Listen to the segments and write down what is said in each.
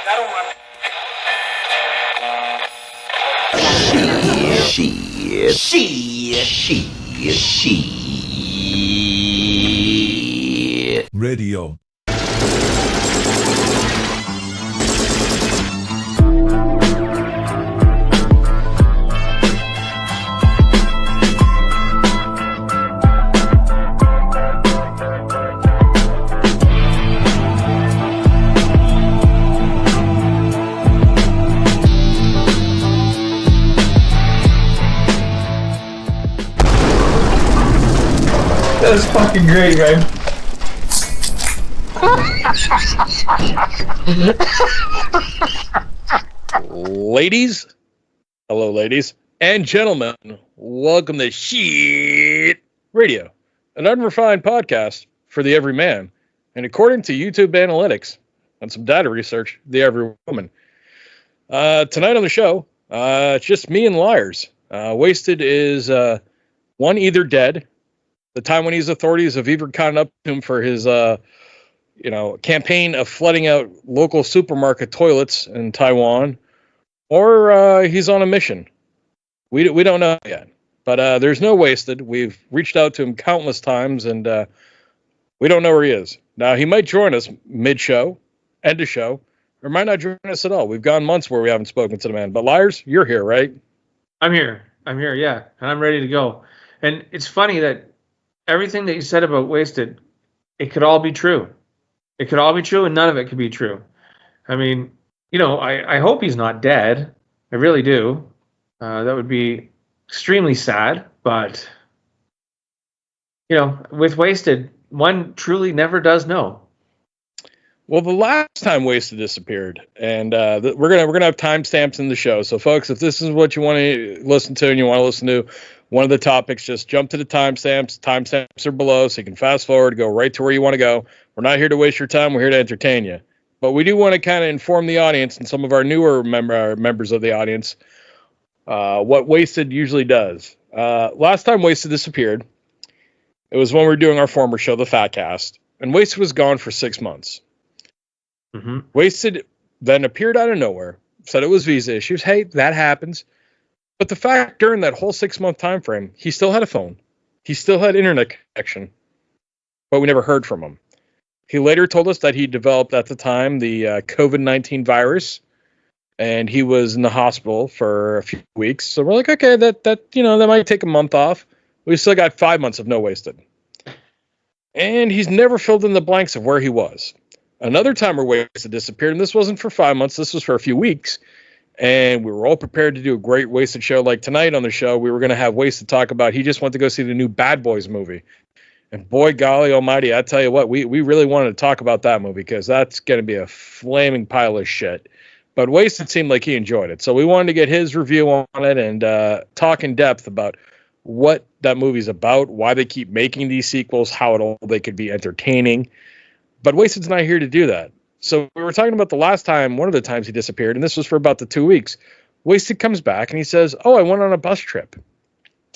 Sheeeit Radio. That was fucking great, man. Ladies and gentlemen, welcome to Sheeeit Radio, an unrefined podcast for the Everyman, and according to YouTube analytics and some data research, the Everywoman. Tonight on the show, it's just me and Liarz. Wasted is one either dead. The Taiwanese authorities have either caught up to him for his, campaign of flooding out local supermarket toilets in Taiwan, or he's on a mission. We don't know yet, but there's no Wasted. We've reached out to him countless times, and we don't know where he is. Now, he might join us mid-show, end of show, or might not join us at all. We've gone months where we haven't spoken to the man. But Liarz, you're here, right? I'm here, yeah, and I'm ready to go. And it's funny that everything that you said about Wasted, it could all be true. It could all be true, and none of it could be true. I mean, I hope he's not dead. I really do. That would be extremely sad. But, with Wasted, one truly never does know. Well, the last time Wasted disappeared, and we're gonna have timestamps in the show. So, folks, if this is what you want to listen to, and you want to listen to one of the topics, just jump to the timestamps. Timestamps are below, so you can fast forward, go right to where you want to go. We're not here to waste your time. We're here to entertain you. But we do want to kind of inform the audience and some of our newer members of the audience what Wasted usually does. Last time Wasted disappeared, it was when we were doing our former show, The Fatcast, and Wasted was gone for 6 months. Mm-hmm. Wasted then appeared out of nowhere, said it was visa issues. Hey, that happens. But the fact, during that whole 6 month time frame, he still had a phone. He still had internet connection, but we never heard from him. He later told us that he developed at the time the COVID-19 virus, and he was in the hospital for a few weeks. So we're like, okay, that might take a month off. We still got 5 months of no Wasted. And he's never filled in the blanks of where he was. Another time where Wasted disappeared, and this wasn't for 5 months, this was for a few weeks. And we were all prepared to do a great Wasted show. Like tonight on the show, we were going to have Wasted talk about, he just went to go see the new BadBoys movie. And boy, golly almighty, I tell you what, we really wanted to talk about that movie because that's going to be a flaming pile of shit. But Wasted seemed like he enjoyed it. So we wanted to get his review on it and talk in depth about what that movie's about, why they keep making these sequels, how they could be entertaining. But Wasted's not here to do that. So we were talking about the last time, one of the times he disappeared, and this was for about the 2 weeks. Wasted comes back and he says, I went on a bus trip.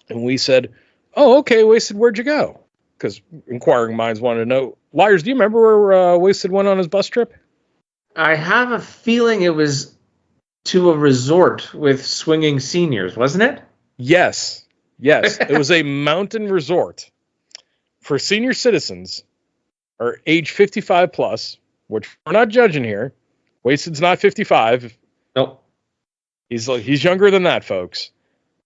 And we said, okay, Wasted, where'd you go? Because inquiring minds wanted to know. Liarz, do you remember where Wasted went on his bus trip? I have a feeling it was to a resort with swinging seniors, wasn't it? Yes. It was a mountain resort for senior citizens, or age 55 plus, which we're not judging here. Wasted's not 55. Nope. He's younger than that, folks.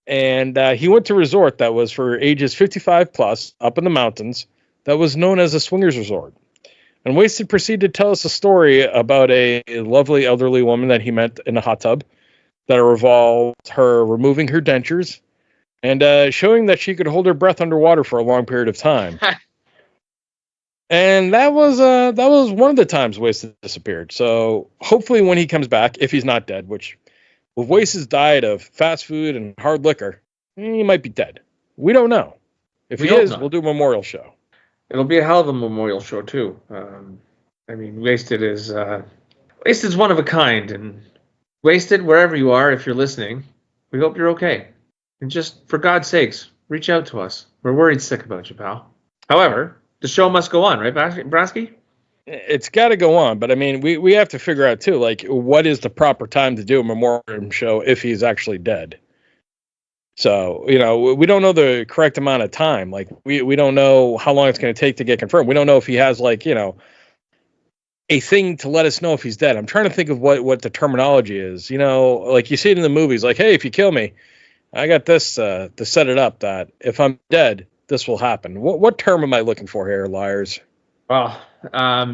And he went to a resort that was for ages 55 plus up in the mountains that was known as a swingers resort. And Wasted proceeded to tell us a story about a lovely elderly woman that he met in a hot tub that involved her removing her dentures and showing that she could hold her breath underwater for a long period of time. And that was one of the times Wasted disappeared. So hopefully when he comes back, if he's not dead, which with Wasted's diet of fast food and hard liquor, he might be dead. We don't know. If he is, we'll do a memorial show. It'll be a hell of a memorial show too. Wasted's one of a kind, and Wasted, wherever you are, if you're listening, we hope you're okay. And just for God's sakes, reach out to us. We're worried sick about you, pal. However, the show must go on, right, Brasky? It's got to go on. But I mean, we have to figure out too, like, what is the proper time to do a memoriam show if he's actually dead? So, we don't know the correct amount of time. Like, we don't know how long it's going to take to get confirmed. We don't know if he has, like, a thing to let us know if he's dead. I'm trying to think of what the terminology is. Like you see it in the movies, like, hey, if you kill me, I got this to set it up that if I'm dead, this will happen. What term am I looking for here, Liarz? Well,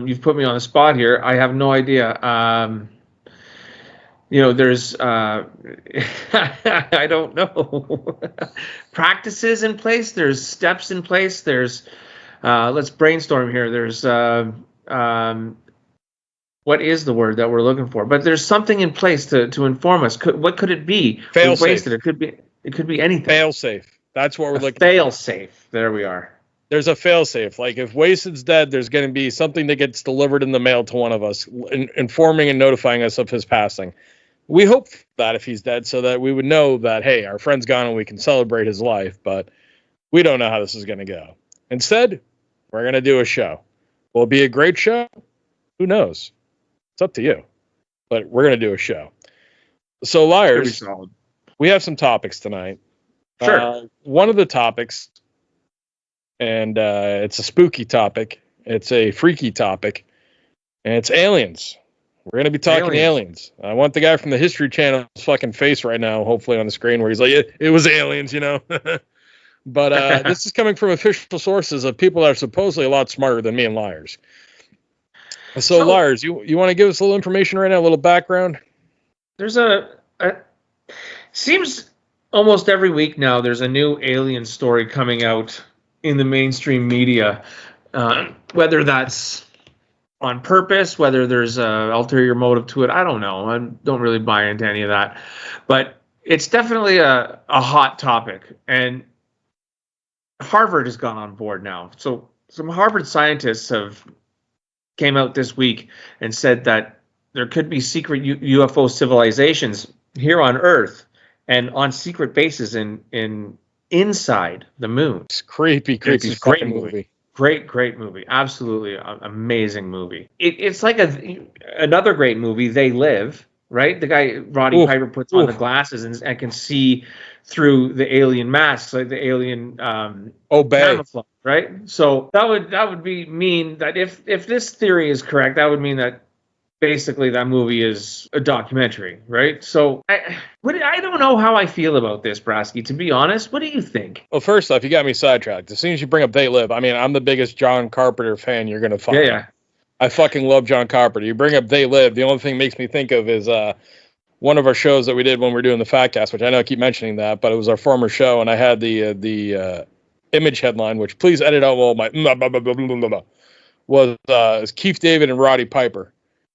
you've put me on the spot here. I have no idea. There's I don't know. Practices in place. There's steps in place. There's let's brainstorm here. There's what is the word that we're looking for? But there's something in place to inform us. What could it be? Fail safe. It could be anything. Fail safe. That's what we're looking for. Fail safe. There we are. There's a fail safe. Like, if Wasted's dead, there's going to be something that gets delivered in the mail to one of us, informing and notifying us of his passing. We hope that if he's dead, so that we would know that, hey, our friend's gone and we can celebrate his life, but we don't know how this is going to go. Instead, we're going to do a show. Will it be a great show? Who knows? It's up to you. But we're going to do a show. So, Liarz, we have some topics tonight. Sure. One of the topics, and it's a spooky topic, it's a freaky topic, and it's aliens. We're going to be talking aliens. I want the guy from the History Channel's fucking face right now, hopefully on the screen, where he's like, it was aliens, But this is coming from official sources of people that are supposedly a lot smarter than me and Liarz. So Liarz, you want to give us a little information right now, a little background? There's seems almost every week now there's a new alien story coming out in the mainstream media, whether that's on purpose, whether there's a ulterior motive to it, I don't know. I don't really buy into any of that. But it's definitely a hot topic. And Harvard has gone on board now. So some Harvard scientists have came out this week and said that there could be secret UFO civilizations here on Earth and on secret bases in inside the moon. It's creepy. It's a great movie. Great movie. Absolutely amazing movie. It's like another great movie, They Live, right? The guy, Roddy Piper, puts on the glasses and can see through the alien masks, like the alien camouflage, right? So that would mean that if this theory is correct, that would mean that basically that movie is a documentary, right? So I don't know how I feel about this, Brasky, to be honest. What do you think? Well, first off, you got me sidetracked. As soon as you bring up They Live, I mean, I'm the biggest John Carpenter fan you're going to find. Yeah. I fucking love John Carpenter. You bring up They Live, the only thing it makes me think of is one of our shows that we did when we were doing the Fatcast, which I know I keep mentioning that, but it was our former show, and I had the image headline, which please edit out all my was Keith David and Roddy Piper.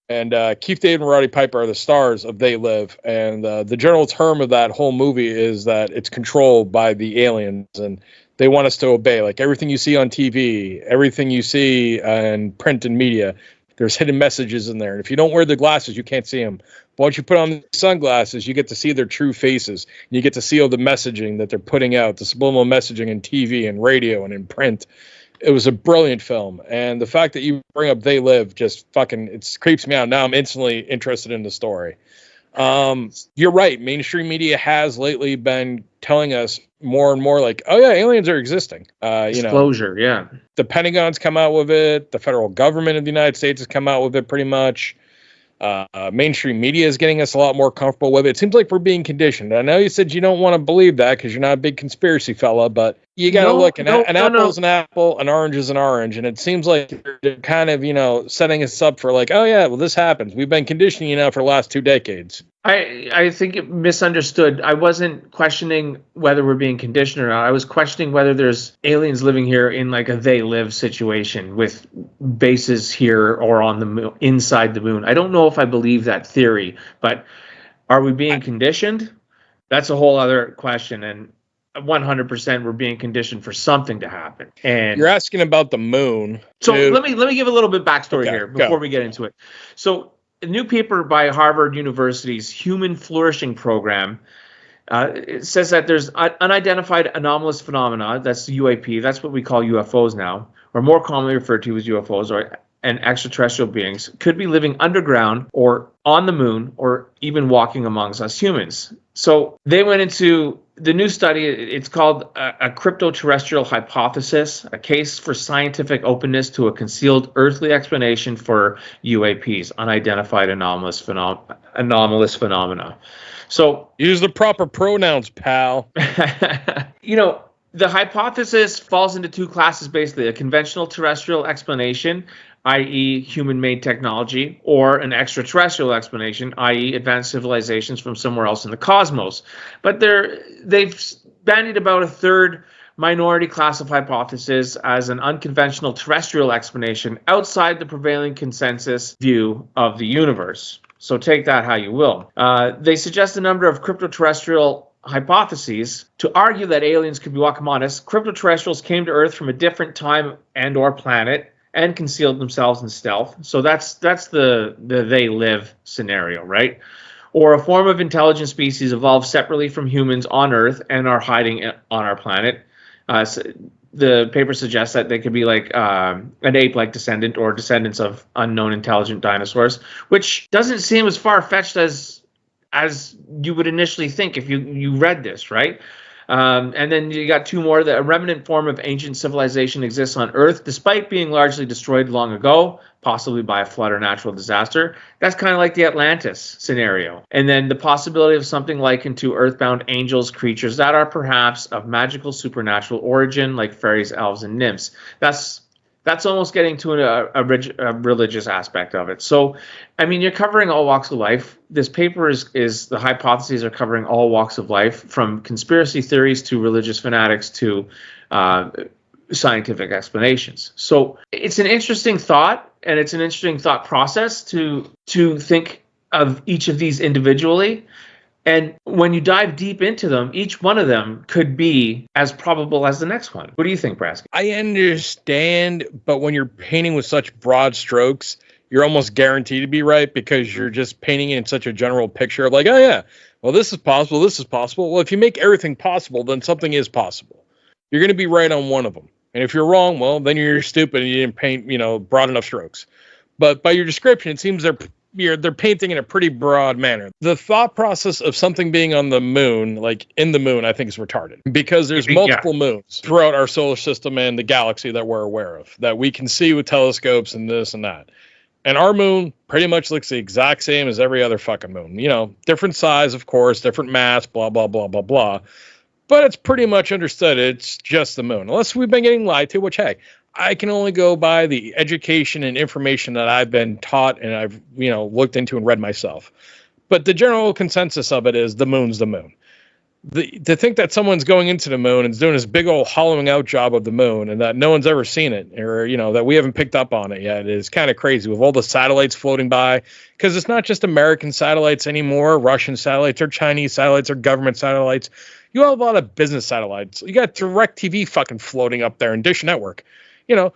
And Keith David and Roddy Piper are the stars of They Live. And the general term of that whole movie is that it's controlled by the aliens. And they want us to obey. Like everything you see on TV, everything you see in print and media, there's hidden messages in there. And if you don't wear the glasses, you can't see them. But once you put on the sunglasses, you get to see their true faces. And you get to see all the messaging that they're putting out, the subliminal messaging in TV and radio and in print. It was a brilliant film, and the fact that you bring up They Live just fucking it creeps me out. Now I'm instantly interested in the story. You're right. Mainstream media has lately been telling us more and more like, oh yeah, aliens are existing. Disclosure, yeah. The Pentagon's come out with it. The federal government of the United States has come out with it pretty much. Mainstream media is getting us a lot more comfortable with it. It seems like we're being conditioned. I know you said you don't want to believe that because you're not a big conspiracy fella, but you got to look. An apple is an apple, an orange is an orange, and it seems like you're kind of, setting us up for like, oh yeah, well this happens. We've been conditioning you now for the last 2 decades. I think it misunderstood. I wasn't questioning whether we're being conditioned or not. I was questioning whether there's aliens living here in like a They Live situation with bases here or on the moon, inside the moon. I don't know if I believe that theory, but are we being conditioned? That's a whole other question. And 100% we're being conditioned for something to happen. And you're asking about the moon. So let me give a little bit backstory here before we get into it. So a new paper by Harvard University's Human Flourishing Program it says that there's unidentified anomalous phenomena, that's UAP, that's what we call UFOs now, or more commonly referred to as UFOs, or and extraterrestrial beings could be living underground or on the moon or even walking amongst us humans. So they went into the new study. It's called a crypto-terrestrial hypothesis, a case for scientific openness to a concealed earthly explanation for UAPs, unidentified anomalous phenomena. So use the proper pronouns, pal. The hypothesis falls into two classes, basically: a conventional terrestrial explanation, i.e. human-made technology, or an extraterrestrial explanation, i.e. advanced civilizations from somewhere else in the cosmos. But they've bandied about a third minority class of hypothesis as an unconventional terrestrial explanation outside the prevailing consensus view of the universe. So take that how you will. They suggest a number of crypto-terrestrial hypotheses to argue that aliens could be walking among us. Crypto-terrestrials came to Earth from a different time and or planet and concealed themselves in stealth. So that's the they live scenario, right? Or a form of intelligent species evolved separately from humans on Earth and are hiding on our planet. The paper suggests that they could be like an ape-like descendant or descendants of unknown intelligent dinosaurs, which doesn't seem as far-fetched as you would initially think if you read this, right? And then you got two more. That a remnant form of ancient civilization exists on Earth, despite being largely destroyed long ago, possibly by a flood or natural disaster. That's kind of like the Atlantis scenario. And then the possibility of something likened to earthbound angels, creatures that are perhaps of magical supernatural origin, like fairies, elves, and nymphs. That's almost getting to a religious aspect of it. So, I mean, you're covering all walks of life. This paper is the hypotheses are covering all walks of life, from conspiracy theories to religious fanatics to scientific explanations. So it's an interesting thought, and it's an interesting thought process to think of each of these individually. And when you dive deep into them, each one of them could be as probable as the next one. What do you think, Brasky? I understand, but when you're painting with such broad strokes, you're almost guaranteed to be right because you're just painting it in such a general picture of like, oh yeah, well, this is possible, this is possible. Well, if you make everything possible, then something is possible. You're going to be right on one of them. And if you're wrong, well, then you're stupid and you didn't paint, broad enough strokes. But by your description, it seems they're painting in a pretty broad manner. The thought process of something being on the moon, like in the moon, I think is retarded because there's multiple moons throughout our solar system and the galaxy that we're aware of, that we can see with telescopes and this and that. And our moon pretty much looks the exact same as every other fucking moon. Different size, of course, different mass, blah, blah, blah, blah, blah. But it's pretty much understood it's just the moon. Unless we've been getting lied to, which, hey, I can only go by the education and information that I've been taught and I've, looked into and read myself. But the general consensus of it is the moon's the moon. To think that someone's going into the moon and is doing this big old hollowing out job of the moon and that no one's ever seen it or, that we haven't picked up on it yet is kind of crazy with all the satellites floating by, because it's not just American satellites anymore, Russian satellites or Chinese satellites or government satellites. You have a lot of business satellites. You got DirecTV fucking floating up there and Dish Network.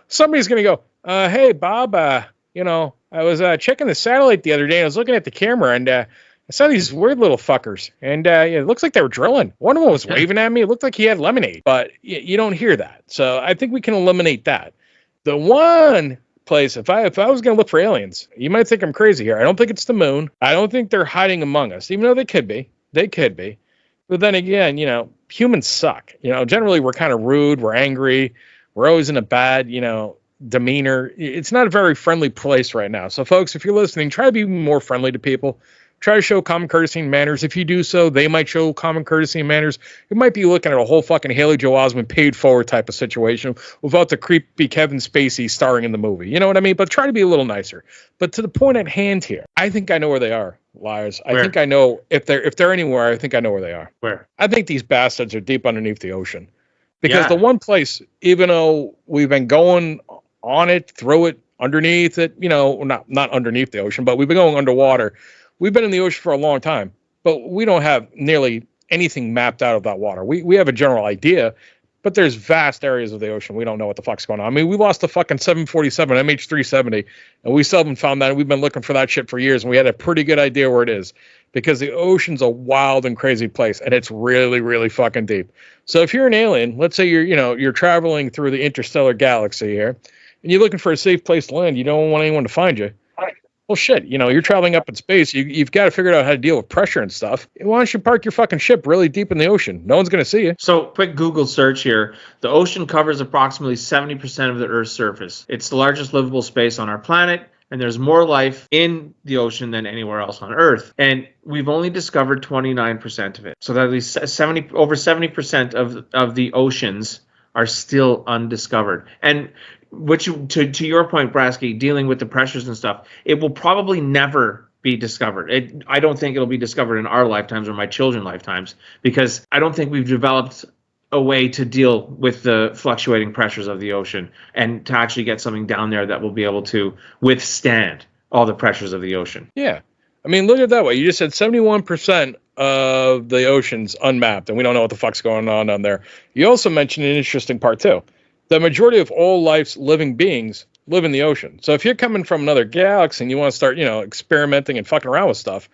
Somebody's going to go, hey, Bob, I was checking the satellite the other day and I was looking at the camera and I saw these weird little fuckers and it looks like they were drilling. One of them was waving at me. It looked like he had lemonade, but you don't hear that. So I think we can eliminate that. The one place, if I was going to look for aliens, you might think I'm crazy here. I don't think it's the moon. I don't think they're hiding among us, even though they could be. They could be. But then again, humans suck. Generally we're kind of rude. We're angry. We're always in a bad, demeanor. It's not a very friendly place right now. So, folks, if you're listening, try to be more friendly to people. Try to show common courtesy and manners. If you do so, they might show common courtesy and manners. You might be looking at a whole fucking Haley Joel Osment paid forward type of situation without the creepy Kevin Spacey starring in the movie. You know what I mean? But try to be a little nicer. But to the point at hand here, I think I know where they are, Liarz. I think I know if they're anywhere. I think I know where they are. Where? I think these bastards are deep underneath the ocean. Because the one place, even though we've been going on it, through it, underneath it, not underneath the ocean, but we've been going underwater. We've been in the ocean for a long time, but we don't have nearly anything mapped out of that water. We have a general idea, but there's vast areas of the ocean we don't know what the fuck's going on. I mean, we lost the fucking 747 MH370, and we still haven't found that. We've been looking for that shit for years, and we had a pretty good idea where it is. Because the ocean's a wild and crazy place, and it's really, really fucking deep. So if you're an alien, let's say you're traveling through the interstellar galaxy here, and you're looking for a safe place to land. You don't want anyone to find you. Well, shit, you're traveling up in space. You've got to figure out how to deal with pressure and stuff. Why don't you park your fucking ship really deep in the ocean? No one's going to see you. So, quick Google search here. The ocean covers approximately 70% of the Earth's surface. It's the largest livable space on our planet, and there's more life in the ocean than anywhere else on Earth. And we've only discovered 29% of it. So that at least over 70% of the oceans are still undiscovered. And to your point, Brasky, dealing with the pressures and stuff, it will probably never be discovered. I don't think it'll be discovered in our lifetimes or my children's lifetimes, because I don't think we've developed a way to deal with the fluctuating pressures of the ocean and to actually get something down there that will be able to withstand all the pressures of the ocean. Yeah. I mean, look at it that way. You just said 71% of the ocean's unmapped, and we don't know what the fuck's going on down there. You also mentioned an interesting part, too. The majority of all life's living beings live in the ocean. So if you're coming from another galaxy and you want to start, experimenting and fucking around with stuff,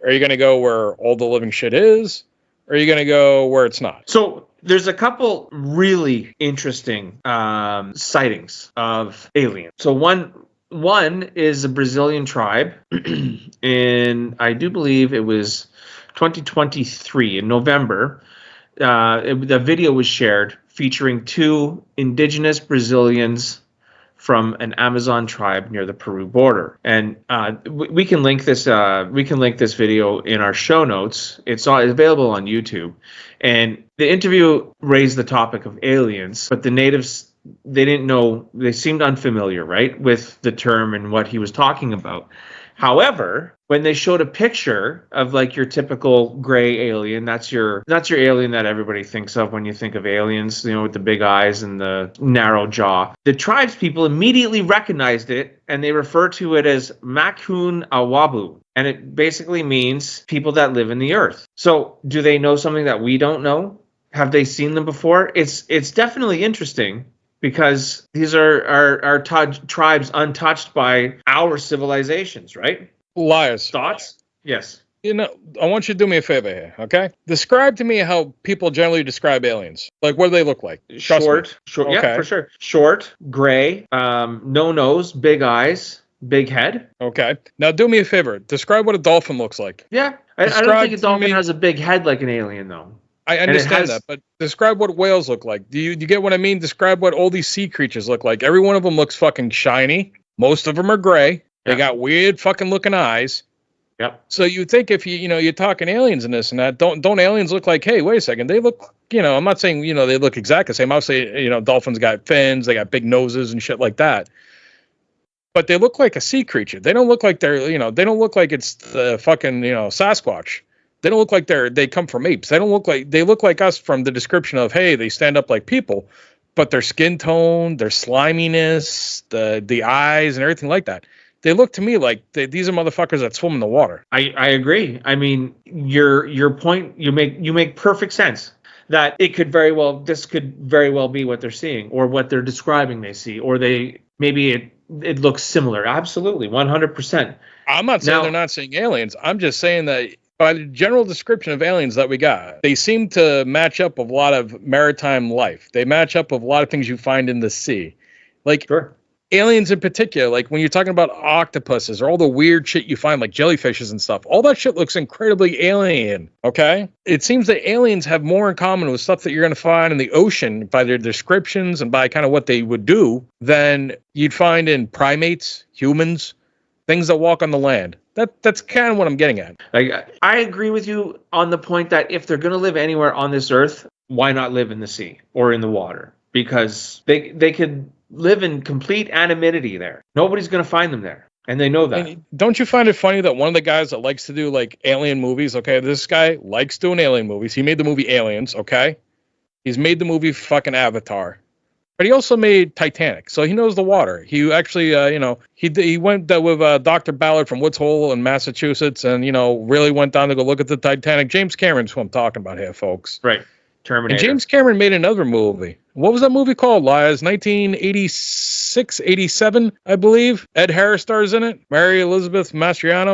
are you going to go where all the living shit is? Or are you going to go where it's not? So there's a couple really interesting sightings of aliens. So one is a Brazilian tribe in, I do believe it was 2023 in November. The video was shared featuring two indigenous Brazilians from an Amazon tribe near the Peru border, and we can link this. We can link this video in our show notes. It's available on YouTube, and the interview raised the topic of aliens, but the natives, they didn't know. They seemed unfamiliar, right, with the term and what he was talking about. However, when they showed a picture of like your typical gray alien, that's your alien that everybody thinks of when you think of aliens, with the big eyes and the narrow jaw. The tribes people immediately recognized it, and they refer to it as Makun Awabu, and it basically means people that live in the earth. So, do they know something that we don't know? Have they seen them before? It's definitely interesting, because these are tribes untouched by our civilizations, right? Liarz. Thoughts? Yes. I want you to do me a favor here, okay? Describe to me how people generally describe aliens. Like, what do they look like? Short, okay. Yeah, for sure. Short, gray, no nose, big eyes, big head. Okay. Now do me a favor. Describe what a dolphin looks like. Yeah. I don't think a dolphin has a big head like an alien, though. I understand that, but describe what whales look like. Do you get what I mean? Describe what all these sea creatures look like. Every one of them looks fucking shiny. Most of them are gray. They got weird fucking looking eyes. Yep. So you think if you're talking aliens and this and that, don't aliens look like, hey, wait a second, they look, I'm not saying, they look exactly the same. I'll say, dolphins got fins, they got big noses and shit like that. But they look like a sea creature. They don't look like they're, they don't look like it's the fucking, Sasquatch. They don't look like they come from apes. They look like us from the description of, hey, they stand up like people, but their skin tone, their sliminess, the eyes and everything like that. They look to me like these are motherfuckers that swim in the water. I agree. I mean, your point, you make perfect sense. That this could very well be what they're seeing, or what they're describing they see, or maybe it looks similar. Absolutely, 100%. I'm not saying they're not seeing aliens. I'm just saying that by the general description of aliens that we got, they seem to match up with a lot of maritime life. They match up with a lot of things you find in the sea. Like, sure. Aliens in particular, like when you're talking about octopuses or all the weird shit you find, like jellyfishes and stuff, all that shit looks incredibly alien, okay? It seems that aliens have more in common with stuff that you're going to find in the ocean by their descriptions and by kind of what they would do than you'd find in primates, humans, things that walk on the land. That's kind of what I'm getting at. Like, I agree with you on the point that if they're going to live anywhere on this earth, why not live in the sea or in the water? Because they could live in complete anonymity there. Nobody's going to find them there. And they know that. I mean, don't you find it funny that one of the guys that likes to do like alien movies, okay, this guy likes doing alien movies. He made the movie Aliens, okay? He's made the movie fucking Avatar. But he also made Titanic, so he knows the water. He actually, he went with Dr. Ballard from Woods Hole in Massachusetts and, really went down to go look at the Titanic. James Cameron's who I'm talking about here, folks. Right. Terminator. And James Cameron made another movie. What was that movie called, Liarz? 1986, 87, I believe. Ed Harris stars in it. Mary Elizabeth Masterson.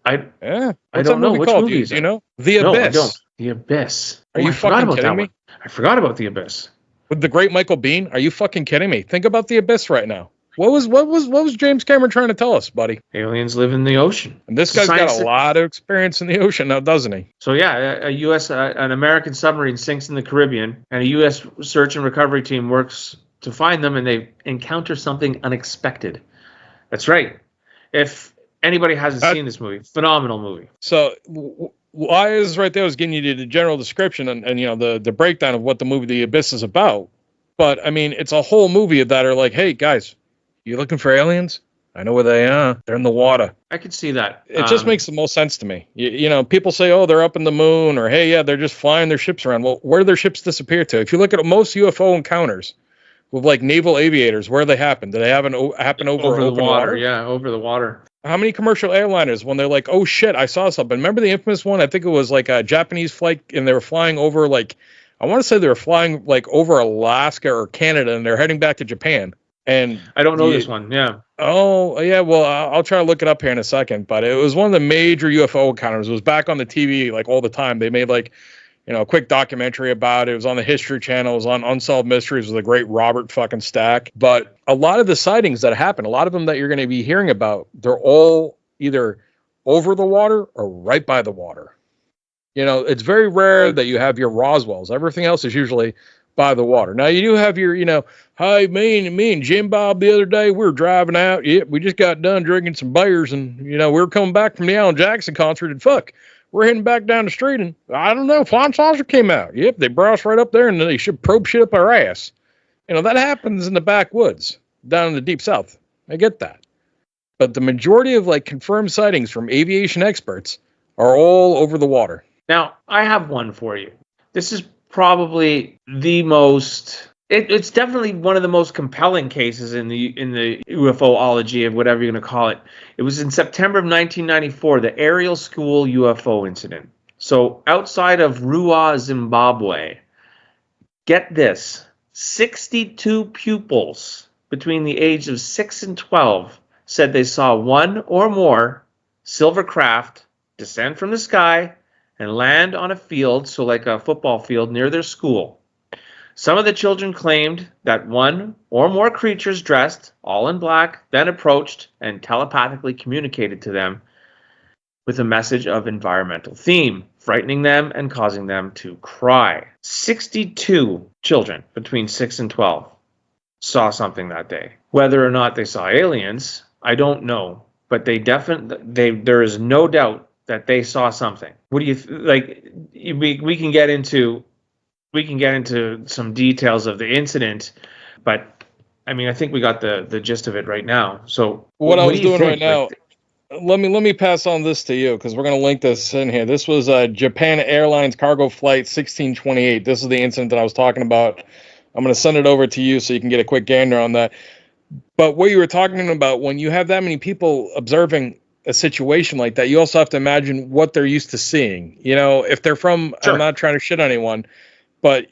I don't know which movie is it. The Abyss. No, I don't. The Abyss. Are you fucking kidding me? I forgot about The Abyss. With the great Michael Biehn? Are you fucking kidding me? Think about the abyss right now. What was James Cameron trying to tell us, buddy? Aliens live in the ocean. And this guy's got a lot of experience in the ocean now, doesn't he? So yeah, an American submarine sinks in the Caribbean, and a U.S. search and recovery team works to find them, and they encounter something unexpected. That's right. If anybody hasn't seen this movie, phenomenal movie. So Liarz right there was getting you the general description and the breakdown of what the movie The Abyss is about. But I mean, it's a whole movie that are like, hey guys, you looking for aliens? I know where they are. They're in the water. I could see that. It just makes the most sense to me. People say, oh, they're up in the moon, or hey, yeah, they're just flying their ships around. Well, where do their ships disappear to? If you look at most UFO encounters with like naval aviators, where they happen? Do they happen over the open water? Yeah, over the water. How many commercial airliners, when they're like, oh shit, I saw something. Remember the infamous one? I think it was like a Japanese flight, and they were flying over I want to say they were flying like over Alaska or Canada, and they're heading back to Japan. And I don't know this one. Yeah. Oh, yeah. Well, I'll try to look it up here in a second. But it was one of the major UFO encounters. It was back on the TV like all the time. They made a quick documentary about it. It was on the History Channel. It was on Unsolved Mysteries with the great Robert fucking Stack. But a lot of the sightings that happen, a lot of them that you're going to be hearing about, they're all either over the water or right by the water. It's very rare that you have your Roswells. Everything else is usually by the water. Now you do have your, hey, me and Jim Bob the other day, we were driving out. Yep, we just got done drinking some beers, and we were coming back from the Alan Jackson concert, and we're heading back down the street, and I don't know, flying saucer came out. Yep, they brought us right up there, and they should probe shit up our ass. That happens in the backwoods, down in the deep south. I get that. But the majority of confirmed sightings from aviation experts are all over the water. Now, I have one for you. This is probably the most. It's definitely one of the most compelling cases in the UFOlogy of whatever you're going to call it. It was in September of 1994, the Aerial School UFO incident. So outside of Ruwa, Zimbabwe, get this, 62 pupils between the age of 6 and 12 said they saw one or more silver craft descend from the sky and land on a field, so like a football field near their school. Some of the children claimed that one or more creatures dressed all in black then approached and telepathically communicated to them with a message of environmental theme, frightening them and causing them to cry. 62 children between 6 and 12 saw something that day. Whether or not they saw aliens, I don't know, but there is no doubt that they saw something. What do you we can get into some details of the incident, but I mean, I think we got the gist of it right now. So what I was doing right now, let me pass on this to you, because we're going to link this in here. This was Japan Airlines cargo flight 1628. This is the incident that I was talking about. I'm going to send it over to you so you can get a quick gander on that. But what you were talking about, when you have that many people observing a situation like that, you also have to imagine what they're used to seeing. If they're from, sure. I'm not trying to shit on anyone, but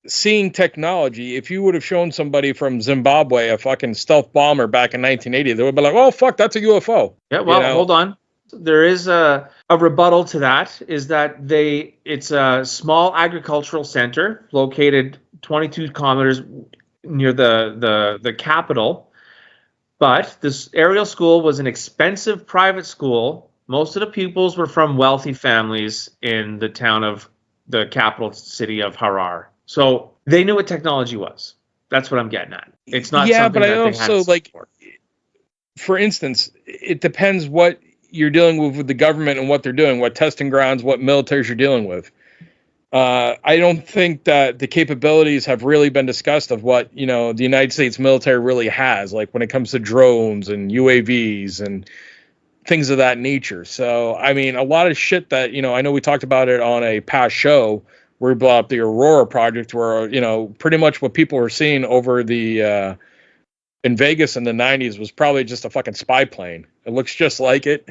seeing technology, if you would have shown somebody from Zimbabwe a fucking stealth bomber back in 1980, they would be like, oh fuck, that's a UFO. Yeah, well, hold on. There is a rebuttal to that, is that it's a small agricultural center located 22 kilometers near the capital. But this aerial school was an expensive private school. Most of the pupils were from wealthy families in the town of the capital city of Harar. So they knew what technology was. That's what I'm getting at. It's not something that they had to support. For instance, it depends what you're dealing with the government and what they're doing, what testing grounds, what militaries you're dealing with. I don't think that the capabilities have really been discussed of what, the United States military really has, like when it comes to drones and UAVs and things of that nature. So, I mean, a lot of shit that, I know we talked about it on a past show where we brought up the Aurora project, where, pretty much what people were seeing over the, in Vegas in the 90s was probably just a fucking spy plane. It looks just like it.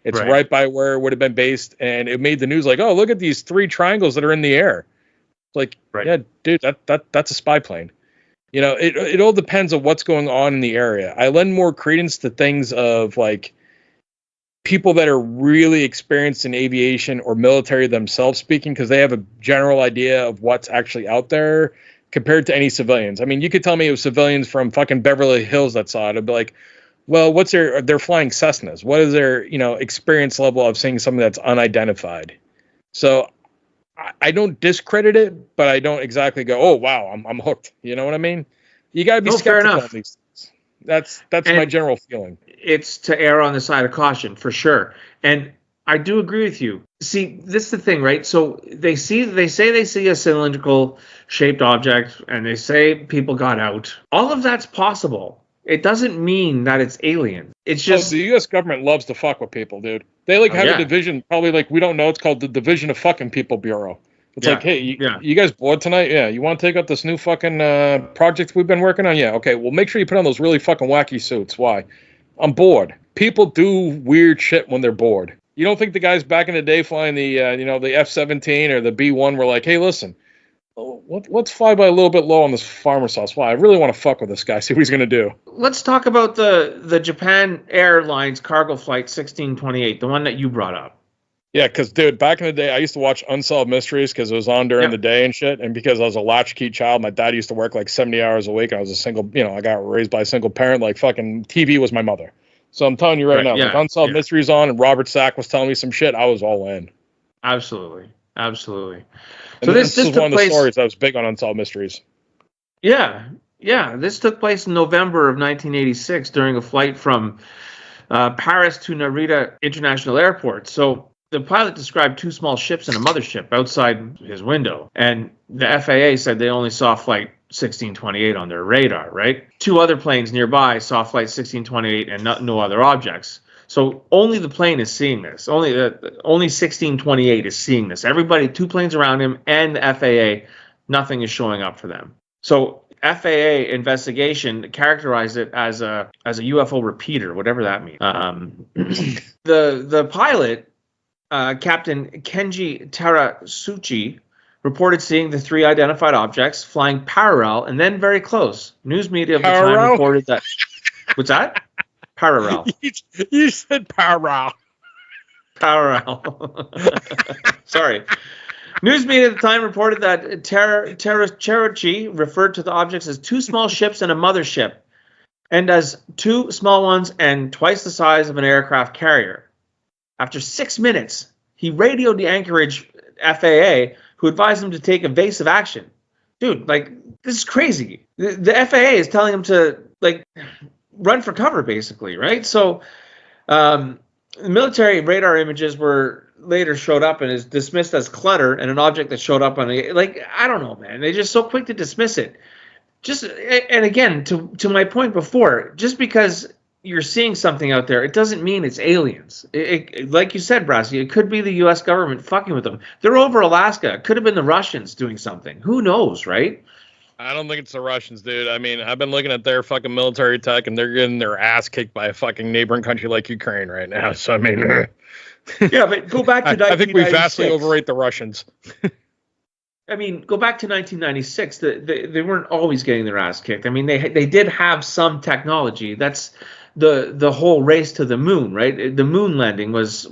It's right by where it would have been based. And it made the news like, oh, look at these 3 triangles that are in the air. It's like, yeah, dude, that's a spy plane. It all depends on what's going on in the area. I lend more credence to things of like people that are really experienced in aviation or military themselves speaking, because they have a general idea of what's actually out there compared to any civilians. I mean, you could tell me it was civilians from fucking Beverly Hills that saw it. I'd be like, well, what's they're flying Cessnas. What is their, experience level of seeing something that's unidentified? So I don't discredit it, but I don't exactly go, oh, wow, I'm hooked. You know what I mean? You got to be skeptical of these things. That's my general feeling. It's to err on the side of caution, for sure. And I do agree with you. See, this is the thing, right? So they say they see a cylindrical shaped object, and they say people got out. All of that's possible. It doesn't mean that it's alien. It's just the U.S. government loves to fuck with people, dude. They have a division, probably we don't know. It's called the Division of Fucking People Bureau. It's hey, you guys bored tonight? Yeah. You want to take up this new fucking project we've been working on? Yeah. Okay. Well, make sure you put on those really fucking wacky suits. Why? I'm bored. People do weird shit when they're bored. You don't think the guys back in the day flying the the F-17 or the B-1 were like, hey, listen, let's fly by a little bit low on this farmer's house. Why? I really want to fuck with this guy, see what he's going to do. Let's talk about the Japan Airlines cargo flight 1628, the one that you brought up. Yeah, because, dude, back in the day, I used to watch Unsolved Mysteries because it was on during the day and shit. And because I was a latchkey child, my dad used to work like 70 hours a week. I was a single, I got raised by a single parent. Like, fucking TV was my mother. So I'm telling you right now, like Unsolved Mysteries on and Robert Stack was telling me some shit, I was all in. Absolutely. And so this is one of the stories that was big on Unsolved Mysteries. Yeah. This took place in November of 1986 during a flight from Paris to Narita International Airport. So the pilot described two small ships and a mothership outside his window. And the FAA said they only saw flight 1628 on their radar, right? Two other planes nearby saw flight 1628 and no other objects. So only the plane is seeing this. Only 1628 is seeing this. Everybody, two planes around him and the FAA, nothing is showing up for them. So FAA investigation characterized it as a UFO repeater, whatever that means. The pilot, Captain Kenji Terasuchi, reported seeing the three identified objects flying parallel and then very close. News media of the time reported that. What's that? Parallel. You said parallel. Parallel. Sorry. News media at the time reported that Terasuchi referred to the objects as two small ships and a mothership, and as two small ones and twice the size of an aircraft carrier. After 6 minutes, he radioed the Anchorage FAA, who advised him to take evasive action. Dude, this is crazy. The FAA is telling him to, run for cover, basically, right? So the military radar images were later showed up and is dismissed as clutter and an object that showed up on I don't know, man. They're just so quick to dismiss it. And again, to my point before, just because you're seeing something out there, it doesn't mean it's aliens. It like you said, Brasky, it could be the U.S. government fucking with them. They're over Alaska. It could have been the Russians doing something. Who knows, right? I don't think it's the Russians, dude. I mean, I've been looking at their fucking military tech, and they're getting their ass kicked by a fucking neighboring country like Ukraine right now. So, I mean... Yeah, but go back to 1996. I think we vastly overrate the Russians. I mean, go back to 1996. They weren't always getting their ass kicked. I mean, they did have some technology. That's the whole race to the moon, right? The moon landing was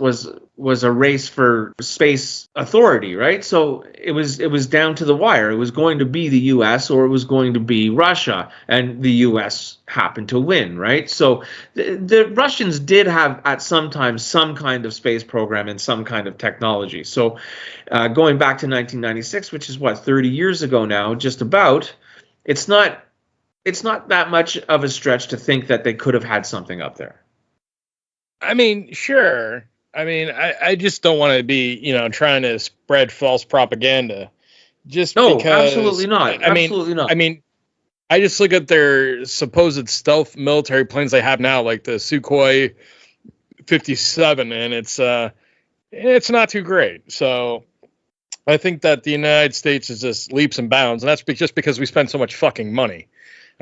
a race for space authority, right? So it was down to the wire. It was going to be the U.S. or it was going to be Russia, and the U.S. happened to win, right? So the Russians did have at some time some kind of space program and some kind of technology. So going back to 1996, which is 30 years ago now, just about, it's not that much of a stretch to think that they could have had something up there. I mean, sure. I mean, I just don't want to be, trying to spread false propaganda. Because, absolutely not. Absolutely not. I mean, I just look at their supposed stealth military planes they have now, like the Sukhoi 57, and it's not too great. So I think that the United States is just leaps and bounds, and that's just because we spend so much fucking money.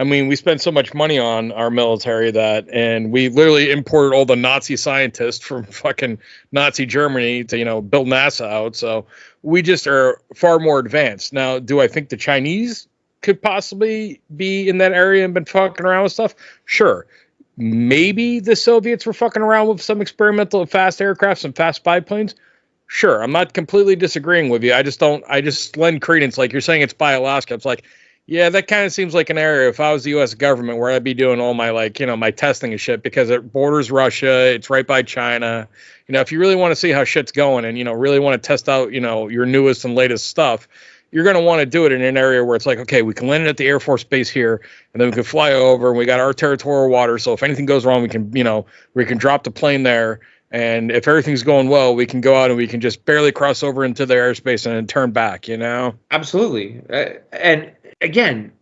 I mean, we spend so much money on our military and we literally imported all the Nazi scientists from fucking Nazi Germany to, build NASA out. So we just are far more advanced. Now, do I think the Chinese could possibly be in that area and been fucking around with stuff? Sure. Maybe the Soviets were fucking around with some experimental fast aircraft, some fast spy planes. Sure. I'm not completely disagreeing with you. I just lend credence. Like you're saying it's by Alaska. It's like, Yeah, that kind of seems like an area, if I was the U.S. government, where I'd be doing all my, like, my testing and shit, because it borders Russia, it's right by China. If you really want to see how shit's going and, really want to test out, your newest and latest stuff, you're going to want to do it in an area where it's like, okay, we can land it at the Air Force Base here, and then we can fly over, and we got our territorial water, so if anything goes wrong, we can drop the plane there, and if everything's going well, we can go out and we can just barely cross over into their airspace and then turn back, Absolutely. And again,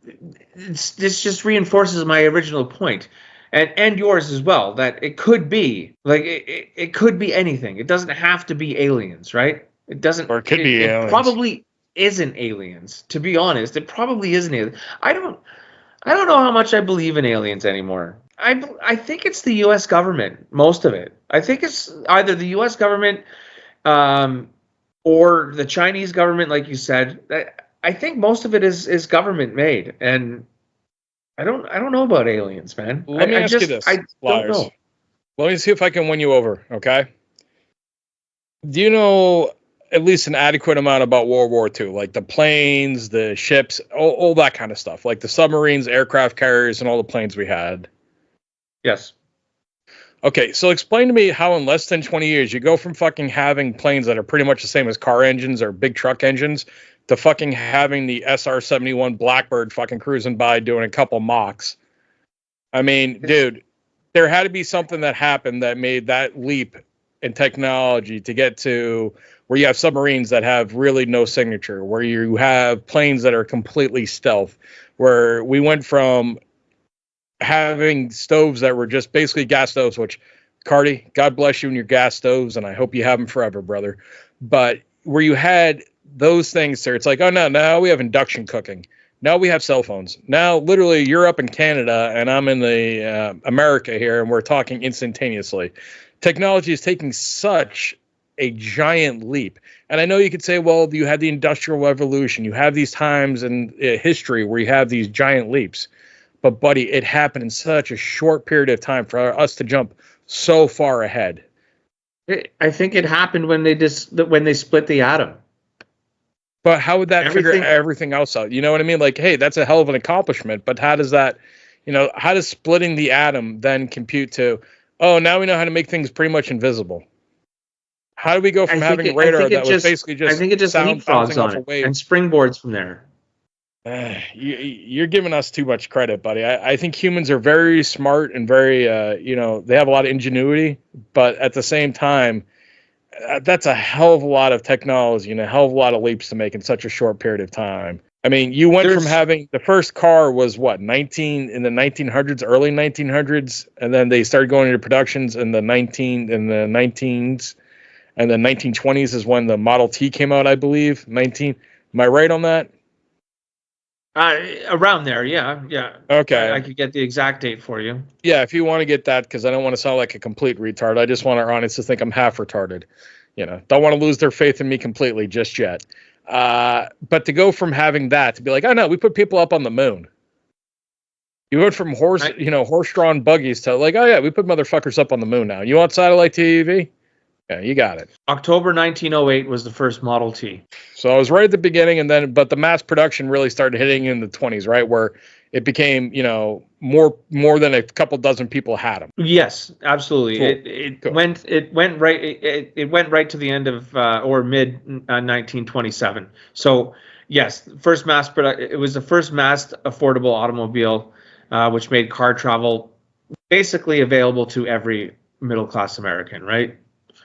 this just reinforces my original point, and yours as well, that it could be like it could be anything. It doesn't have to be aliens, right? It doesn't. Or it could be aliens. It probably isn't aliens. To be honest, it probably isn't aliens. I don't know how much I believe in aliens anymore. I think it's the U.S. government, most of it. I think it's either the U.S. government or the Chinese government, like you said. I think most of it is government made, and I don't know about aliens, man. Let me ask you this, I don't know. Let me see if I can win you over, okay? Do you know at least an adequate amount about World War II, like the planes, the ships, all that kind of stuff, like the submarines, aircraft carriers, and all the planes we had? Yes. Okay, so explain to me how in less than 20 years you go from fucking having planes that are pretty much the same as car engines or big truck engines to fucking having the SR-71 Blackbird fucking cruising by doing a couple mocks. I mean, dude, there had to be something that happened that made that leap in technology to get to where you have submarines that have really no signature, where you have planes that are completely stealth, where we went from having stoves that were just basically gas stoves, which, Cardi, God bless you and your gas stoves, and I hope you have them forever, brother. But where you had those things there, it's like, oh, no, now we have induction cooking. Now we have cell phones. Now, literally, you're up in Canada, and I'm in the America here, and we're talking instantaneously. Technology is taking such a giant leap. And I know you could say, well, you had the Industrial Revolution. You have these times in history where you have these giant leaps. But, buddy, it happened in such a short period of time for us to jump so far ahead. I think it happened when they split the atom. But how would that figure everything else out? You know what I mean? Like, hey, that's a hell of an accomplishment. But how does that, how does splitting the atom then compute to, oh, now we know how to make things pretty much invisible? How do we go from having radar that was basically just, I think it just leapfrogs on it and springboards from there. You're giving us too much credit, buddy. I think humans are very smart and very, they have a lot of ingenuity, but at the same time, that's a hell of a lot of technology and a hell of a lot of leaps to make in such a short period of time. I mean, you went from having the first car was what, in the 1900s, early 1900s, and then they started going into productions in the 19s, and the 1920s is when the Model T came out, I believe. Am I right on that? Around there, yeah. Okay. I could get the exact date for you. Yeah, if you want to get that, because I don't want to sound like a complete retard. I just want our audience to think I'm half retarded. Don't want to lose their faith in me completely just yet. But to go from having that to be like, oh no, we put people up on the moon. You went from horse-drawn buggies to like, oh yeah, we put motherfuckers up on the moon now. You want satellite TV? Yeah, you got it. October 1908 was the first Model T. So I was right at the beginning, but the mass production really started hitting in the 20s, right, where it became, more than a couple dozen people had them. Yes, absolutely. Cool. It went right to the end of or mid 1927. So yes, first mass production. It was the first mass affordable automobile, which made car travel basically available to every middle class American, right?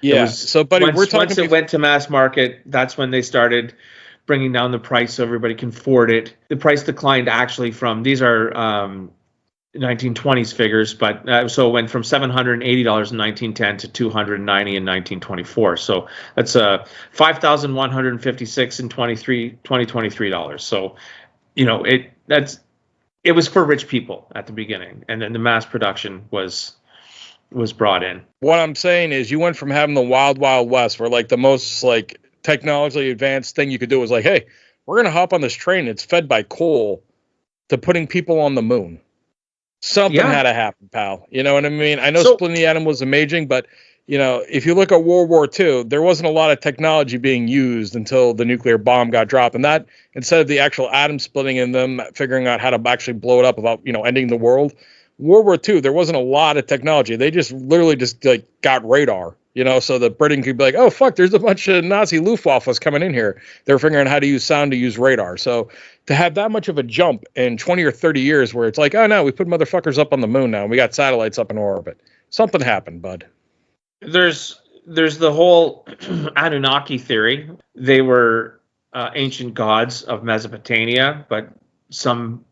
Yeah. So, buddy, once it went to mass market, that's when they started bringing down the price so everybody can afford it. The price declined actually from, these are 1920s figures, but so it went from $780 in 1910 to $290 in 1924. So that's $5,156 in 2023 dollars. So, it was for rich people at the beginning, and then the mass production was brought in. What I'm saying is you went from having the wild, wild west where like the most like technologically advanced thing you could do was like, hey, we're going to hop on this train. It's fed by coal, to putting people on the moon. Something had to happen, pal. You know what I mean? I know splitting the atom was amazing, but if you look at World War II, there wasn't a lot of technology being used until the nuclear bomb got dropped. And that, instead of the actual atom splitting in them, figuring out how to actually blow it up without, ending the world, World War II, there wasn't a lot of technology. They just literally like got radar, so the Britain could be like, oh, fuck, there's a bunch of Nazi Luftwaffes coming in here. They're figuring out how to use sound to use radar. So to have that much of a jump in 20 or 30 years where it's like, oh, no, we put motherfuckers up on the moon now. And we got satellites up in orbit. Something happened, bud. There's the whole Anunnaki theory. They were ancient gods of Mesopotamia, but some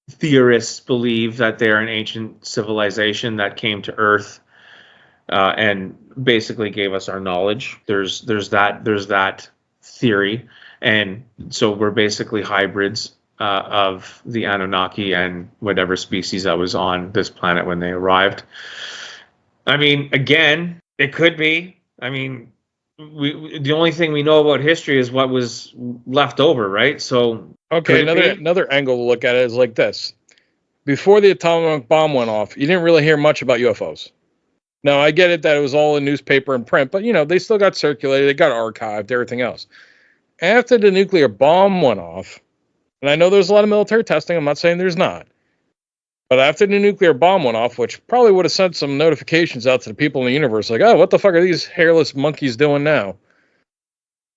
theorists believe that they're an ancient civilization that came to Earth and basically gave us our knowledge. There's that theory, and so we're basically hybrids of the Anunnaki and whatever species that was on this planet when they arrived. I mean, again, it could be. I mean, the only thing we know about history is what was left over, right? So okay, another angle to look at it is like this. Before the atomic bomb went off, you didn't really hear much about UFOs. Now, I get it that it was all in newspaper and print, but they still got circulated, they got archived, everything else. After the nuclear bomb went off, and I know there's a lot of military testing, I'm not saying there's not. But after the nuclear bomb went off, which probably would have sent some notifications out to the people in the universe, like, oh, what the fuck are these hairless monkeys doing now?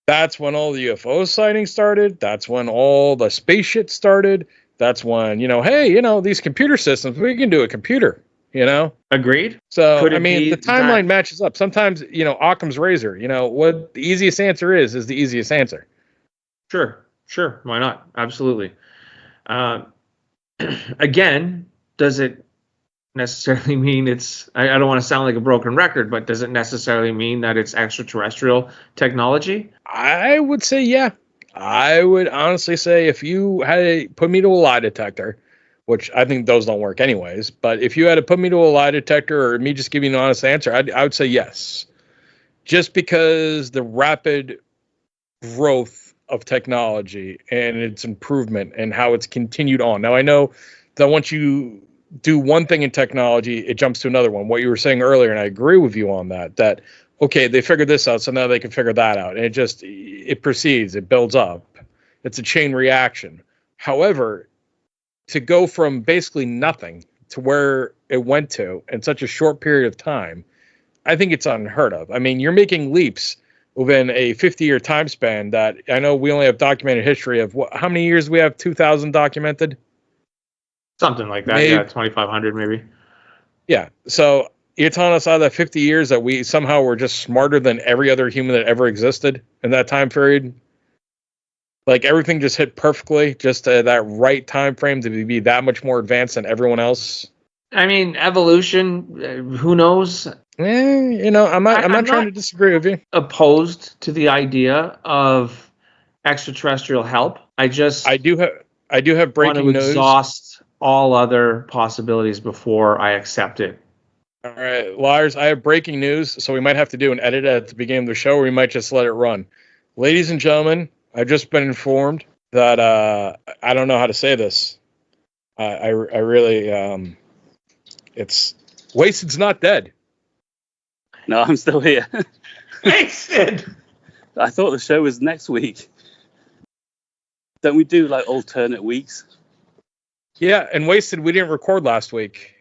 That's when all the UFO sightings started. That's when all the space shit started. That's when, hey, these computer systems, we can do a computer, Agreed. So, I mean, the timeline matches up. Sometimes, Occam's razor, what the easiest answer is the easiest answer. Sure. Why not? Absolutely. Again, does it necessarily mean it's, I don't want to sound like a broken record, but does it necessarily mean that it's extraterrestrial technology? I would say, yeah. I would honestly say if you had put me to a lie detector, which I think those don't work anyways, but if you had to put me to a lie detector or me just giving an honest answer, I would say yes. Just because the rapid growth of technology and its improvement and how it's continued on. Now, I know that once you do one thing in technology, it jumps to another one. What you were saying earlier, and I agree with you on that, okay, they figured this out, so now they can figure that out. And it proceeds, it builds up. It's a chain reaction. However, to go from basically nothing to where it went to in such a short period of time, I think it's unheard of. I mean, you're making leaps within a 50-year time span that I know we only have documented history of. How many years do we have 2,000 documented? Something like that, maybe. Yeah, 2,500 maybe. Yeah, so you're telling us out of that 50 years that we somehow were just smarter than every other human that ever existed in that time period? Like everything just hit perfectly, just that right time frame to be that much more advanced than everyone else? I mean, evolution, who knows? I'm not trying to disagree with you. Opposed to the idea of extraterrestrial help. I do have breaking want to news. Exhaust all other possibilities before I accept it. All right, Liarz, I have breaking news, so we might have to do an edit at the beginning of the show, or we might just let it run. Ladies and gentlemen, I've just been informed that I don't know how to say this. I really it's Wasted's not dead. No, I'm still here. Wasted. I thought the show was next week. Don't we do like alternate weeks? Yeah, and Wasted, we didn't record last week.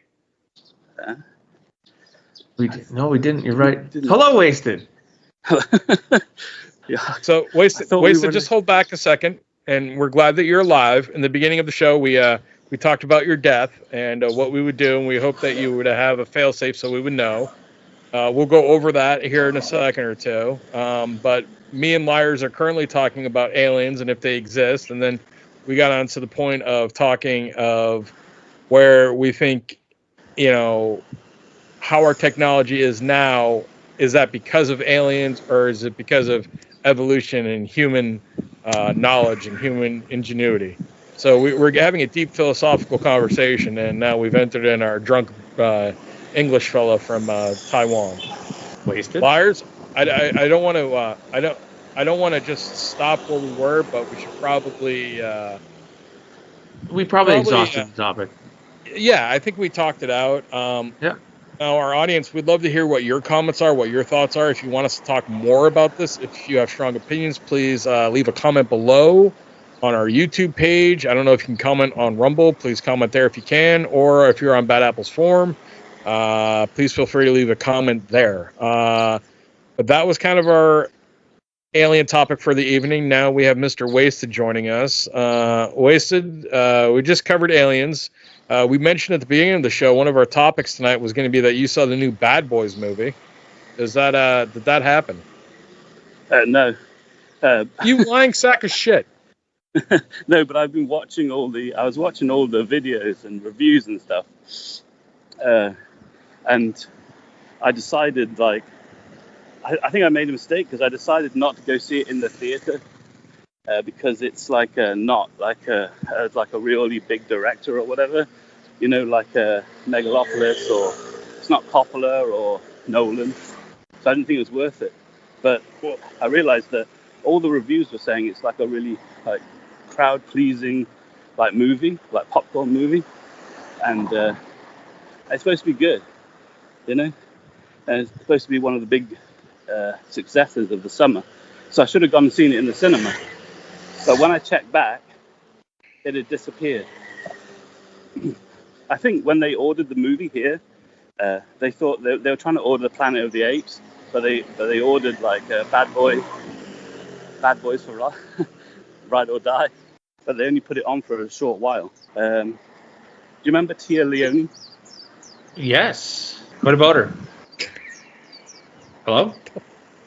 No, we didn't. You're right. Hello, Wasted. Yeah. So Wasted, just hold back a second, and we're glad that you're alive. In the beginning of the show, we talked about your death and what we would do, and we hope that you would have a failsafe so we would know. We'll go over that here in a second or two. But me and Liarz are currently talking about aliens and if they exist, and then we got on to the point of talking of where we think, how our technology is now. Is that because of aliens, or is it because of evolution and human knowledge and human ingenuity? So we're having a deep philosophical conversation, and now we've entered in our drunk English fella from Taiwan. Wasted. Liarz, I don't want to I don't want to just stop where we were, but we should probably exhausted the topic. Yeah, I think we talked it out. Yeah. Now, our audience, we'd love to hear what your comments are, what your thoughts are. If you want us to talk more about this, if you have strong opinions, please leave a comment below on our YouTube page. I don't know if you can comment on Rumble. Please comment there if you can. Or if you're on Bad Apple's forum, please feel free to leave a comment there. But that was kind of our alien topic for the evening. Now we have Mr. Wasted joining us. Wasted, we just covered aliens. We mentioned at the beginning of the show, one of our topics tonight was going to be that you saw the new Bad Boys movie. Did that happen? No. You lying sack of shit. No, but I've been watching I was watching all the videos and reviews and stuff. And I decided, like, I think I made a mistake because I decided not to go see it in the theater because it's like not like a really big director or whatever, you know, like Megalopolis, or it's not Coppola or Nolan. So I didn't think it was worth it. But I realized that all the reviews were saying it's like a really like crowd pleasing like movie, like popcorn movie, and it's supposed to be good, you know, and it's supposed to be one of the big successes of the summer. So I should have gone and seen it in the cinema. But when I checked back, it had disappeared. I think when they ordered the movie here, they thought they were trying to order the Planet of the Apes, but they ordered like Bad Boys for Ride or Die, but they only put it on for a short while. Do you remember Tia Leoni? Yes. What about her? Hello?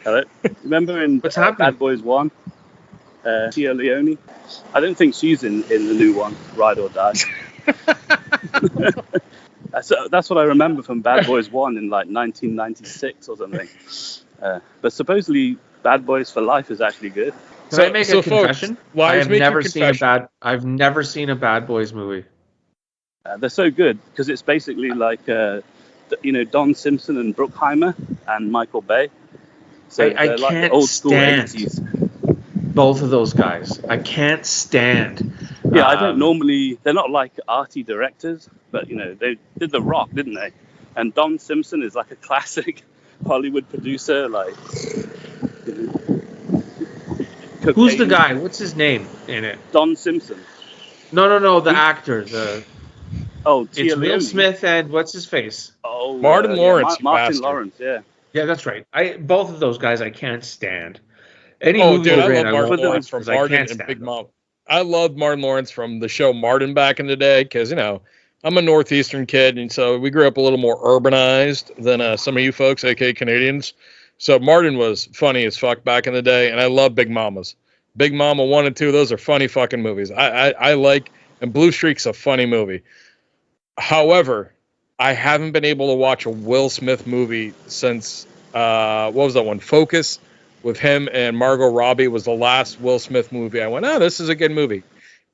Hello? Remember in What's happening? Bad Boys 1? Tia Leoni? I don't think she's in the new one, Ride or Die. That's what I remember from Bad Boys 1 in like 1996 or something. But supposedly Bad Boys for Life is actually good. Can I make a confession? Folks, I've never seen a Bad Boys movie. They're so good because it's basically like Don Simpson and Bruckheimer and Michael Bay. So I they're like the can't old school stand 80s. Both of those guys. I can't stand. Yeah, I don't normally. They're not like arty directors, but they did The Rock, didn't they? And Don Simpson is like a classic Hollywood producer, like. Who's the guy? What's his name in it? Don Simpson. No, the actor. It's Will Leoni. Smith and what's his face? Oh, Martin Lawrence. Martin Lawrence, yeah. Yeah, that's right. Both of those guys I can't stand. Any movie dude, they're in, I love Martin Lawrence from Martin and Big Mom. I loved Martin Lawrence from the show Martin back in the day because, I'm a Northeastern kid, and so we grew up a little more urbanized than some of you folks, aka Canadians. So Martin was funny as fuck back in the day, and I love Big Mamas. Big Mama 1 and 2, those are funny fucking movies. I like, and Blue Streak's a funny movie. However, I haven't been able to watch a Will Smith movie since, what was that one? Focus, with him and Margot Robbie was the last Will Smith movie. I went, this is a good movie.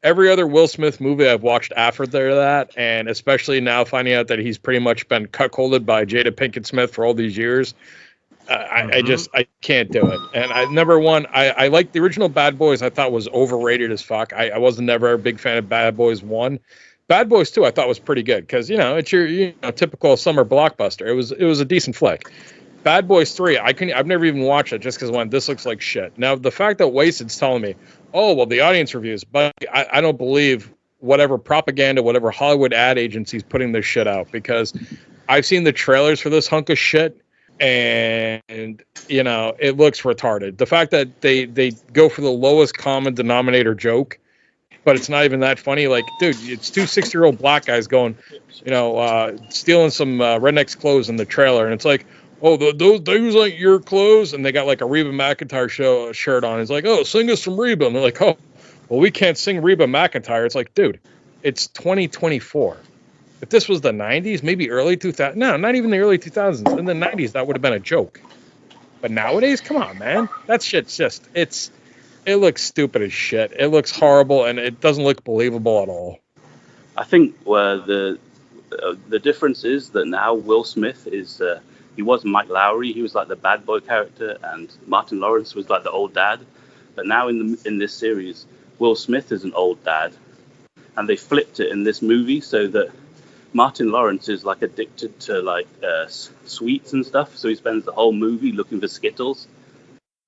Every other Will Smith movie I've watched after that, and especially now finding out that he's pretty much been cuckolded by Jada Pinkett Smith for all these years, I can't do it. And I liked the original Bad Boys. I thought was overrated as fuck. I wasn't never a big fan of Bad Boys 1. Bad Boys 2 I thought was pretty good because, it's your typical summer blockbuster. It was a decent flick. Bad Boys 3, I've never even watched it just because this looks like shit. Now, the fact that Wasted's telling me, the audience reviews, but I don't believe whatever propaganda, whatever Hollywood ad agency's putting this shit out because I've seen the trailers for this hunk of shit and, it looks retarded. The fact that they go for the lowest common denominator joke, but it's not even that funny. Like, dude, it's 2 60-year-old black guys going, stealing some redneck's clothes in the trailer, and it's like, those ain't your clothes, and they got like a Reba McEntire shirt on. It's like, sing us some Reba, and they're like, we can't sing Reba McEntire. It's like, dude, it's 2024. If this was the 90s, maybe early 2000s, no, not even the early 2000s. In the 90s, that would have been a joke. But nowadays, come on, man, that shit's just it looks stupid as shit. It looks horrible, and it doesn't look believable at all. I think the difference is that now Will Smith is. He was Mike Lowry. He was like the bad boy character, and Martin Lawrence was like the old dad. But now in this series, Will Smith is an old dad, and they flipped it in this movie so that Martin Lawrence is like addicted to like sweets and stuff, so he spends the whole movie looking for Skittles.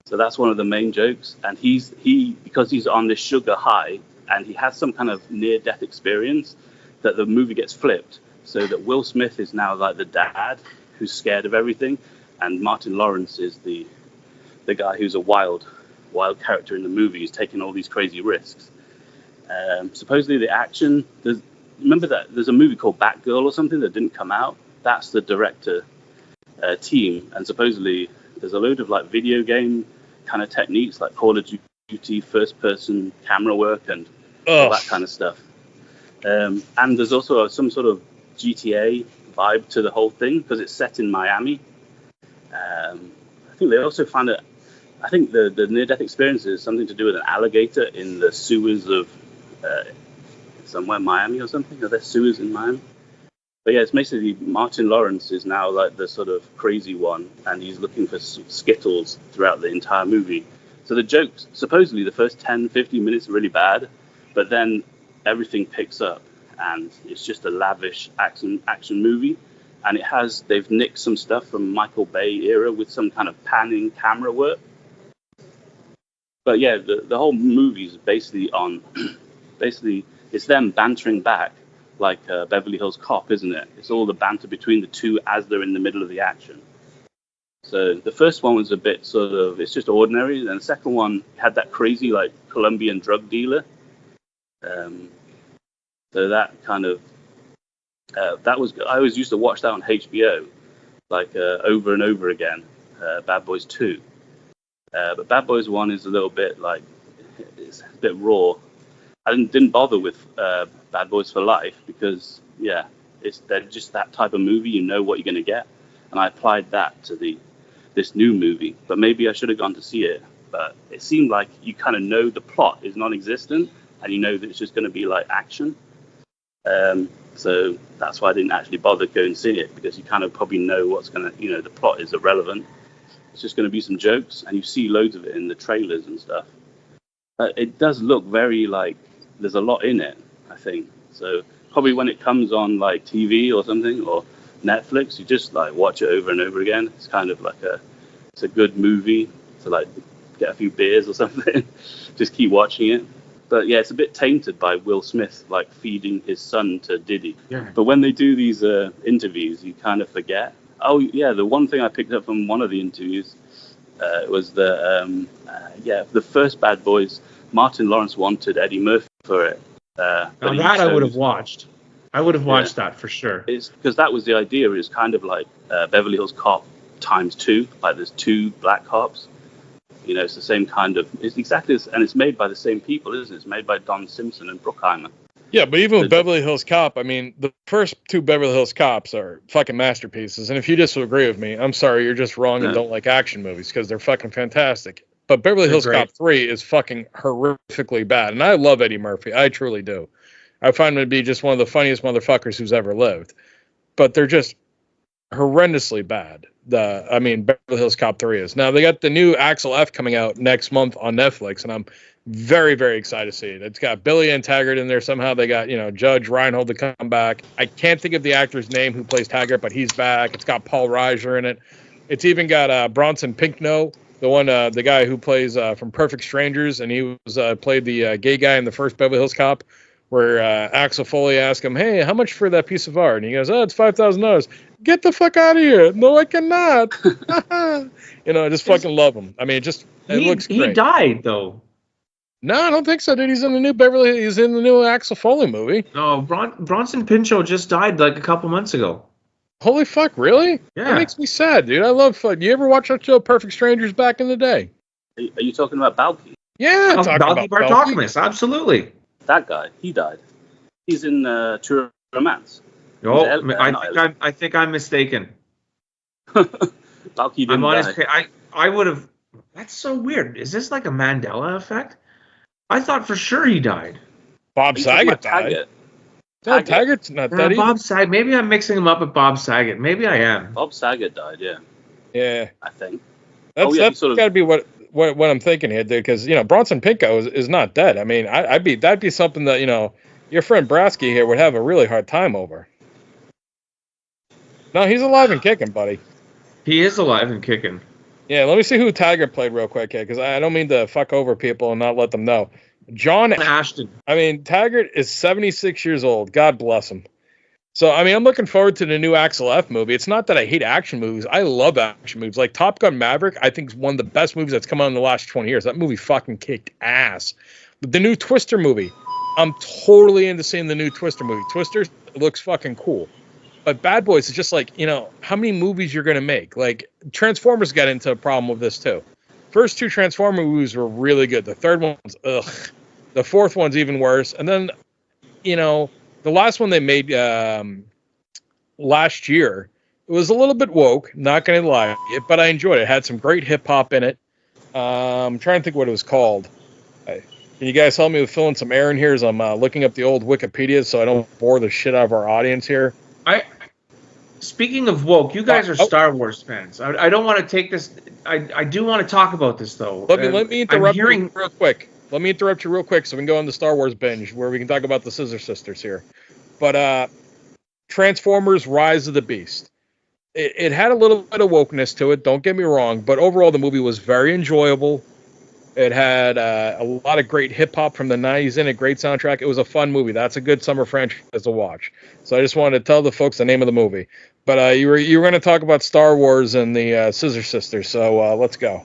So that's one of the main jokes. And because he's on this sugar high and he has some kind of near-death experience, that the movie gets flipped so that Will Smith is now like the dad who's scared of everything, and Martin Lawrence is the guy who's a wild character in the movie. He's taking all these crazy risks. Supposedly the action, remember that there's a movie called Batgirl or something that didn't come out? That's the director team, and supposedly there's a load of like video game kind of techniques like Call of Duty first person camera work and all that kind of stuff. And there's also some sort of GTA vibe to the whole thing because it's set in Miami. I think they also found it. I think the near-death experience is something to do with an alligator in the sewers of somewhere Miami or something. Are there sewers in Miami? But yeah, it's basically Martin Lawrence is now like the sort of crazy one, and he's looking for Skittles throughout the entire movie. So the jokes, supposedly the first 10, 15 minutes are really bad, but then everything picks up, and it's just a lavish action movie. And they've nicked some stuff from Michael Bay era with some kind of panning camera work. But yeah, the whole movie is basically it's them bantering back like Beverly Hills Cop, isn't it? It's all the banter between the two as they're in the middle of the action. So the first one was a bit sort of, it's just ordinary. Then the second one had that crazy like Colombian drug dealer. So that kind of, I always used to watch that on HBO, like over and over again, Bad Boys 2. But Bad Boys 1 is a little bit like, it's a bit raw. I didn't bother with Bad Boys for Life because, yeah, they're just that type of movie. You know what you're going to get. And I applied that to this new movie. But maybe I should have gone to see it. But it seemed like you kind of know the plot is non-existent and you know that it's just going to be like action. So that's why I didn't actually bother going and see it, because you kind of probably know what's going to, the plot is irrelevant. It's just going to be some jokes, and you see loads of it in the trailers and stuff. But it does look very like there's a lot in it, I think. So probably when it comes on like TV or something or Netflix, you just like watch it over and over again. It's kind of like it's a good movie to like get a few beers or something. Just keep watching it. But yeah, it's a bit tainted by Will Smith like feeding his son to Diddy. Yeah. But when they do these interviews, you kind of forget. Oh yeah, the one thing I picked up from one of the interviews was the first Bad Boys, Martin Lawrence wanted Eddie Murphy for it. Now that I would have watched. I would have watched that for sure. It's because that was the idea. It was kind of like Beverly Hills Cop ×2. Like there's two black cops. It's the same kind of. It's exactly, and it's made by the same people, isn't it? It's made by Don Simpson and Bruckheimer. Yeah, but even with Beverly Hills Cop, I mean, the first two Beverly Hills Cops are fucking masterpieces. And if you disagree with me, I'm sorry, you're just wrong and don't like action movies because they're fucking fantastic. But Beverly Hills Cop 3 is fucking horrifically bad. And I love Eddie Murphy. I truly do. I find him to be just one of the funniest motherfuckers who's ever lived. But they're just horrendously bad. Beverly Hills Cop 3 is. Now, they got the new axelf coming out next month on Netflix, and I'm very, very excited to see it. It's got Billy and Taggart in there. Somehow they got, Judge Reinhold to come back. I can't think of the actor's name who plays Taggart, but he's back. It's got Paul Reiser in it. It's even got Bronson Pinchot, the guy who plays from Perfect Strangers, and he was played the gay guy in the first Beverly Hills Cop, where Axel Foley asked him, "Hey, how much for that piece of art?" And he goes, "Oh, it's $5,000. Get the fuck out of here. No, I cannot." I just fucking love him. I mean, it looks great. He died, though. No, I don't think so, dude. He's in the new Axel Foley movie. No, Bronson Pinchot just died like a couple months ago. Holy fuck, really? Yeah. That makes me sad, dude. I love fun. You ever watch that show, Perfect Strangers, back in the day? Are you talking about Balky? Yeah, Balky Bartolomé, absolutely. That guy, he died. He's in True Romance. Oh, I think I'm mistaken. Balky didn't die. I would have. That's so weird. Is this like a Mandela effect? I thought for sure he died. Bob Saget died. No, Taggart's not dead either. Bob Saget. Maybe I'm mixing him up with Bob Saget. Maybe I am. Bob Saget died, yeah. Yeah. I think. That's got to be what I'm thinking here, dude, because, Bronson Pinchot is not dead. I mean, that'd be something that, your friend Brasky here would have a really hard time over. No, he's alive and kicking, buddy. He is alive and kicking. Yeah, let me see who Taggart played real quick here, because I don't mean to fuck over people and not let them know. John Ashton. I mean, Taggart is 76 years old. God bless him. So, I mean, I'm looking forward to the new axelf movie. It's not that I hate action movies. I love action movies. Like Top Gun Maverick, I think is one of the best movies that's come out in the last 20 years. That movie fucking kicked ass. But the new Twister movie, I'm totally into seeing the new Twister movie. Twister looks fucking cool. But BadBoys is just like, how many movies you're going to make? Like, Transformers got into a problem with this, too. First two Transformer movies were really good. The third one's, ugh. The fourth one's even worse. And then, the last one they made last year, it was a little bit woke, not going to lie, but I enjoyed it. It had some great hip-hop in it. I'm trying to think what it was called. Can you guys help me with filling some air in here as I'm looking up the old Wikipedia so I don't bore the shit out of our audience here? Speaking of woke, you guys are Star Wars fans. I don't want to take this. I do want to talk about this, though. Let me interrupt you real quick. Let me interrupt you real quick so we can go on the Star Wars binge where we can talk about the Scissor Sisters here. But Transformers Rise of the Beast. It had a little bit of wokeness to it, don't get me wrong, but overall the movie was very enjoyable. It had a lot of great hip-hop from the 90s in it, great soundtrack. It was a fun movie. That's a good summer franchise to watch. So I just wanted to tell the folks the name of the movie. But you were going to talk about Star Wars and the Scissor Sisters, so let's go.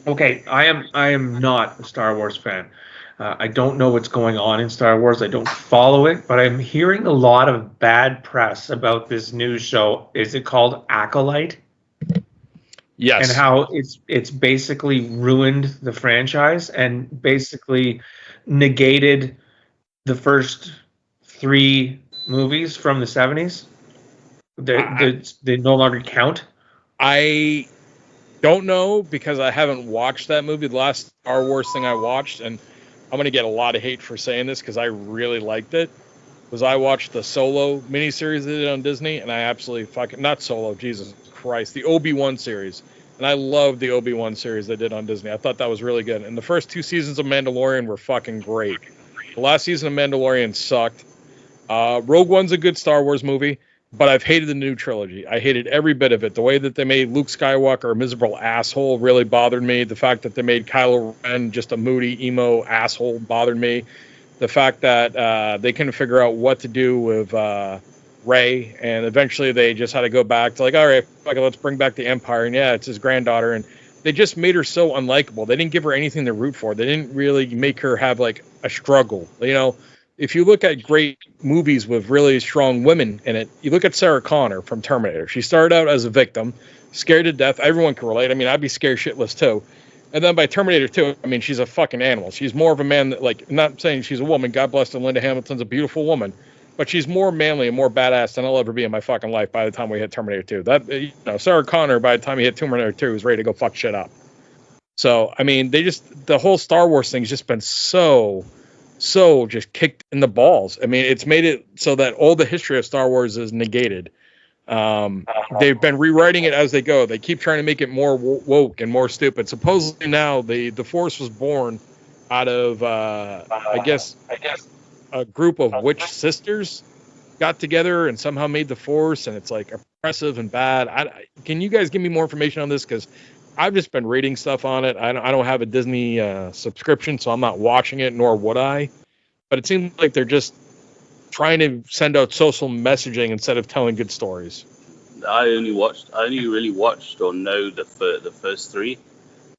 Okay, I am not a Star Wars fan. I don't know what's going on in Star Wars. I don't follow it, but I'm hearing a lot of bad press about this new show. Is it called Acolyte? Yes. And how it's basically ruined the franchise and basically negated the first 3 movies from the 70s. They no longer count. I don't know because I haven't watched that movie. The last Star Wars thing I watched, and I'm going to get a lot of hate for saying this because I really liked it, was I watched the Solo miniseries they did on Disney, and I absolutely not Solo, Jesus Christ, the Obi-Wan series. And I loved the Obi-Wan series they did on Disney. I thought that was really good. And the first 2 seasons of Mandalorian were fucking great. The last season of Mandalorian sucked. Rogue One's a good Star Wars movie, but I've hated the new trilogy. I hated every bit of it. The way that they made Luke Skywalker a miserable asshole really bothered me. The fact that they made Kylo Ren just a moody, emo asshole bothered me. The fact that they couldn't figure out what to do with Rey, and eventually they just had to go back to like, all right, let's bring back the Empire, and yeah, it's his granddaughter, and they just made her so unlikable. They didn't give her anything to root for. They didn't really make her have like a struggle. If you look at great movies with really strong women in it, you look at Sarah Connor from Terminator. She started out as a victim, scared to death. Everyone can relate. I mean, I'd be scared shitless too. And then by Terminator 2, I mean, she's a fucking animal. She's more of a man that, like, not saying she's a woman. God bless her, Linda Hamilton's a beautiful woman. But she's more manly and more badass than I'll ever be in my fucking life by the time we hit Terminator 2. Sarah Connor, by the time he hit Terminator 2, was ready to go fuck shit up. So, I mean, the whole Star Wars thing's just been so just kicked in the balls. I mean, it's made it so that all the history of Star Wars is negated. They've been rewriting it as they go. They keep trying to make it more woke and more stupid. Supposedly now the Force was born out of, I guess a group of witch sisters got together and somehow made the Force, and it's like oppressive and bad. Can you guys give me more information on this? Because I've just been reading stuff on it. I don't have a Disney subscription, so I'm not watching it, nor would I. But it seems like they're just trying to send out social messaging instead of telling good stories. I only really watched or know the first 3.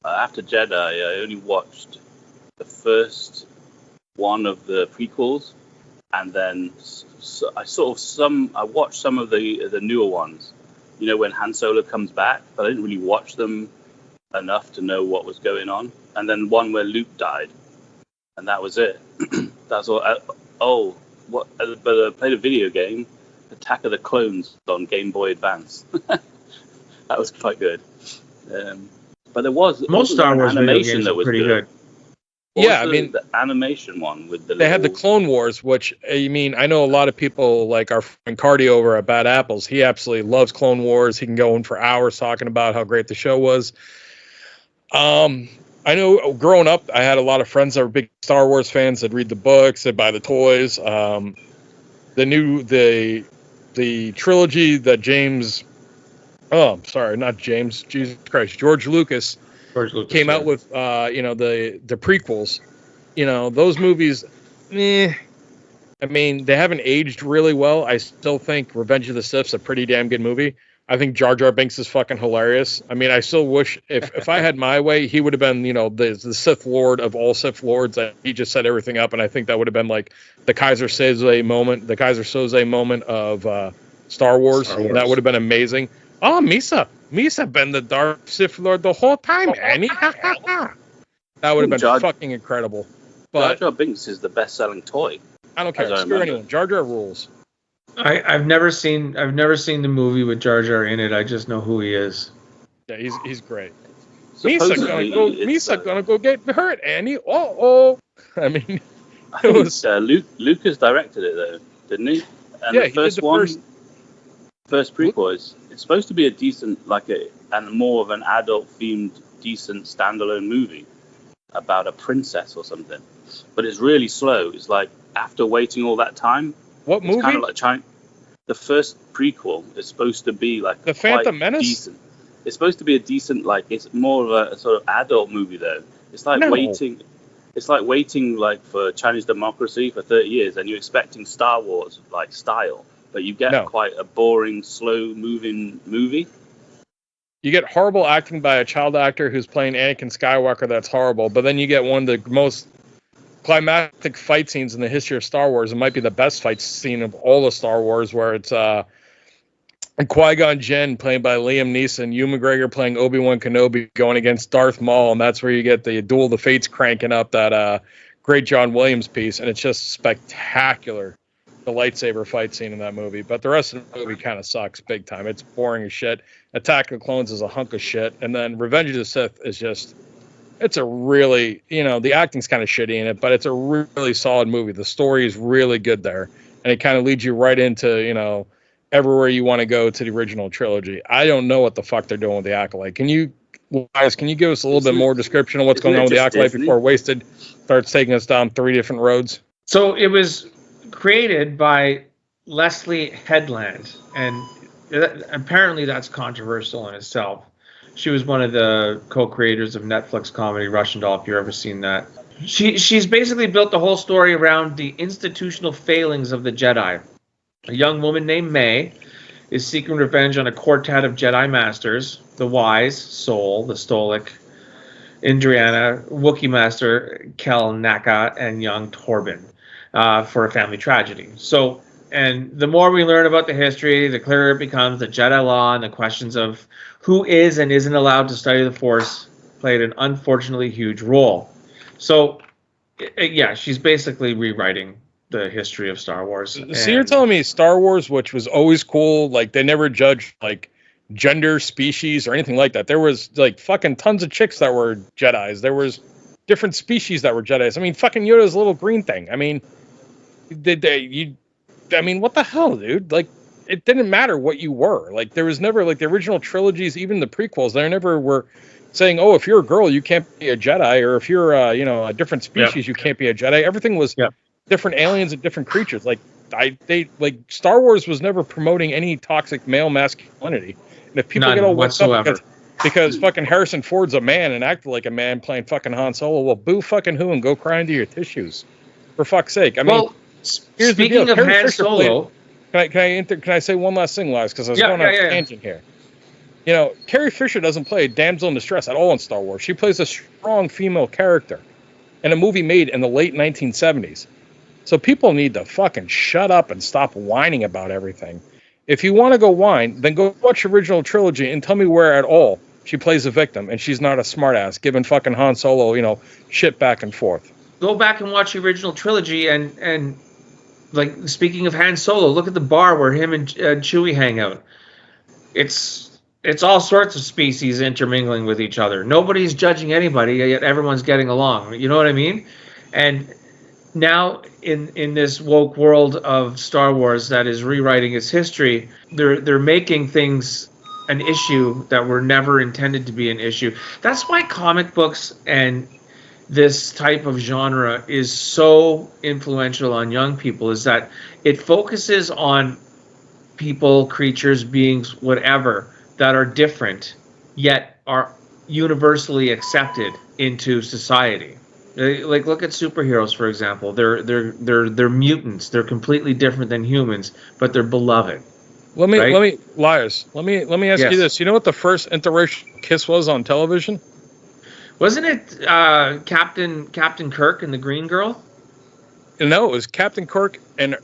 After Jedi, I only watched the first one of the prequels, and then I watched some of the newer ones. When Han Solo comes back, but I didn't really watch them enough to know what was going on. And then one where Luke died, and that was it. That's all. But I played a video game, Attack of the Clones, on Game Boy Advance. That was quite good. But there was most Star Wars animation that was pretty good. Yeah, I mean the animation one with the. They had the Clone Wars, which I know a lot of people like our friend Cardi over at Bad Apples. He absolutely loves Clone Wars. He can go in for hours talking about how great the show was. I know growing up, I had a lot of friends that were big Star Wars fans. They'd read the books, they'd buy the toys. The the trilogy that George Lucas came out with, the prequels. Those movies, I mean, they haven't aged really well. I still think Revenge of the Sith's a pretty damn good movie. I think Jar Jar Binks is fucking hilarious. I mean, I still wish if I had my way, he would have been, the Sith Lord of all Sith Lords. He just set everything up, and I think that would have been like the Kaiser Soze moment of Star Wars. That would have been amazing. Oh, Misa been the Dark Sith Lord the whole time, Annie. That would have been fucking incredible. But Jar Jar Binks is the best-selling toy. I don't care. Screw anyone. Jar Jar rules. I've never seen the movie with Jar Jar in it. I just know who he is. Yeah, he's great. Misa gonna go get hurt, Annie. I mean, Lucas directed it though, didn't he? And yeah, the first first prequel it's supposed to be a decent, and more of an adult-themed, decent standalone movie about a princess or something. But it's really slow. It's like after waiting all that time. What movie? It's kind of like China. The first prequel is supposed to be like The Phantom Menace. Decent. It's supposed to be a decent, it's more of a sort of adult movie though. It's like waiting. It's like waiting for Chinese democracy for 30 years, and you're expecting Star Wars style, but you get quite a boring, slow-moving movie. You get horrible acting by a child actor who's playing Anakin Skywalker. That's horrible. But then you get one of the most climactic fight scenes in the history of Star Wars. It might be the best fight scene of all of Star Wars, where it's Qui-Gon Jinn played by Liam Neeson, Ewan McGregor playing Obi-Wan Kenobi going against Darth Maul, and that's where you get the Duel of the Fates cranking up that great John Williams piece, and it's just spectacular, the lightsaber fight scene in that movie. But the rest of the movie kind of sucks big time. It's boring as shit. Attack of the Clones is a hunk of shit, and then Revenge of the Sith is just... It's a really, the acting's kind of shitty in it, but it's a really solid movie. The story is really good there, and it kind of leads you right into, everywhere you want to go to the original trilogy. I don't know what the fuck they're doing with the Acolyte. Can you give us a little bit more description of what's going on with the Acolyte before Wasted starts taking us down 3 different roads? So it was created by Leslie Headland, and apparently that's controversial in itself. She was one of the co-creators of Netflix comedy Russian Doll, if you've ever seen that. She's basically built the whole story around the institutional failings of the Jedi. A young woman named May is seeking revenge on a quartet of Jedi Masters, the Wise, Sol, the Stoic, Indriana, Wookiee Master Kel Naka, and young Torben for a family tragedy. So, and the more we learn about the history, the clearer it becomes that Jedi law and the questions of who is and isn't allowed to study the Force played an unfortunately huge role. So, yeah, she's basically rewriting the history of Star Wars. So you're telling me Star Wars, which was always cool, they never judged gender, species, or anything like that. There was fucking tons of chicks that were Jedis. There was different species that were Jedis. I mean, fucking Yoda's a little green thing. I mean, what the hell, dude? It didn't matter what you were. There was never the original trilogies, even the prequels. They never were saying, "Oh, if you're a girl, you can't be a Jedi," or if you're a different species, you can't be a Jedi. Everything was different aliens and different creatures. Star Wars was never promoting any toxic male masculinity. And if people get all whatsoever because fucking Harrison Ford's a man and acted like a man playing fucking Han Solo, well, boo fucking who and go cry into your tissues, for fuck's sake. I mean, here's the deal. Speaking of Han Solo. Can I say one last thing, Lars? Because I was going on a tangent here. Carrie Fisher doesn't play a damsel in distress at all in Star Wars. She plays a strong female character in a movie made in the late 1970s. So people need to fucking shut up and stop whining about everything. If you want to go whine, then go watch the original trilogy and tell me where at all she plays a victim and she's not a smartass giving fucking Han Solo, shit back and forth. Go back and watch the original trilogy and speaking of Han Solo, look at the bar where him and Chewie hang out. It's all sorts of species intermingling with each other. Nobody's judging anybody, yet everyone's getting along. You know what I mean? And now in this woke world of Star Wars that is rewriting its history, they're making things an issue that were never intended to be an issue. That's why comic books and this type of genre is so influential on young people, is that it focuses on people, creatures, beings, whatever, that are different, yet are universally accepted into society. Like look at superheroes, for example. They're mutants. They're completely different than humans, but they're beloved. Let me Liarz. Let me ask you Yes. this. You know what the first interracial kiss was on television? Wasn't it Captain Kirk and the Green Girl? No, it was Captain Krik and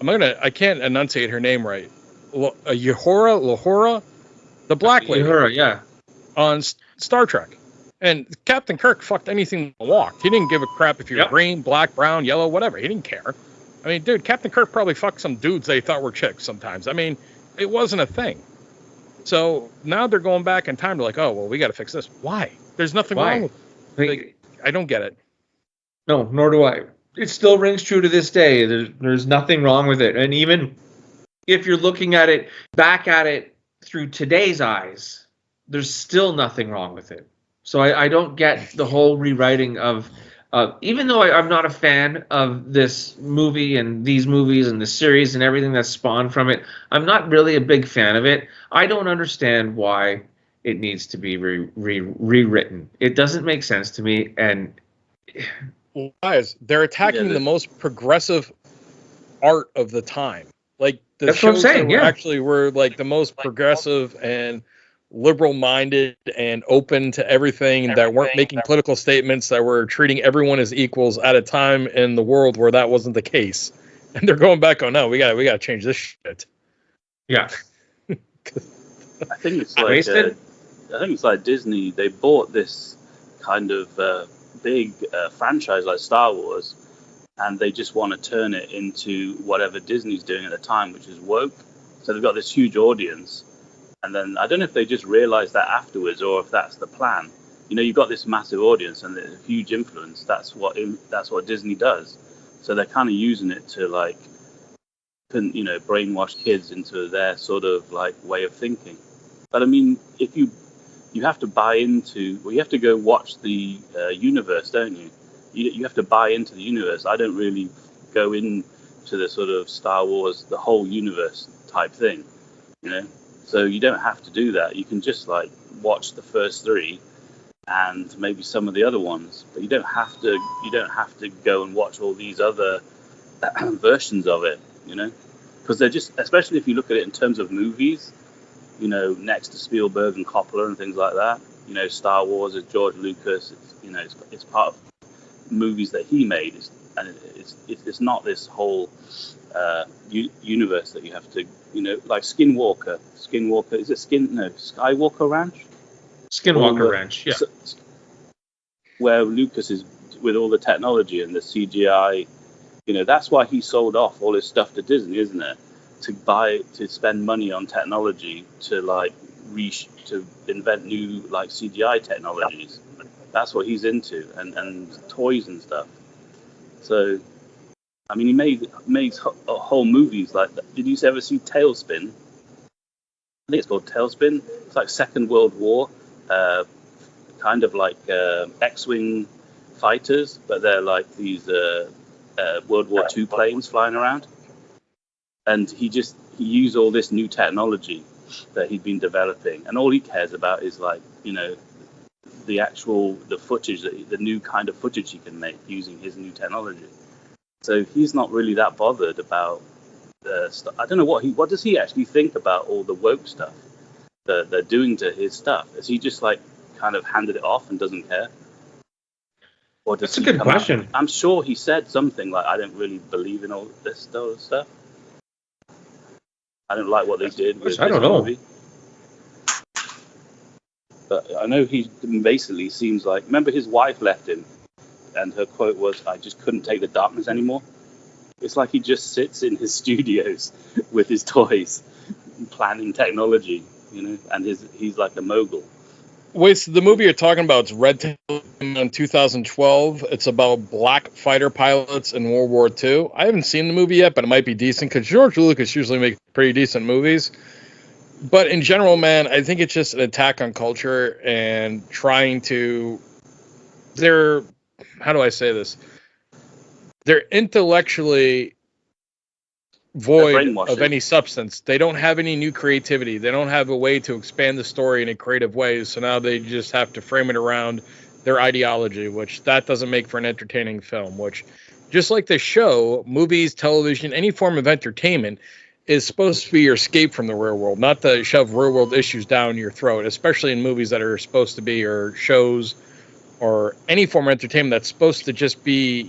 I can't enunciate her name right. Lahora, the black lady. Uhura, yeah. On Star Trek. And Captain Kirk fucked anything that walked. He didn't give a crap if you were green, black, brown, yellow, whatever. He didn't care. I mean, dude, Captain Kirk probably fucked some dudes they thought were chicks sometimes. I mean, it wasn't a thing. So now they're going back in time to like, oh, well, we got to fix this. Why? There's nothing wrong with it. Like, I don't get it. No, nor do I. It still rings true to this day. There's nothing wrong with it. And even if you're looking at it, back at it through today's eyes, there's still nothing wrong with it. So I don't get the whole rewriting of even though I'm not a fan of this movie and these movies and the series and everything that's spawned from it, I'm not really a big fan of it. I don't understand why it needs to be rewritten. It doesn't make sense to me. And guys, they're attacking the most progressive art of the time. Like the shows that actually were like the most progressive and liberal-minded and open to everything, that weren't making political statements, that were treating everyone as equals at a time in the world where that wasn't the case. And they're going back, oh no, we got to change this shit. Yeah. I think it's like Disney. They bought this kind of big franchise like Star Wars, and they just want to turn it into whatever Disney's doing at the time, which is woke. So they've got this huge audience. And then I don't know if they just realized that afterwards or if that's the plan. You know, you've got this massive audience and a huge influence. That's what Disney does. So they're kind of using it to like, you know, brainwash kids into their sort of like way of thinking. But I mean, if you have to buy into, well, you have to go watch the universe, don't you? You have to buy into the universe. I don't really go into the sort of Star Wars, the whole universe type thing, you know. So you don't have to do that. You can just like watch the first three and maybe some of the other ones, but you don't have to go and watch all these other versions of it, you know, because they're just, especially if you look at it in terms of movies, you know, next to Spielberg and Coppola and things like that, you know, Star Wars is George Lucas, it's part of movies that he made, and it's not this whole universe that you have to, you know, like Skywalker, is it Skywalker Ranch? Skinwalker Ranch, yeah. Where Lucas is with all the technology and the CGI, you know, that's why he sold off all his stuff to Disney, isn't it? To spend money on technology to like to invent new like CGI technologies. That's what he's into, and toys and stuff. So, I mean, he made whole movies like that. Did you ever see Tailspin? I think it's called Tailspin. It's like Second World War, kind of like X-wing fighters, but they're like these World War II planes flying around. And he used all this new technology that he'd been developing, and all he cares about is like, you know, the footage, the new kind of footage he can make using his new technology. So he's not really that bothered about stuff. I don't know what does he actually think about all the woke stuff that they're doing to his stuff? Is he just like kind of handed it off and doesn't care? Or does That's a good question. I'm sure he said something like, I don't really believe in all this stuff. I don't like what they did with this movie. But I know he basically seems like, remember his wife left him and her quote was, I just couldn't take the darkness anymore. It's like he just sits in his studios with his toys, planning technology, you know, and he's like a mogul. Wait, so the movie you're talking about is Red Tail in 2012. It's about black fighter pilots in World War II. I haven't seen the movie yet, but it might be decent because George Lucas usually makes pretty decent movies. But in general, man, I think it's just an attack on culture and trying to... How do I say this? They're intellectually void of any substance. They don't have any new creativity. They don't have a way to expand the story in a creative way. So now they just have to frame it around their ideology, which that doesn't make for an entertaining film, which just like the show, movies, television, any form of entertainment is supposed to be your escape from the real world, not to shove real world issues down your throat, especially in movies that are supposed to be, or shows, or any form of entertainment that's supposed to just be,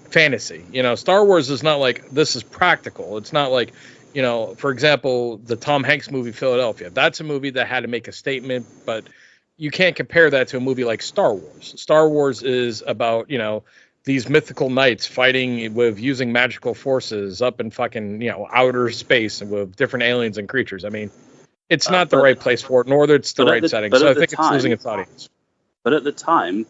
fantasy. Star Wars is not like, this is practical. It's not like, for example, the Tom Hanks movie Philadelphia. That's a movie that had to make a statement, but you can't compare that to a movie like Star Wars. Star Wars is about, these mythical knights fighting with using magical forces up in fucking, outer space and with different aliens and creatures. I mean, it's not the right place for it, nor it's the right setting. So I think it's losing its audience. But at the time,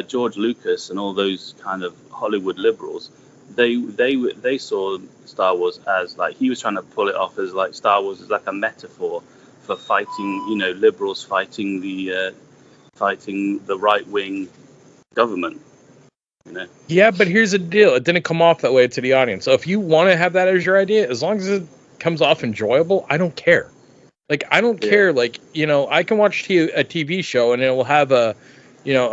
George Lucas and all those kind of Hollywood liberals, they saw Star Wars as like, he was trying to pull it off as like Star Wars is like a metaphor for fighting, liberals fighting the right wing government. Yeah, but here's the deal. It didn't come off that way to the audience. So if you want to have that as your idea, as long as it comes off enjoyable, I don't care. Like, I don't care. Like, I can watch a TV show and it will have a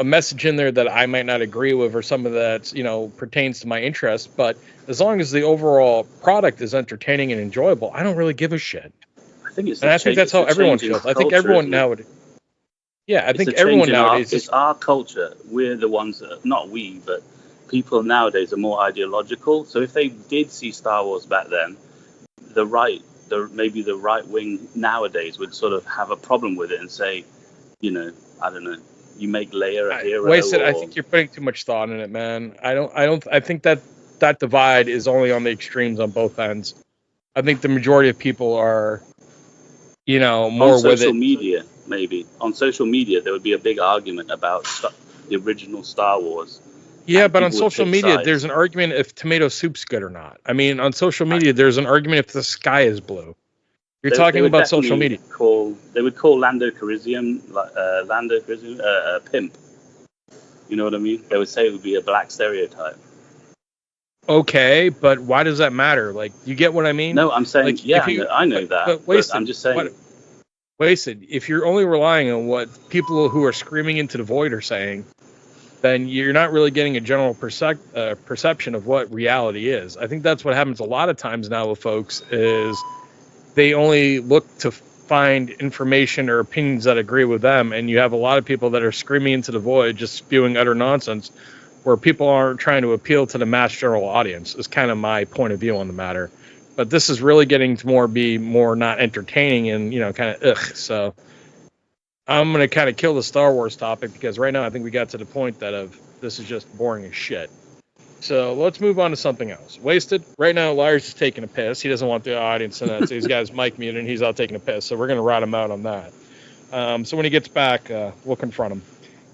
message in there that I might not agree with, or some of that, pertains to my interest. But as long as the overall product is entertaining and enjoyable, I don't really give a shit. I think I think that's how everyone feels. I think everyone nowadays. Yeah, I think everyone nowadays. It's our culture. We're the ones that, not we, but people nowadays are more ideological. So if they did see Star Wars back then, maybe the right wing nowadays would sort of have a problem with it and say, I don't know, you make Leia a hero. Wasted. I think you're putting too much thought in it, man. I think that divide is only on the extremes on both ends. I think the majority of people are, more with it. On social media, maybe. On social media, there would be a big argument about the original Star Wars. Yeah, but on social media, there's an argument if tomato soup's good or not. I mean, on social media, there's an argument if the sky is blue. You're talking about social media. They would call Lando Calrissian a pimp. You know what I mean? They would say it would be a black stereotype. Okay, but why does that matter? Like, you get what I mean? No, I'm saying, I know that. But I'm just saying. Wasted. If you're only relying on what people who are screaming into the void are saying, then you're not really getting a general perception of what reality is. I think that's what happens a lot of times now with folks, is they only look to find information or opinions that agree with them, and you have a lot of people that are screaming into the void, just spewing utter nonsense, where people aren't trying to appeal to the mass general audience, is kind of my point of view on the matter. But this is really getting to be more not entertaining and, kind of ugh. So I'm going to kind of kill the Star Wars topic, because right now I think we got to the point that this is just boring as shit. So let's move on to something else. Wasted. Right now, Liarz is taking a piss. He doesn't want the audience to know. So he's got his mic muted and he's out taking a piss. So we're going to rat him out on that. So when he gets back, we'll confront him.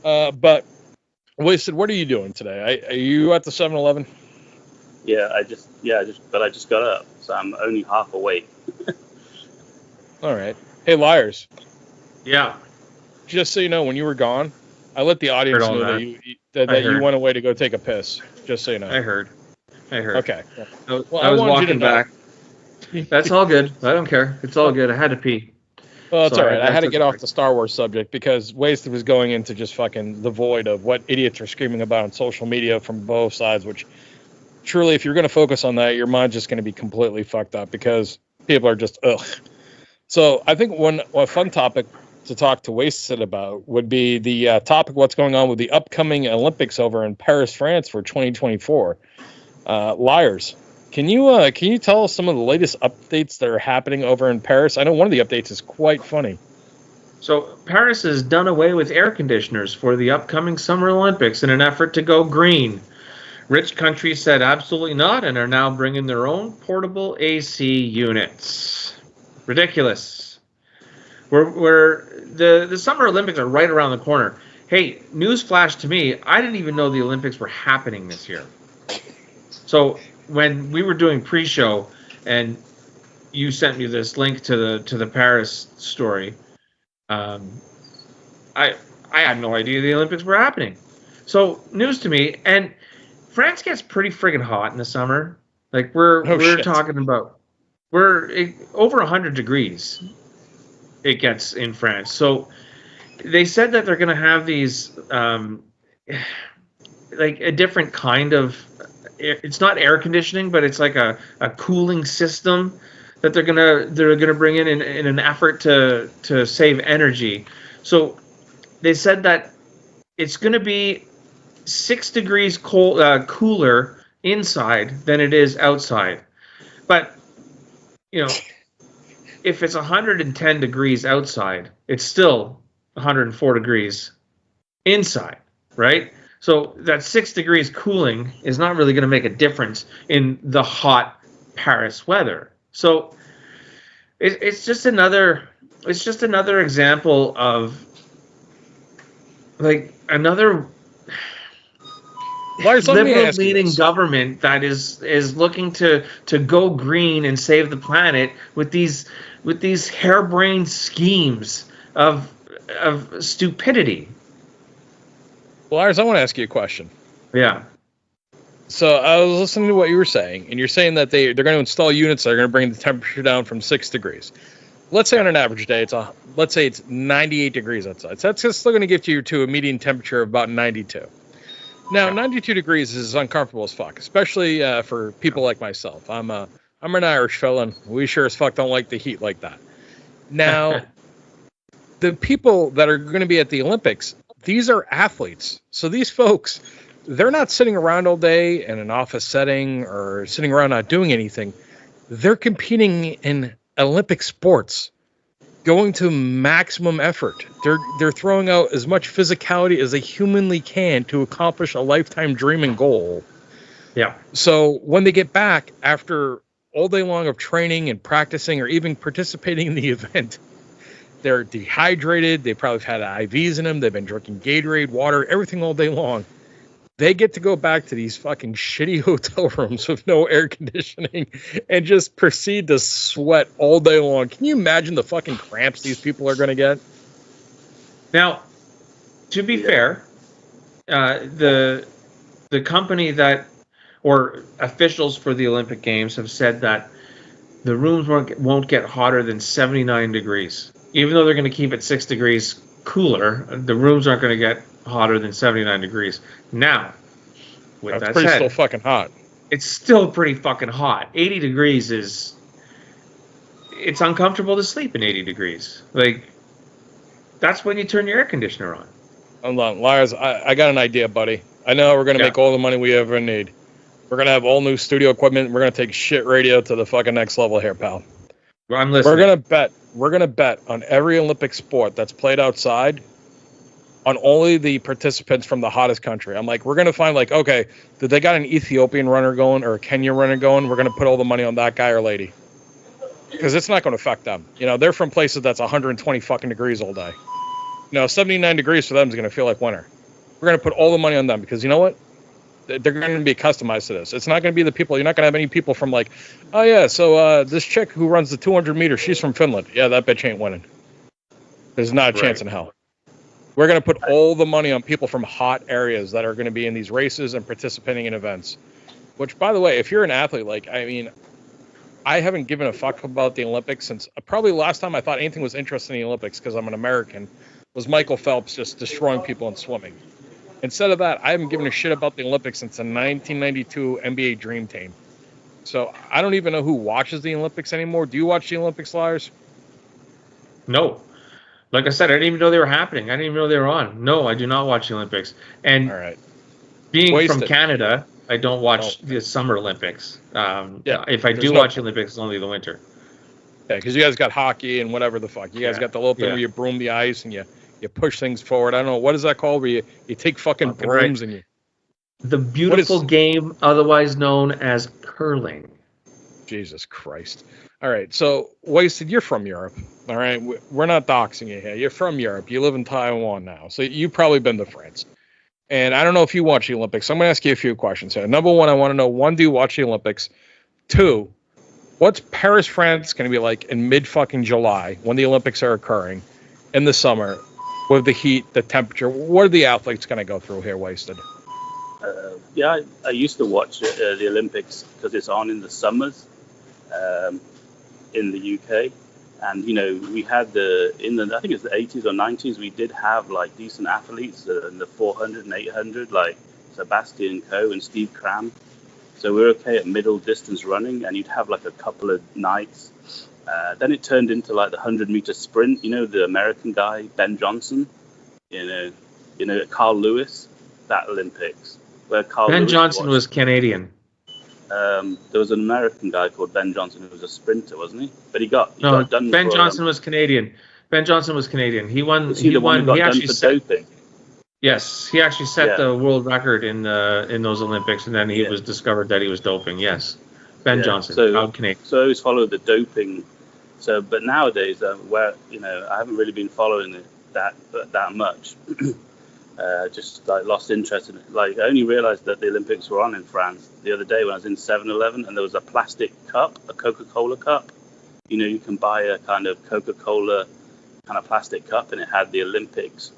But Wasted, what are you doing today? Are you at the 7-Eleven? Yeah, I just got up, so I'm only half awake. All right. Hey, Liarz. Yeah. Just so you know, when you were gone, I let the audience know that you went away to go take a piss. Just so you know. I heard. Okay. I was walking back. That's all good. I don't care. It's all good. I had to pee. Well, that's all right. I had to get off the Star Wars subject because Wasted was going into just fucking the void of what idiots are screaming about on social media from both sides, which truly, if you're going to focus on that, your mind's just going to be completely fucked up because people are just ugh. So I think a fun topic to talk to Wasted about would be the topic what's going on with the upcoming Olympics over in Paris, France for 2024. Liarz, can you tell us some of the latest updates that are happening over in Paris? I know one of the updates is quite funny. So Paris has done away with air conditioners for the upcoming Summer Olympics in an effort to go green. Rich countries said absolutely not and are now bringing their own portable AC units. Ridiculous. The Summer Olympics are right around the corner. Hey, newsflash to me, I didn't even know the Olympics were happening this year. So when we were doing pre-show and you sent me this link to the Paris story, I had no idea the Olympics were happening. So news to me, and France gets pretty friggin' hot in the summer. Like we're talking about over 100 degrees. It gets in France. So they said that they're going to have these like a different kind of. It's not air conditioning, but it's like a cooling system that they're gonna bring in an effort to save energy. So they said that it's gonna be 6 degrees cooler inside than it is outside. But if it's 110 degrees outside, it's still 104 degrees inside, right? So that 6 degrees cooling is not really going to make a difference in the hot Paris weather. So it's just another example of like another liberal-leaning government that is looking to go green and save the planet with these harebrained schemes of stupidity. Well, Liarz, I want to ask you a question. Yeah. So I was listening to what you were saying, and you're saying that they're going to install units that are going to bring the temperature down from 6 degrees. Let's say on an average day, let's say it's 98 degrees outside. So that's still going to get you to a median temperature of about 92. Now, 92 degrees is uncomfortable as fuck, especially for people like myself. I'm an Irish fella, and we sure as fuck don't like the heat like that. Now, the people that are going to be at the Olympics, these are athletes. So these folks, they're not sitting around all day in an office setting or sitting around not doing anything. They're competing in Olympic sports, going to maximum effort. They're throwing out as much physicality as they humanly can to accomplish a lifetime dream and goal. Yeah. So when they get back after all day long of training and practicing or even participating in the event, they're dehydrated. They probably have had IVs in them. They've been drinking Gatorade, water, everything all day long. They get to go back to these fucking shitty hotel rooms with no air conditioning and just proceed to sweat all day long. Can you imagine the fucking cramps these people are going to get? Now, to be fair, the company or officials for the Olympic Games have said that the rooms won't get hotter than 79 degrees. Even though they're going to keep it 6 degrees cooler, the rooms aren't going to get hotter than 79 degrees. Now, with that said, still fucking hot. It's still pretty fucking hot. 80 degrees it's uncomfortable to sleep in 80 degrees. Like, that's when you turn your air conditioner on. Hold on, Liarz, I got an idea, buddy. I know we're going to make all the money we ever need. We're going to have all new studio equipment. We're going to take Sheeeit Radio to the fucking next level here, pal. Well, I'm listening. We're going to bet on every Olympic sport that's played outside on only the participants from the hottest country. I'm like, we're going to find okay, did they got an Ethiopian runner going or a Kenyan runner going? We're going to put all the money on that guy or lady. Because it's not going to affect them. They're from places that's 120 fucking degrees all day. 79 degrees for them is going to feel like winter. We're going to put all the money on them because you know what? They're going to be customized to this. It's not going to be the people. You're not going to have any people from oh yeah, so this chick who runs the 200 meters, she's from Finland. Yeah, that bitch ain't winning. There's not a chance in hell. We're going to put all the money on people from hot areas that are going to be in these races and participating in events. Which, by the way, if you're an athlete, I haven't given a fuck about the Olympics since probably last time I thought anything was interesting in the Olympics because I'm an American was Michael Phelps just destroying people in swimming. Instead of that, I haven't given a shit about the Olympics since the 1992 NBA Dream Team. So I don't even know who watches the Olympics anymore. Do you watch the Olympics, Liarz? No. Like I said, I didn't even know they were happening. I didn't even know they were on. No, I do not watch the Olympics. And being from Canada, I don't watch the Summer Olympics. If I do watch the Olympics, it's only the winter. Yeah, because you guys got hockey and whatever the fuck. You guys got the little thing where you broom the ice and you push things forward. I don't know. What is that called? Where you take fucking brooms and you... The beautiful game, otherwise known as curling. Jesus Christ. All right. So, Wasted, you're from Europe. All right. We're not doxing you here. You're from Europe. You live in Taiwan now. So, you've probably been to France. And I don't know if you watch the Olympics. I'm going to ask you a few questions here. Number one, I want to know, one, do you watch the Olympics? Two, what's Paris, France going to be like in mid-fucking July when the Olympics are occurring in the summer with the heat, the temperature? What are the athletes going to go through here, Wasted? Yeah, I used to watch the Olympics because it's on in the summers in the UK. And, we had I think it's the 80s or 90s, we did have like decent athletes in the 400 and 800, like Sebastian Coe and Steve Cram. So we're okay at middle distance running, and you'd have like a couple of nights. Then it turned into like the 100-meter sprint, the American guy, Ben Johnson, Carl Lewis, that Olympics, where Carl Ben Lewis Johnson was Canadian. There was an American guy called Ben Johnson who was a sprinter, wasn't he? But he got done. Ben Johnson was Canadian. Ben Johnson was Canadian. He won. Was he the one who got done for doping? Yes, he actually set the world record in those Olympics, and then he was discovered that he was doping. Yes, Ben Johnson, proud Canadian. So I always followed the doping. So, but nowadays, where I haven't really been following it that much. Just like lost interest in it. Like I only realized that the Olympics were on in France the other day when I was in 7-Eleven, and there was a plastic cup, a Coca-Cola cup. You can buy a kind of Coca-Cola kind of plastic cup, and it had the Olympics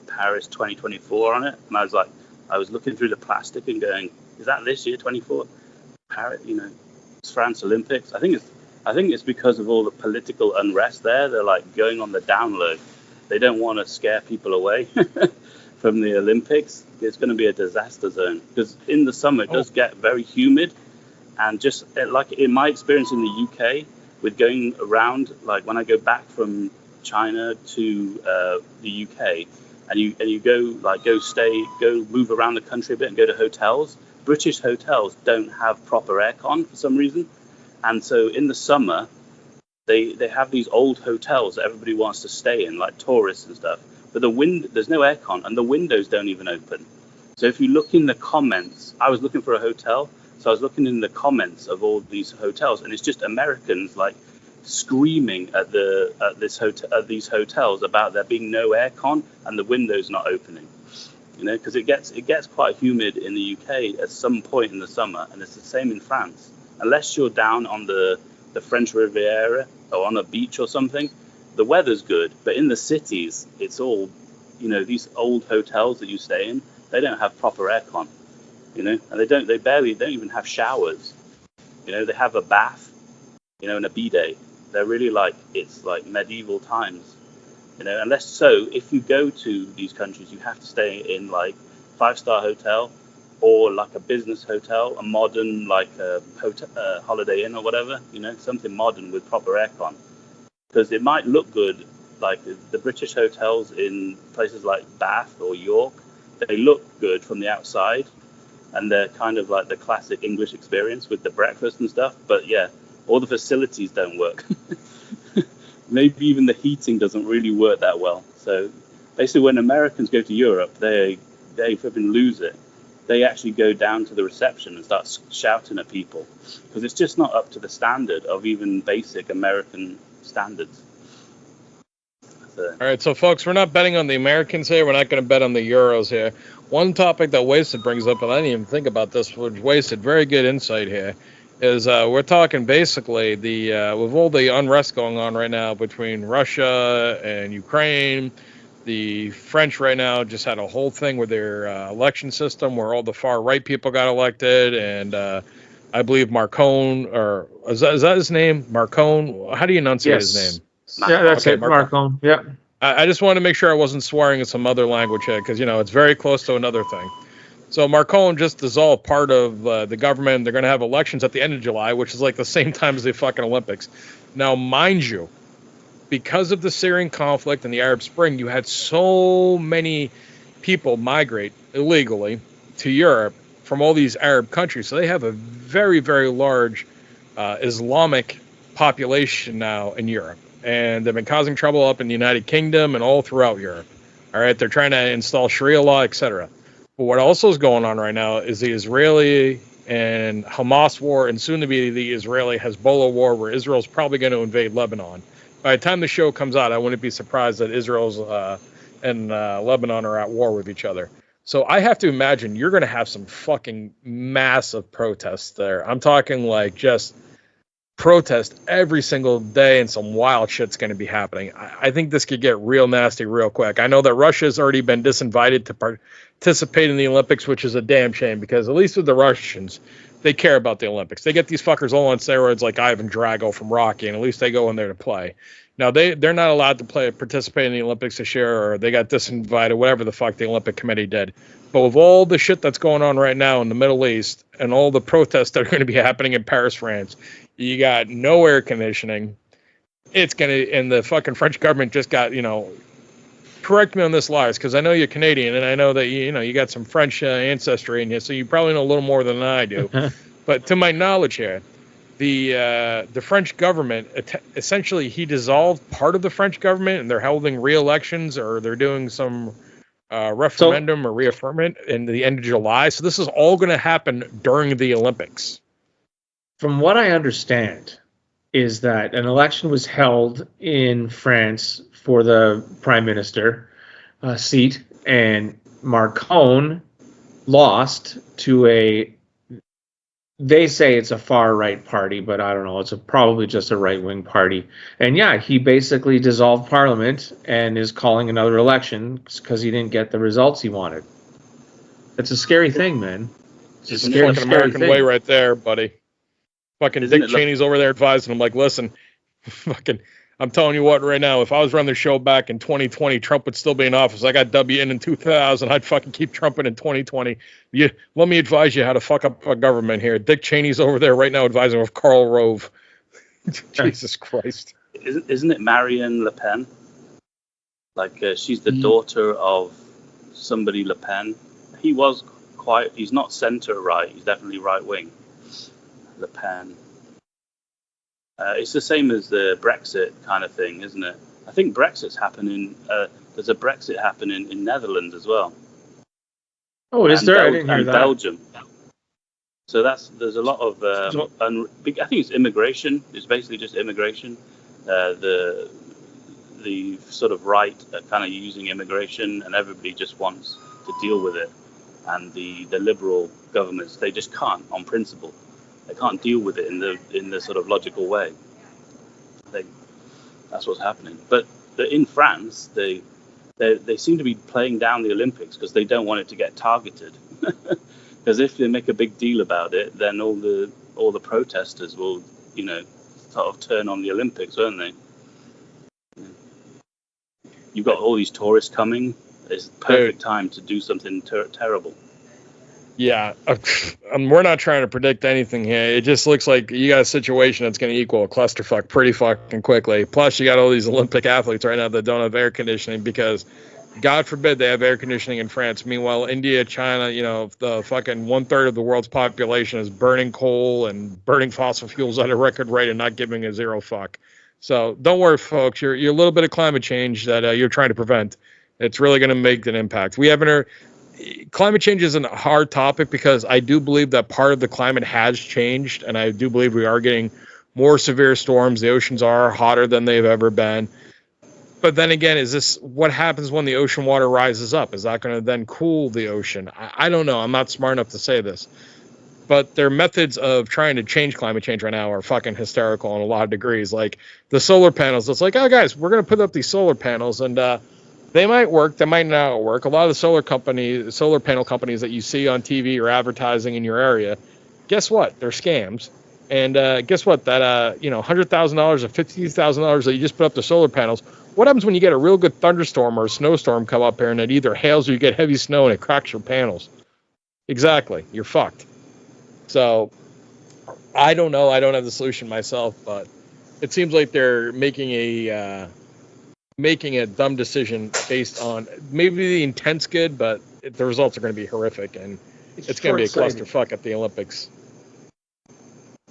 Paris 2024 on it. And I was looking through the plastic and going, is that this year 24? Paris, it's France Olympics. I think it's because of all the political unrest there. They're like going on the down low. They don't want to scare people away from the Olympics. It's going to be a disaster zone because in the summer it does get very humid, and just like in my experience in the UK with going around, like when I go back from China to the UK, and you go move around the country a bit and go to hotels. British hotels don't have proper aircon for some reason, and so in the summer they have these old hotels that everybody wants to stay in, like tourists and stuff. But there's no aircon, and the windows don't even open. So if you look in the comments, I was looking for a hotel, so I was looking in the comments of all these hotels, and it's just Americans like screaming at these hotels about there being no aircon and the windows not opening. Because it gets quite humid in the UK at some point in the summer, and it's the same in France. Unless you're down on the French Riviera or on a beach or something, the weather's good, but in the cities, it's all, these old hotels that you stay in, they don't have proper aircon, and they don't even have showers. They have a bath, and a bidet. They're really it's like medieval times, if you go to these countries, you have to stay in like 5-star hotel or like a business hotel, a modern hotel, Holiday Inn or whatever, something modern with proper aircon. Because it might look good, like the British hotels in places like Bath or York, they look good from the outside, and they're kind of like the classic English experience with the breakfast and stuff. But all the facilities don't work. Maybe even the heating doesn't really work that well. So basically, when Americans go to Europe, they flipping lose it. They actually go down to the reception and start shouting at people because it's just not up to the standard of even basic American standards. All right, so folks, we're not betting on the Americans here. We're not going to bet on the Euros here. One topic that Wasted brings up, and I didn't even think about this, which Wasted, very good insight here, is we're talking basically with all the unrest going on right now between Russia and Ukraine. The French right now just had a whole thing with their election system where all the far right people got elected, and I believe Marcon, or is that his name? Marcon? How do you enunciate his name? Yeah, that's it, Marcon. Yeah. I just wanted to make sure I wasn't swearing in some other language here because, it's very close to another thing. So Marcon just dissolved part of the government. They're going to have elections at the end of July, which is like the same time as the fucking Olympics. Now, mind you, because of the Syrian conflict and the Arab Spring, you had so many people migrate illegally to Europe from all these Arab countries. So they have a very, very large Islamic population now in Europe. And they've been causing trouble up in the United Kingdom and all throughout Europe. All right, they're trying to install Sharia law, etc. But what also is going on right now is the Israeli and Hamas war, and soon to be the Israeli-Hezbollah war, where Israel's probably going to invade Lebanon. By the time the show comes out, I wouldn't be surprised that Israel's and Lebanon are at war with each other. So I have to imagine you're going to have some fucking massive protests there. I'm talking like just protest every single day, and some wild shit's going to be happening. I think this could get real nasty real quick. I know that Russia's already been disinvited to participate in the Olympics, which is a damn shame, because at least with the Russians, they care about the Olympics. They get these fuckers all on steroids like Ivan Drago from Rocky, and at least they go in there to play. Now, they're not allowed to participate in the Olympics this year, or they got disinvited, whatever the fuck the Olympic Committee did. But with all the shit that's going on right now in the Middle East and all the protests that are going to be happening in Paris, France, you got no air conditioning. It's going to, and the fucking French government just got, correct me on this, Liarz, because I know you're Canadian, and I know that, you got some French ancestry in you, so you probably know a little more than I do. But to my knowledge here, the French government, essentially, he dissolved part of the French government, and they're holding re-elections, or they're doing some referendum or reaffirmment in the end of July. So this is all going to happen during the Olympics. From what I understand, is that an election was held in France for the prime minister seat, and Marcon lost to they say it's a far-right party, but I don't know, it's probably just a right-wing party. And yeah, he basically dissolved parliament and is calling another election because he didn't get the results he wanted. It's a scary thing, man. It's a scary American thing. way right there, buddy. Fucking Dick Cheney's over there advising him, like, listen, I'm telling you what right now, if I was running the show back in 2020, Trump would still be in office. I got W in 2000. I'd fucking keep trumping in 2020. Let me advise you how to fuck up a government here. Dick Cheney's over there right now advising with Karl Rove. Jesus Christ. Isn't it Marilyn Lepine? Like, she's the daughter of somebody Lepine. He's not center-right. He's definitely right-wing. Lepine. It's the same as the Brexit kind of thing, isn't it? I think Brexit's happening. There's a Brexit happening in Netherlands as well. Oh, is there? I didn't hear that. Belgium. So there's a lot of I think it's immigration. It's basically just immigration. The sort of right are kind of using immigration, and everybody just wants to deal with it. And the liberal governments, they just can't, on principle. They can't deal with it in the sort of logical way. That's what's happening. But in France, they seem to be playing down the Olympics because they don't want it to get targeted. Because if they make a big deal about it, then all the protesters will, sort of turn on the Olympics, won't they? You've got all these tourists coming. It's the perfect time to do something terrible. Yeah, we're not trying to predict anything here. It just looks like you got a situation that's going to equal a clusterfuck pretty fucking quickly. Plus, you got all these Olympic athletes right now that don't have air conditioning because, God forbid, they have air conditioning in France. Meanwhile, India, China, the fucking 1/3 of the world's population is burning coal and burning fossil fuels at a record rate and not giving a zero fuck. So don't worry, folks. You're a little bit of climate change that you're trying to prevent. It's really going to make an impact. We haven't heard. Climate change isn't a hard topic because I do believe that part of the climate has changed, and I do believe we are getting more severe storms. The oceans are hotter than they've ever been. But then again, is this what happens when the ocean water rises up? Is that going to then cool the ocean? I don't know. I'm not smart enough to say this. But their methods of trying to change climate change right now are fucking hysterical in a lot of degrees. Like the solar panels, it's like, oh, guys, we're going to put up these solar panels, and they might work, they might not work. A lot of the solar panel companies that you see on TV or advertising in your area, guess what? They're scams. And guess what? That $100,000 or $50,000 that you just put up the solar panels, what happens when you get a real good thunderstorm or a snowstorm come up here and it either hails or you get heavy snow and it cracks your panels? Exactly. You're fucked. So I don't know. I don't have the solution myself, but it seems like they're making a dumb decision based on maybe the intent's good, but the results are going to be horrific, and it's going to be a clusterfuck at the Olympics.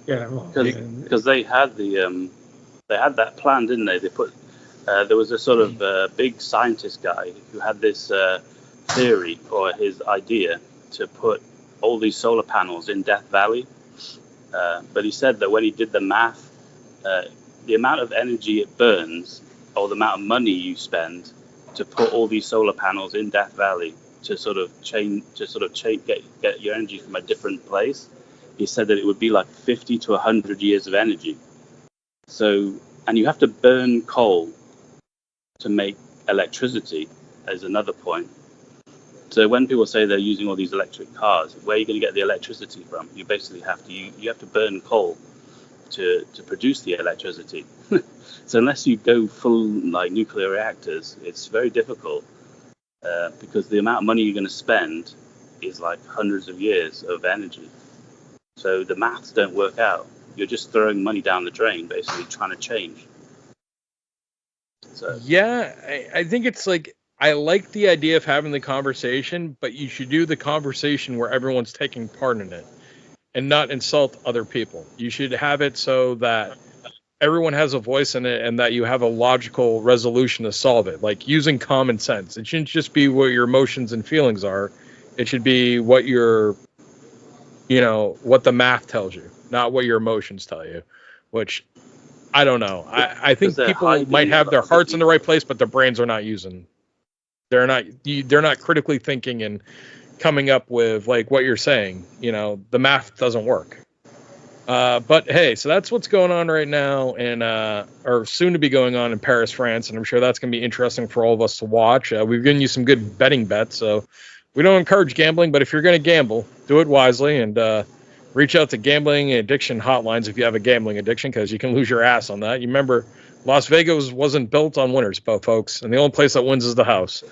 Yeah, because they had that plan, didn't they? They put there was a sort of big scientist guy who had this theory or his idea to put all these solar panels in Death Valley, but he said that when he did the math, the amount of energy it burns or the amount of money you spend to put all these solar panels in Death Valley to get your energy from a different place, he said that it would be like 50 to 100 years of energy. So, and you have to burn coal to make electricity, is another point. So when people say they're using all these electric cars, where are you going to get the electricity from? You basically have to you have to burn coal to produce the electricity. So unless you go full like nuclear reactors, it's very difficult because the amount of money you're going to spend is like hundreds of years of energy. So the maths don't work out. You're just throwing money down the drain, basically trying to change. So yeah, I think it's like, I like the idea of having the conversation, but you should do the conversation where everyone's taking part in it and not insult other people. You should have it so that everyone has a voice in it and that you have a logical resolution to solve it, like using common sense. It shouldn't just be what your emotions and feelings are. It should be what what the math tells you, not what your emotions tell you, which I don't know. I think people might have their hearts in the right place, but their brains are not using. They're not critically thinking and coming up with like what you're saying. The math doesn't work. But hey, so that's what's going on right now, and or soon to be going on in Paris, France, and I'm sure that's going to be interesting for all of us to watch. We've given you some good betting bets, so we don't encourage gambling, but if you're going to gamble, do it wisely, and reach out to gambling addiction hotlines if you have a gambling addiction, because you can lose your ass on that. You remember, Las Vegas wasn't built on winners, folks, and the only place that wins is the house.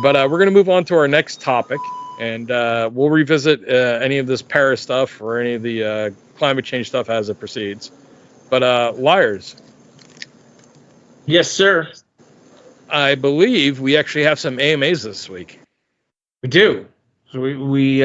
But we're going to move on to our next topic, and we'll revisit any of this Paris stuff or any of the climate change stuff as it proceeds. But Liarz. Yes, sir. I believe we actually have some AMAs this week. We do. So we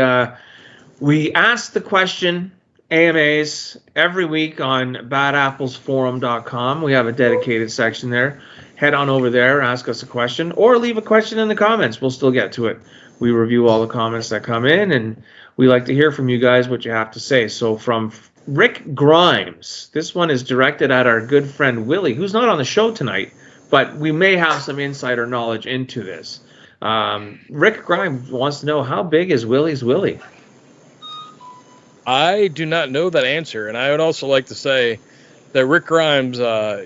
ask the question, AMAs, every week on badapplesforum.com. We have a dedicated section there. Head on over there, ask us a question, or leave a question in the comments. We'll still get to it. We review all the comments that come in, and we like to hear from you guys what you have to say. So from Rick Grimes, this one is directed at our good friend Willie, who's not on the show tonight, but we may have some insider knowledge into this. Rick Grimes wants to know, how big is Willie's Willie? I do not know that answer, and I would also like to say that Rick Grimes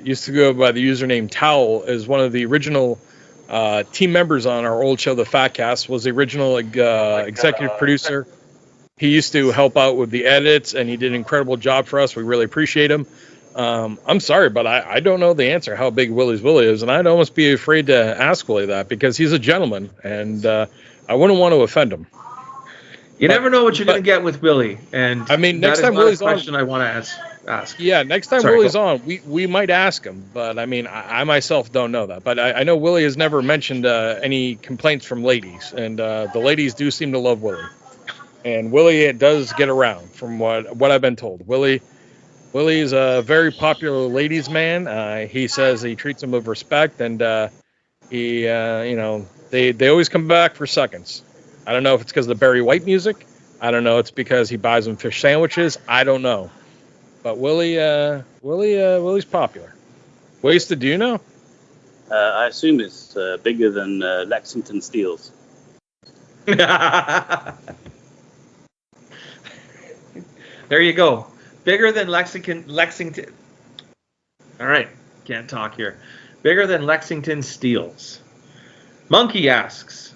used to go by the username Towel, as one of the original team members on our old show, The Fatcast, was the original executive producer. He used to help out with the edits, and he did an incredible job for us. We really appreciate him. I'm sorry, but I don't know the answer how big Willie's Willie is, and I'd almost be afraid to ask Willie that, because he's a gentleman, and I wouldn't want to offend him. You never know what you're going to get with Willie, and I mean, next that is time not Willie's a question I want to ask. Yeah, next time Willie's on, we might ask him, but I mean, I myself don't know that. But I know Willie has never mentioned any complaints from ladies, and the ladies do seem to love Willie. And Willie does get around, from what I've been told. Willie's a very popular ladies' man. He says he treats them with respect, and he, they always come back for seconds. I don't know if it's because of the Barry White music. I don't know. It's because he buys them fish sandwiches. I don't know. But Willie's popular. Wasted, do you know? I assume it's bigger than Lexington Steels. There you go. Bigger than Lexington. All right. Can't talk here. Bigger than Lexington Steels. Monkey asks,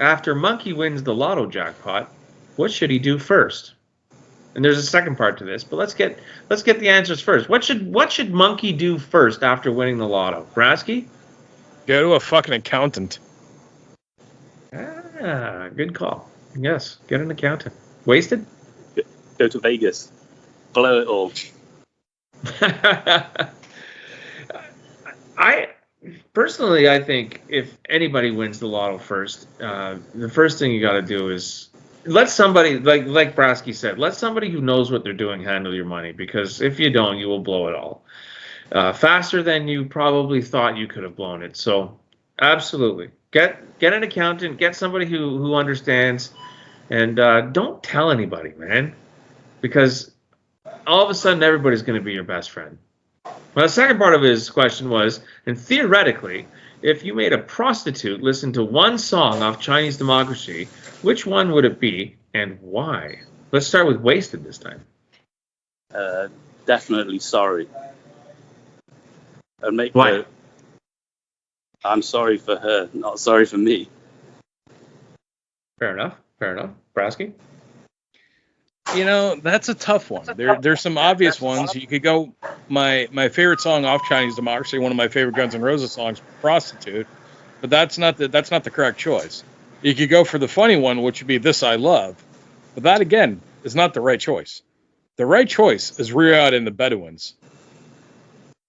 after Monkey wins the lotto jackpot, what should he do first? And there's a second part to this, but let's get the answers first. What should Monkey do first after winning the lotto? Brasky? Go to a fucking accountant. Ah, good call. Yes, get an accountant. Wasted? Go to Vegas. Blow it all. I think if anybody wins the lotto first, the first thing you got to do is let somebody, like Brasky said, let somebody who knows what they're doing handle your money, because if you don't, you will blow it all faster than you probably thought you could have blown it. So absolutely, get an accountant, get somebody who understands, and don't tell anybody, man, because all of a sudden everybody's going to be your best friend. Well, the second part of his question was, and theoretically, if you made a prostitute listen to one song off Chinese Democracy, which one would it be and why? Let's start with Wasted this time. Definitely Sorry. and make Why? her. I'm sorry for her, not sorry for me. Fair enough. Brasky? That's a tough one. There's some obvious ones. You could go my favorite song off Chinese Democracy, one of my favorite Guns N' Roses songs, Prostitute, but that's not the correct choice. You could go for the funny one, which would be This I Love, but that again is not the right choice. The right choice is Riyadh and the Bedouins,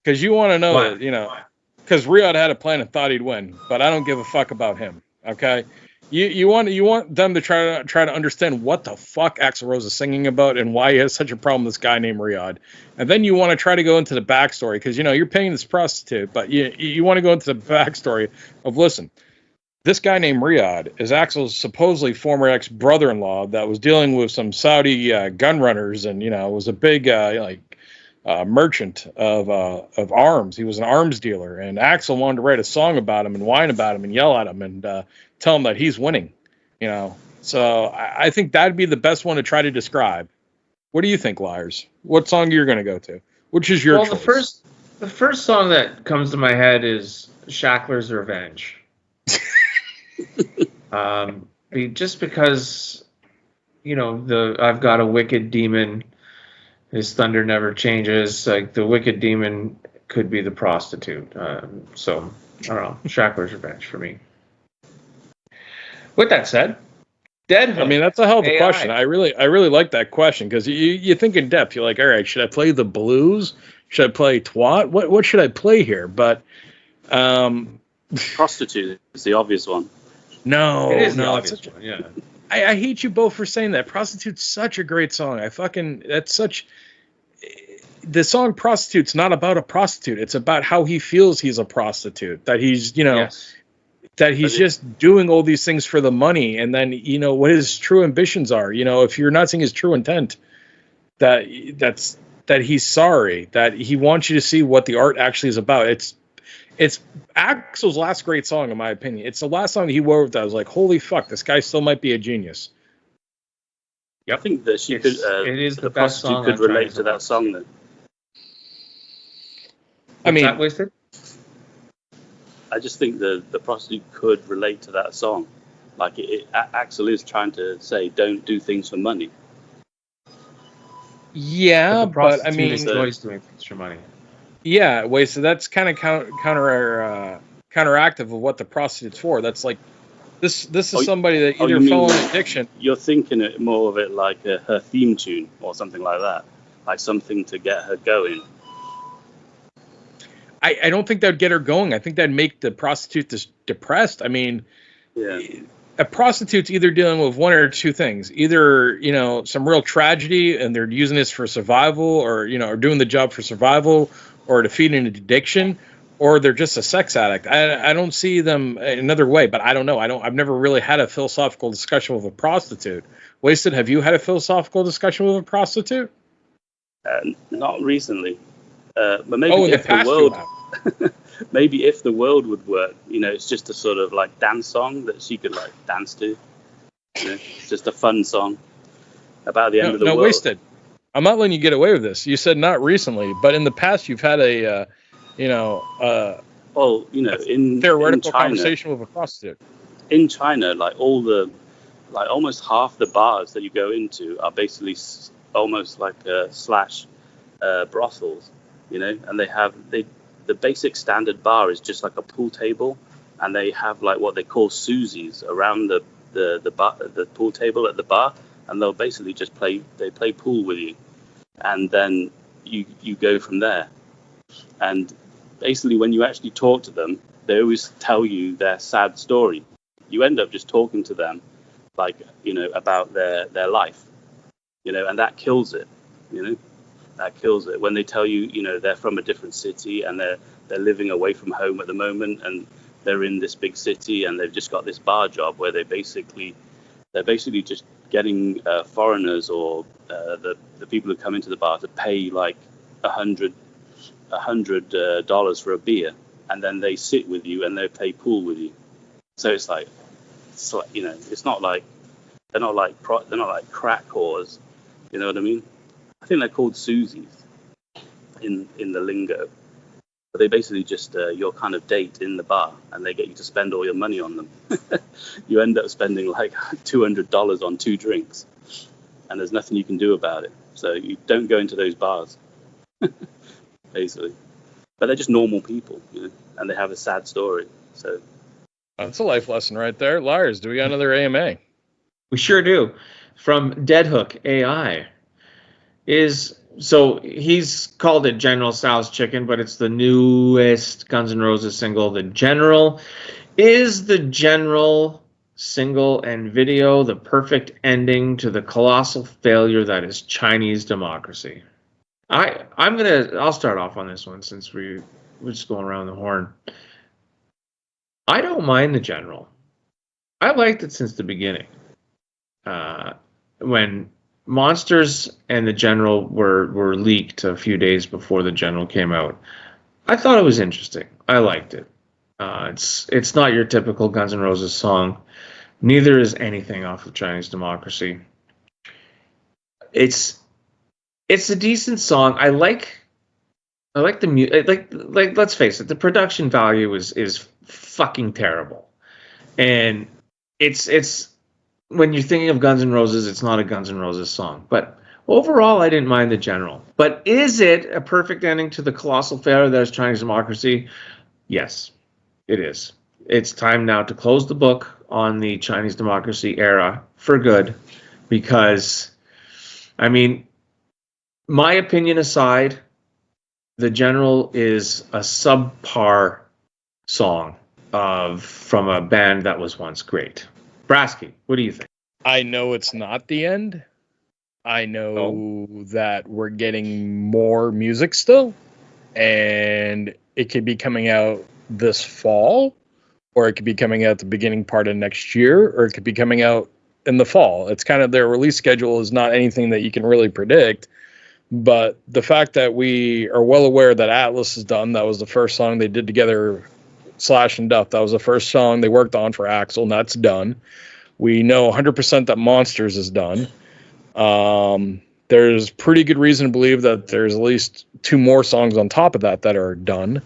because you want to know Why? that because Riyadh had a plan and thought he'd win, but I don't give a fuck about him. Okay. You want them to try to understand what the fuck Axl Rose is singing about and why he has such a problem with this guy named Riyadh, and then you want to try to go into the backstory because you're paying this prostitute, but you want to go into the backstory of, listen, this guy named Riyadh is Axl's supposedly former ex-brother-in-law that was dealing with some Saudi gun runners and was a big merchant of arms. He was an arms dealer, and Axl wanted to write a song about him and whine about him and yell at him and tell him that he's winning. So I think that'd be the best one to try to describe. What do you think, Liarz? What song you're going to go to? Which is your choice? The first song that comes to my head is Shackler's Revenge. Just because I've got a wicked demon. His thunder never changes. Like, the wicked demon could be the prostitute. So I don't know. Shackler's Revenge for me. With that said, Dead Hook. I mean, that's a hell of a AI. question. I really like that question because you think in depth. You're like, all right, should I play the blues? Should I play twat? What should I play here? But Prostitute is the obvious one. No, It is the no, obvious one, yeah. I hate you both for saying that. Prostitute's such a great song. The song Prostitute's not about a prostitute. It's about how he feels he's a prostitute. That he's, Yes. that he's just doing all these things for the money. And then, what his true ambitions are. If you're not seeing his true intent, that he's sorry, that he wants you to see what the art actually is about. It's Axl's last great song, in my opinion. It's the last song he wrote that I was like, holy fuck, this guy still might be a genius. I think that It is the best prostitute song could on relate Chinese to that song then. I mean, That Wasted? I just think the prostitute could relate to that song. Like, Axl is trying to say, don't do things for money. yeah, the but I prostitute mean, enjoys doing things for money. yeah, wait, so that's kind of counteractive of what the prostitute's for. That's like, this is somebody that either you fell mean- on addiction. You're thinking it more of it like her theme tune or something like that. Like something to get her going. I don't think that would get her going. I think that'd make the prostitute depressed. I mean, Yeah. a prostitute's either dealing with one or two things. Either, some real tragedy and they're using this for survival or, or doing the job for survival or to feed an addiction, or they're just a sex addict. I don't see them another way, but I don't know. I've never really had a philosophical discussion with a prostitute. Wasted, have you had a philosophical discussion with a prostitute? Not recently. But maybe Oh, in the if the past you world, have. maybe if the world would work, it's just a sort of like dance song that she could like dance to. It's just a fun song about the end of the world. Wasted. I'm not letting you get away with this. You said not recently, but in the past you've had a, Well, in theoretical China, conversation with a prostitute. in China, like almost half the bars that you go into are basically almost like slash brothels, and the basic standard bar is just like a pool table, and they have like what they call Susies around the bar, the pool table at the bar, and they'll basically just play pool with you, and then you go from there. And basically when you actually talk to them, they always tell you their sad story. You end up just talking to them like, about their life, and that kills it, that kills it. When they tell you, they're from a different city and they're living away from home at the moment and they're in this big city and they've just got this bar job where they're basically just getting foreigners or the people who come into the bar to pay like $100 for a beer, and then they sit with you and they play pool with you. So it's like it's not like they're not like crack whores, you know what I mean? I think they're called Susies in the lingo. But they basically just your kind of date in the bar, and they get you to spend all your money on them. You end up spending like $200 on 2 drinks, and there's nothing you can do about it. So you don't go into those bars, basically. But they're just normal people, and they have a sad story. So that's a life lesson right there. Liarz, do we got another AMA? We sure do. From Deadhook AI so he's called it General Tso's Chicken, but it's the newest Guns N' Roses single, The General. Is the General single and video the perfect ending to the colossal failure that is Chinese democracy? I'll start off on this one since we're just going around the horn. I don't mind The General. I liked it since the beginning. When Monsters and The General were leaked a few days before The General came out, I thought it was interesting. I liked it. It's not your typical Guns N' Roses song. Neither is anything off of Chinese Democracy. It's a decent song. I like the music. Like let's face it, the production value is fucking terrible, and it's when you're thinking of Guns N' Roses, it's not a Guns N' Roses song. But overall, I didn't mind The General. But is it a perfect ending to the colossal failure that is Chinese Democracy? Yes, it is. It's time now to close the book on the Chinese Democracy era for good, because, I mean, my opinion aside, The General is a subpar song from a band that was once great. Brasky, what do you think? I know it's not the end. I know that we're getting more music still, and it could be coming out this fall, or it could be coming out the beginning part of next year, or it could be coming out in the fall. It's kind of their release schedule is not anything that you can really predict. But the fact that we are well aware that Atlas is done, that was the first song they did together, Slash and Duff. That was the first song they worked on for Axl, and that's done. We know 100% that Monsters is done. There's pretty good reason to believe that there's at least 2 more songs on top of that are done.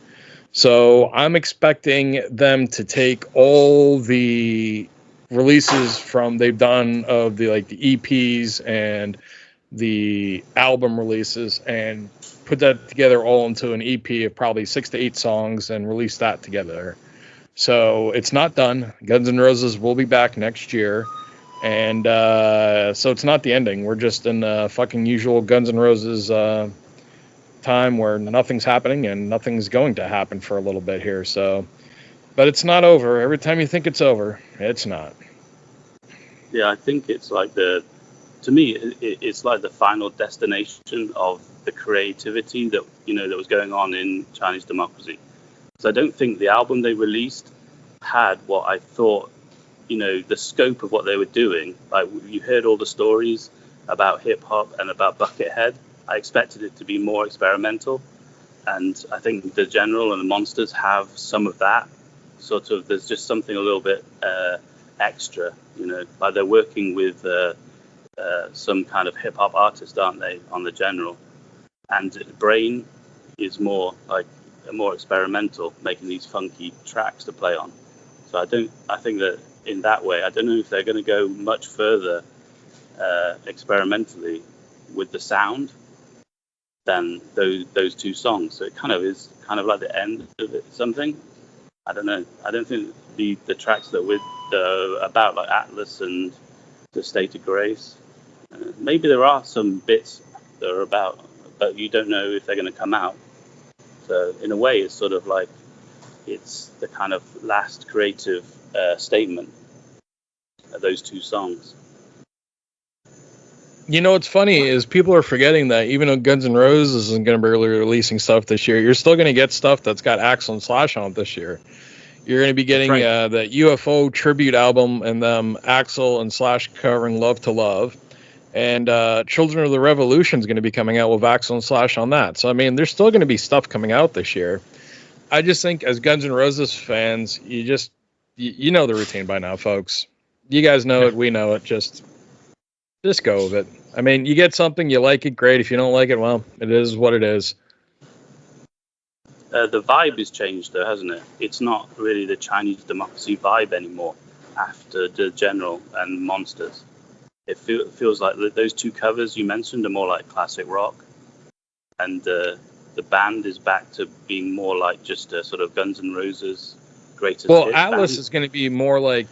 So I'm expecting them to take all the releases they've done of the EPs and the album releases and put that together all into an EP of probably 6 to 8 songs and release that together. So it's not done. Guns N' Roses will be back next year. And so it's not the ending. We're just in a fucking usual Guns N' Roses time where nothing's happening and nothing's going to happen for a little bit here. So, but it's not over. Every time you think it's over, it's not. Yeah, I think it's like to me, it's like the final destination of the creativity that was going on in Chinese Democracy. So I don't think the album they released had what I thought, the scope of what they were doing. Like, you heard all the stories about hip hop and about Buckethead. I expected it to be more experimental, and I think The General and the Monsters have some of that. Sort of, there's just something a little bit extra, like they're working with some kind of hip hop artist, aren't they, on The General? And Brain is more experimental, making these funky tracks to play on. So I think that in that way, I don't know if they're going to go much further experimentally with the sound than those 2 songs. So it kind of is kind of like the end of it, something. I don't know. I don't think the tracks that we're about, like Atlas and The State of Grace, maybe there are some bits that are about, but you don't know if they're going to come out. So in a way, it's sort of like it's the kind of last creative statement of those 2 songs. What's funny is people are forgetting that even though Guns N' Roses isn't going to be releasing stuff this year, you're still going to get stuff that's got Axl and Slash on it this year. You're going to be getting the UFO tribute album and Axl and Slash covering Love to Love. And Children of the Revolution is going to be coming out with Axl and Slash on that. So, I mean, there's still going to be stuff coming out this year. I just think as Guns N' Roses fans, you know the routine by now, folks. You guys know it. We know it. Just go with it. I mean, you get something, you like it, great. If you don't like it, well, it is what it is. The vibe has changed, though, hasn't it? It's not really the Chinese democracy vibe anymore after the General and Monsters. It feels like those two covers you mentioned are more like classic rock, and the band is back to being more like just a sort of Guns N' Roses greatest hit Atlas band. is going to be more like,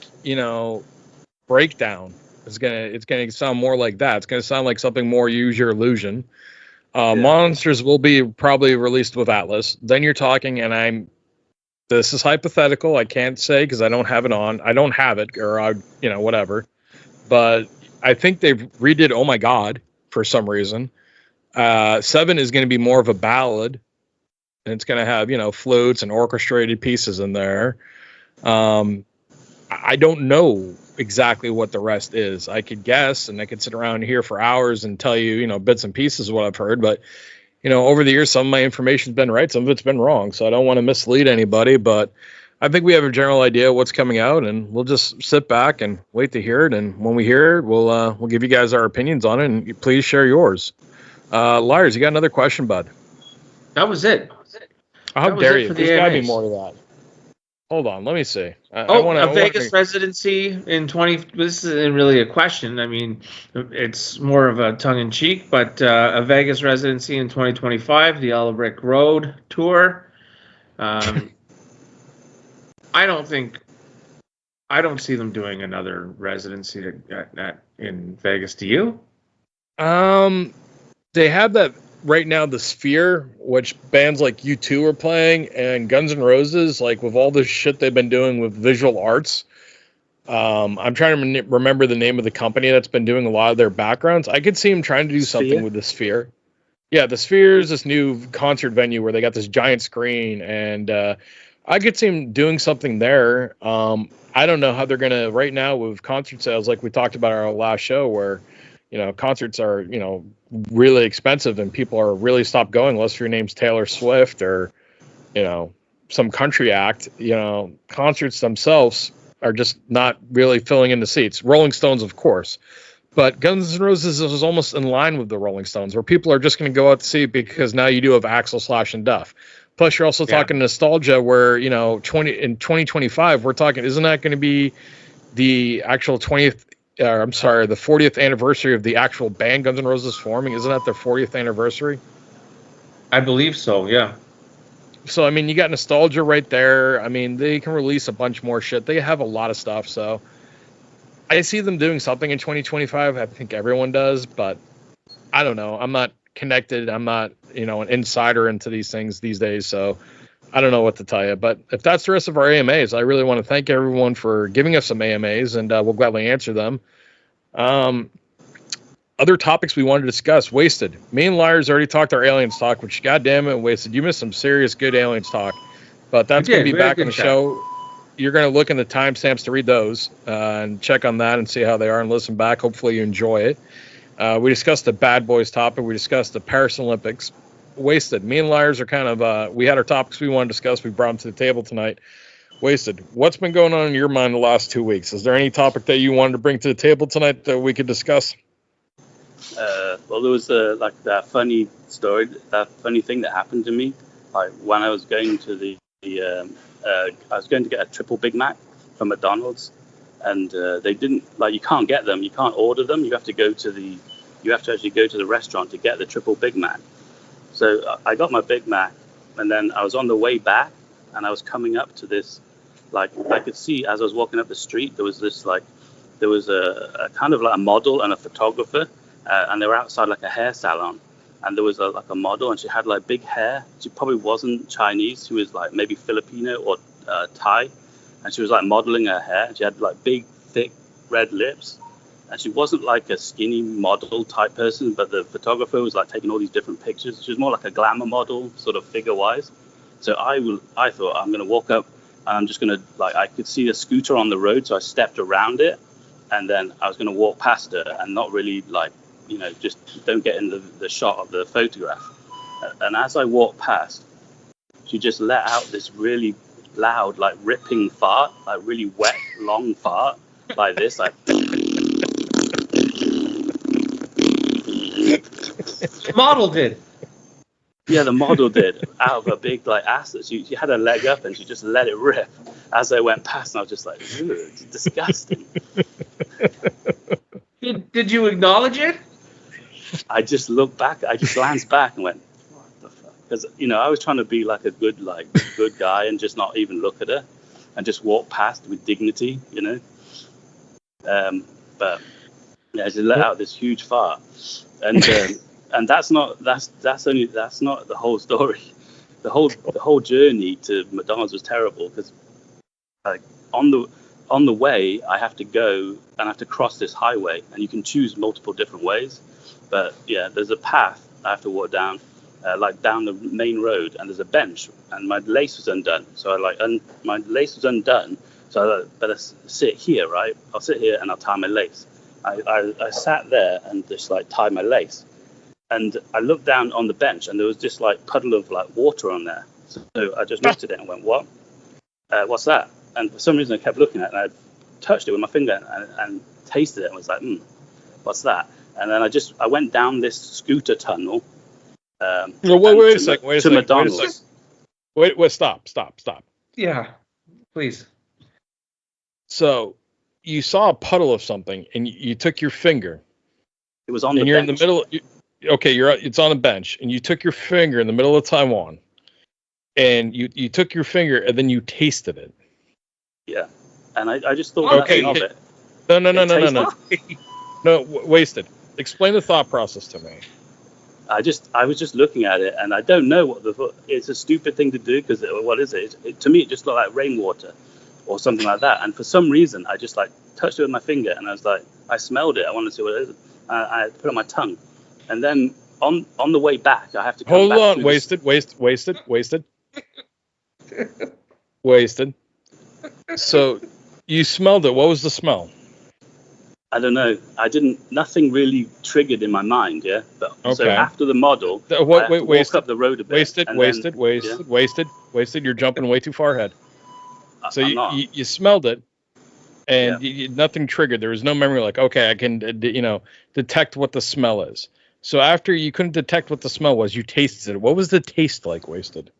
Breakdown. It's gonna sound more like that. It's gonna sound like something more Use Your Illusion. Monsters will be probably released with Atlas. Then you're talking, and this is hypothetical. I can't say because I don't have it on. I don't have it, or whatever. But I think they've redid Oh My God for some reason. 7 is going to be more of a ballad, and it's going to have flutes and orchestrated pieces in there. I don't know exactly what the rest is. I could guess, and I could sit around here for hours and tell you, bits and pieces of what I've heard. But, over the years, some of my information's been right, some of it's been wrong. So I don't want to mislead anybody. But I think we have a general idea of what's coming out, and we'll just sit back and wait to hear it. And when we hear it, we'll give you guys our opinions on it, and please share yours. Liarz, you got another question, bud? That was it. How dare you? There's got to be more to that. Hold on, let me see. A Vegas residency in 20. This isn't really a question. I mean, it's more of a tongue-in-cheek, but a Vegas residency in 2025, the Yellow Brick Road tour. I don't see them doing another residency in Vegas. Do you? They have that right now, the Sphere, which bands like U2 are playing, and Guns N' Roses, like with all this shit they've been doing with visual arts. I'm trying to remember the name of the company that's been doing a lot of their backgrounds. I could see them trying to do something with the Sphere. Yeah, the Sphere is this new concert venue where they got this giant screen, and I could see them doing something there. I don't know how they're going to, right now with concert sales, like we talked about our last show, where concerts are, really expensive and people are really stopped going unless your name's Taylor Swift or, some country act. Concerts themselves are just not really filling in the seats. Rolling Stones, of course. But Guns N' Roses is almost in line with the Rolling Stones, where people are just going to go out to see it because now you do have Axl, Slash, and Duff. Plus, you're also talking nostalgia where, in 2025, we're talking, isn't that going to be the actual the 40th anniversary of the actual band Guns N' Roses forming? Isn't that their 40th anniversary? I believe so, yeah. So, I mean, you got nostalgia right there. I mean, they can release a bunch more shit. They have a lot of stuff, so I see them doing something in 2025. I think everyone does, but I don't know. I'm not connected. I'm not, an insider into these things these days, so I don't know what to tell you. But if that's the rest of our AMAs, I really want to thank everyone for giving us some AMAs, and we'll gladly answer them. Other topics we wanted to discuss. Wasted. Me and Liarz already talked our aliens talk, which, goddamn it, Wasted. You missed some serious good aliens talk. But that's going to be back on the show. You're going to look in the timestamps to read those and check on that and see how they are and listen back. Hopefully you enjoy it. We discussed the BadBoys topic. We discussed the Paris Olympics. Wasted. Me and Liarz are kind of, we had our topics we wanted to discuss. We brought them to the table tonight. Wasted. What's been going on in your mind the last 2 weeks? Is there any topic that you wanted to bring to the table tonight that we could discuss? Well, there was that funny story, that funny thing that happened to me. Like when I was going to I was going to get a Triple BigMac from McDonald's, and they didn't, you can't get them, you can't order them. You have to actually go to the restaurant to get the Triple BigMac. So I got my Big Mac, and then I was on the way back, and I was coming up to this, I could see as I was walking up the street, there was this there was a kind of like a model and a photographer, and they were outside a hair salon, and there was a model, and she had big hair. She probably wasn't Chinese. She was maybe Filipino or Thai, and she was modeling her hair. And she had big, thick red lips, and she wasn't a skinny model type person, but the photographer was taking all these different pictures. She was more like a glamour model, sort of figure wise. So I thought I'm gonna walk up, and I'm just gonna I could see a scooter on the road, so I stepped around it, and then I was gonna walk past her and not really just don't get in the shot of the photograph. And as I walked past, she just let out this really loud, ripping fart, really wet, long fart, like this, Model did. Yeah, the model did, out of a big like ass. She had her leg up and she just let it rip as they went past, and I was just like, "Ugh, it's disgusting." Did you acknowledge it? I just looked back, I just glanced back and went, "What the fuck?" Because I was trying to be like a good guy and just not even look at her and just walk past with dignity, But yeah, she let out this huge fart, and that's not the whole story. The whole journey to McDonald's was terrible because like on the way I have to go and I have to cross this highway, and you can choose multiple different ways, but yeah, there's a path I have to walk down, like down the main road, and there's a bench, and my lace was undone, so my lace was undone, so I better sit here, right? I'll sit here and I'll tie my lace. I sat there and just like tied my lace, and I looked down on the bench and there was just like puddle of like water on there. So I just looked at it and went, "What? What's that?" And for some reason I kept looking at it, and I touched it with my finger and tasted it and was like, "What's that?" And then I went down this scooter tunnel. Wait a second. To McDonald's. Wait, stop. Yeah, please. So you saw a puddle of something, and you took your finger. It was on the bench. And you're in the middle. It's on a bench, and you took your finger in the middle of Taiwan, and you took your finger, and then you tasted it. Yeah, and I just thought nothing of it. No. No, wasted. Explain the thought process to me. I was just looking at it, and I don't know it's a stupid thing to do, because what is it? To me, it just looked like rainwater or something like that. And for some reason, I just like touched it with my finger, and I was like, I smelled it. I wanted to see what it is. I put it on my tongue, and then on the way back, I have to come back. Hold on, wasted. So you smelled it. What was the smell? I don't know. Nothing really triggered in my mind, yeah. But so after the model, I have to walk up the road a bit. Wasted. You're jumping way too far ahead. So you smelled it, and nothing triggered. There was no memory like, okay, I can detect what the smell is. So after you couldn't detect what the smell was, you tasted it. What was the taste like, Wasted?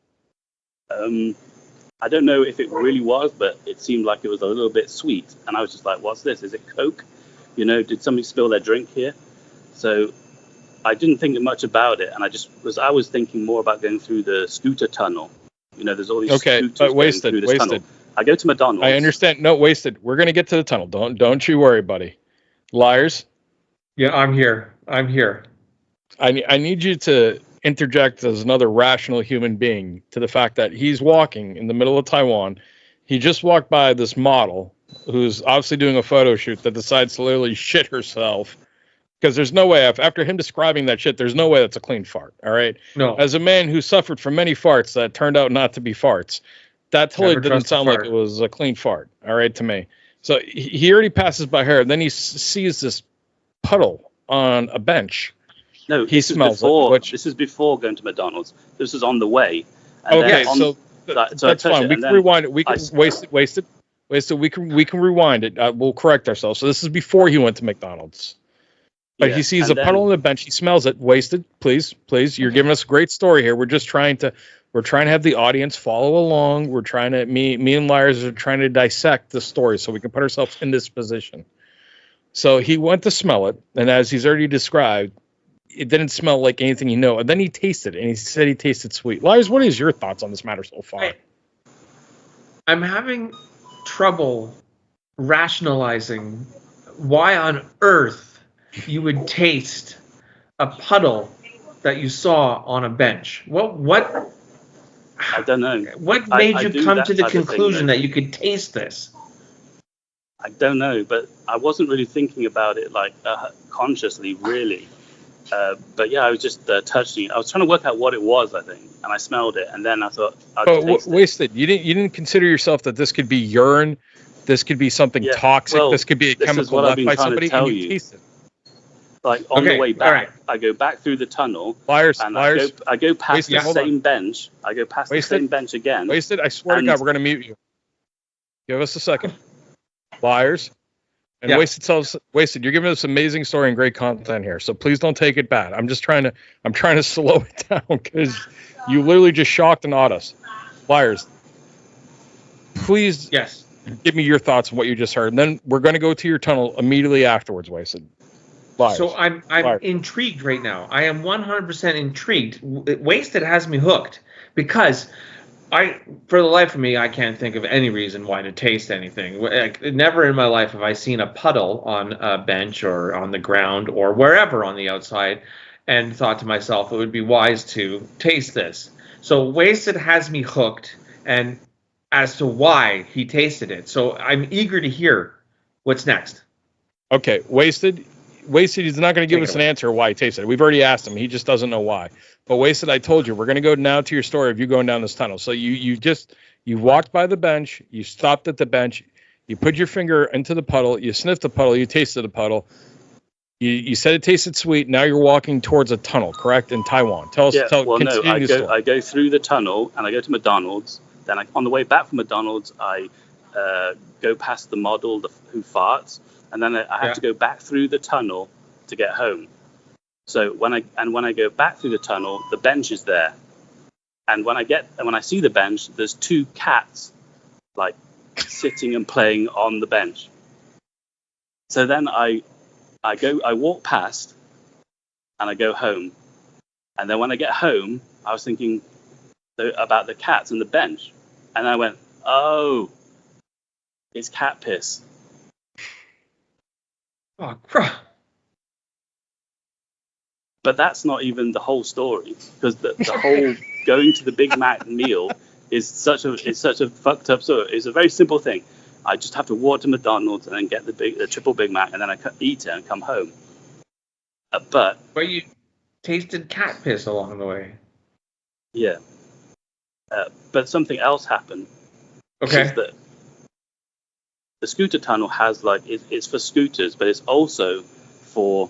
I don't know if it really was, but it seemed like it was a little bit sweet. And I was just like, what's this? Is it Coke? Did somebody spill their drink here? So I didn't think much about it, and I was thinking more about going through the scooter tunnel. There's all these scooters but Wasted. Tunnel. I go to McDonald's. I understand. No, Wasted. We're gonna get to the tunnel. Don't you worry, buddy. Liarz. Yeah, I'm here. I need you to interject as another rational human being to the fact that he's walking in the middle of Taiwan. He just walked by this model who's obviously doing a photo shoot that decides to literally shit herself, because there's no way, after him describing that shit, there's no way that's a clean fart. All right. No. As a man who suffered from many farts that turned out not to be farts, that totally didn't sound like it was a clean fart. All right, to me. So he already passes by her, and then he sees this puddle on a bench. No, he smells it. This is before going to McDonald's. This is on the way. And that's fine. We can rewind it. We can wasted. We can rewind it. We'll correct ourselves. So this is before he went to McDonald's. But he sees a puddle on the bench. He smells it. Wasted. Please. You're giving us a great story here. We're trying to have the audience follow along. Me and Liarz are trying to dissect the story so we can put ourselves in this position. So he went to smell it, and as he's already described, it didn't smell like anything And then he tasted it, and he said he tasted sweet. Liarz, what is your thoughts on this matter so far? I'm having trouble rationalizing why on earth you would taste a puddle that you saw on a bench. What? I don't know. What made you come to the conclusion that you could taste this? I don't know, but I wasn't really thinking about it like consciously, really. But yeah, I was just touching it. I was trying to work out what it was, I think, and I smelled it, and then I thought, Wasted. You didn't consider yourself that this could be urine, this could be something toxic, this could be a chemical left by somebody, and you taste it. Like on the way back, I go back through the tunnel. Liarz. I go past the same bench. I go past the same bench again. Wasted. I swear to God, we're gonna mute you. Give us a second. Liarz. And Wasted, you're giving us amazing story and great content here. So please don't take it bad. I'm trying to slow it down because you literally just shocked and awed us. Liarz, please give me your thoughts on what you just heard. And then we're going to go to your tunnel immediately afterwards, Wasted. Liarz. So I'm intrigued right now. I am 100% intrigued. Wasted has me hooked because for the life of me, I can't think of any reason why to taste anything. Never in my life have I seen a puddle on a bench or on the ground or wherever on the outside and thought to myself it would be wise to taste this. So Wasted has me hooked, and as to why he tasted it. So I'm eager to hear what's next. Okay, Wasted, he's not going to give us an answer why he tasted it. We've already asked him. He just doesn't know why. But Wasted, I told you, we're going to go now to your story of you going down this tunnel. So you walked by the bench, you stopped at the bench, you put your finger into the puddle, you sniffed the puddle, you tasted the puddle. You said it tasted sweet. Now you're walking towards a tunnel, correct, in Taiwan. Tell us. I go through the tunnel and I go to McDonald's. Then on the way back from McDonald's, I go past the model who farts, and then I have to go back through the tunnel to get home. So when I go back through the tunnel, the bench is there, and when I see the bench, there's two cats like sitting and playing on the bench. So then I walk past, and I go home, and then when I get home, I was thinking about the cats and the bench, and I went, oh, it's cat piss. Oh, crap. But that's not even the whole story, because the whole going to the Big Mac meal is such a fucked up story. It's a very simple thing. I just have to walk to McDonald's and then get the Triple Big Mac, and then I eat it and come home. But you tasted cat piss along the way. Yeah. But something else happened. Okay. Is that the scooter tunnel has it's for scooters, but it's also for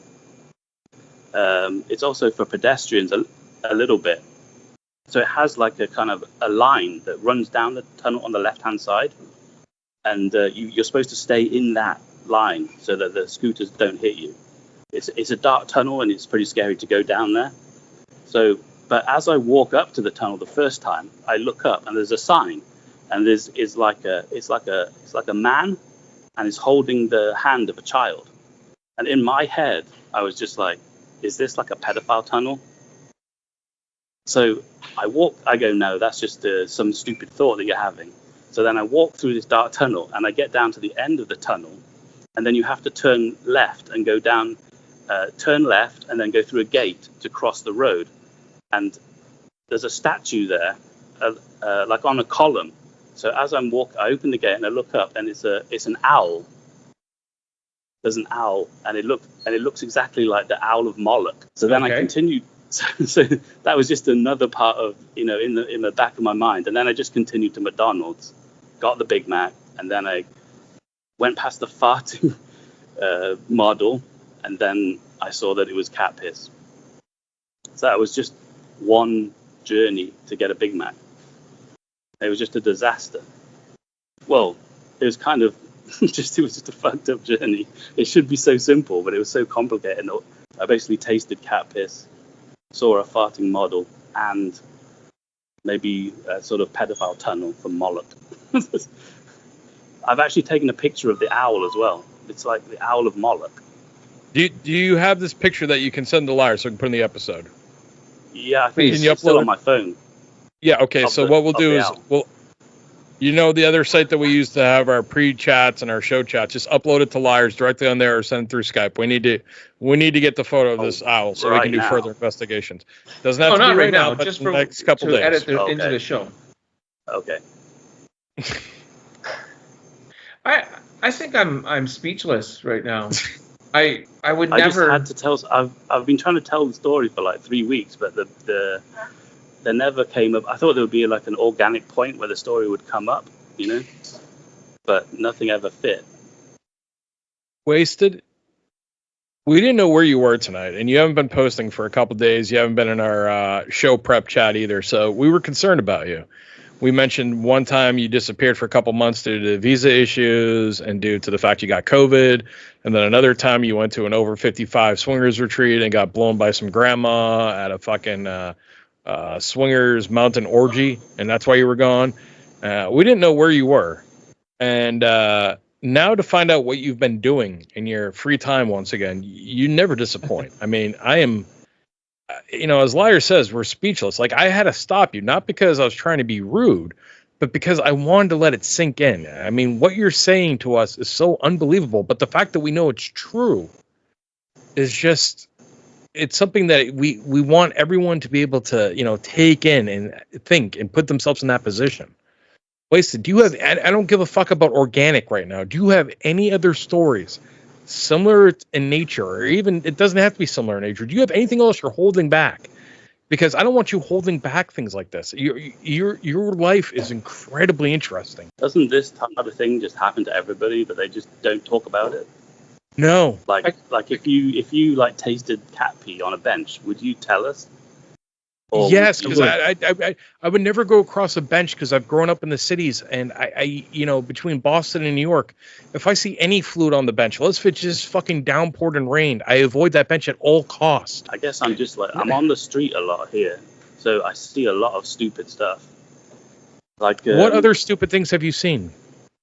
pedestrians a little bit. So it has like a kind of a line that runs down the tunnel on the left-hand side, and you're supposed to stay in that line so that the scooters don't hit you. It's a dark tunnel, and it's pretty scary to go down there. So, but as I walk up to the tunnel the first time, I look up and there's a sign, and it's like a man, and he's holding the hand of a child. And in my head, I was just like, is this like a pedophile tunnel? So I go, no, that's just some stupid thought that you're having. So then I walk through this dark tunnel, and I get down to the end of the tunnel, and then you have to turn left and go down, turn left and then go through a gate to cross the road. And there's a statue there, like on a column. So as I'm walking, I open the gate and I look up, and it's an owl. There's an owl, and it looks exactly like the owl of Moloch. So then I continued. So that was just another part of, in the back of my mind. And then I just continued to McDonald's, got the Big Mac, and then I went past the farting model, and then I saw that it was cat piss. So that was just one journey to get a Big Mac. It was just a disaster. Well, it was kind of it was just a fucked up journey. It should be so simple, but it was so complicated. I basically tasted cat piss, saw a farting model, and maybe a sort of pedophile tunnel from Moloch. I've actually taken a picture of the owl as well. It's like the owl of Moloch. Do you have this picture that you can send to Liarz so we can put in the episode? Yeah, I think it's still on my phone. Yeah, okay, so what we'll do is, the other site that we use to have our pre-chats and our show chats, just upload it to Liarz directly on there or send it through Skype. We need to get the photo of this owl so we can do further investigations. Doesn't have to be right now, but just for the next couple days. Edit into the show. Okay. I think I'm speechless right now. I would never. I just had to tell. I've been trying to tell the story for like 3 weeks, but there never came up. I thought there would be like an organic point where the story would come up, but nothing ever fit. Wasted. We didn't know where you were tonight, and you haven't been posting for a couple days. You haven't been in our show prep chat either, so we were concerned about you. We mentioned one time you disappeared for a couple months due to visa issues and due to the fact you got COVID. And then another time you went to an over 55 swingers retreat and got blown by some grandma at a fucking swingers mountain orgy. And that's why you were gone. We didn't know where you were. And now to find out what you've been doing in your free time once again, you never disappoint. I mean, I am... as Liarz says, we're speechless. Like, I had to stop you, not because I was trying to be rude, but because I wanted to let it sink in. I mean, what you're saying to us is so unbelievable, but the fact that we know it's true is just, it's something that we want everyone to be able to, take in and think and put themselves in that position. Wasted, do you have, I don't give a fuck about organic right now. Do you have any other stories similar in nature, or even it doesn't have to be similar in nature? Do you have anything else you're holding back? Because I don't want you holding back things like this. Your life is incredibly interesting. Doesn't this type of thing just happen to everybody, but they just don't talk about it? No. Like if you like tasted cat pee on a bench, would you tell us? Or yes, because I would never go across a bench because I've grown up in the cities, and I between Boston and New York, if I see any fluid on the bench, let's if it just fucking downpoured and rained, I avoid that bench at all costs. I guess I'm just like, I'm on the street a lot here, so I see a lot of stupid stuff. Like what other stupid things have you seen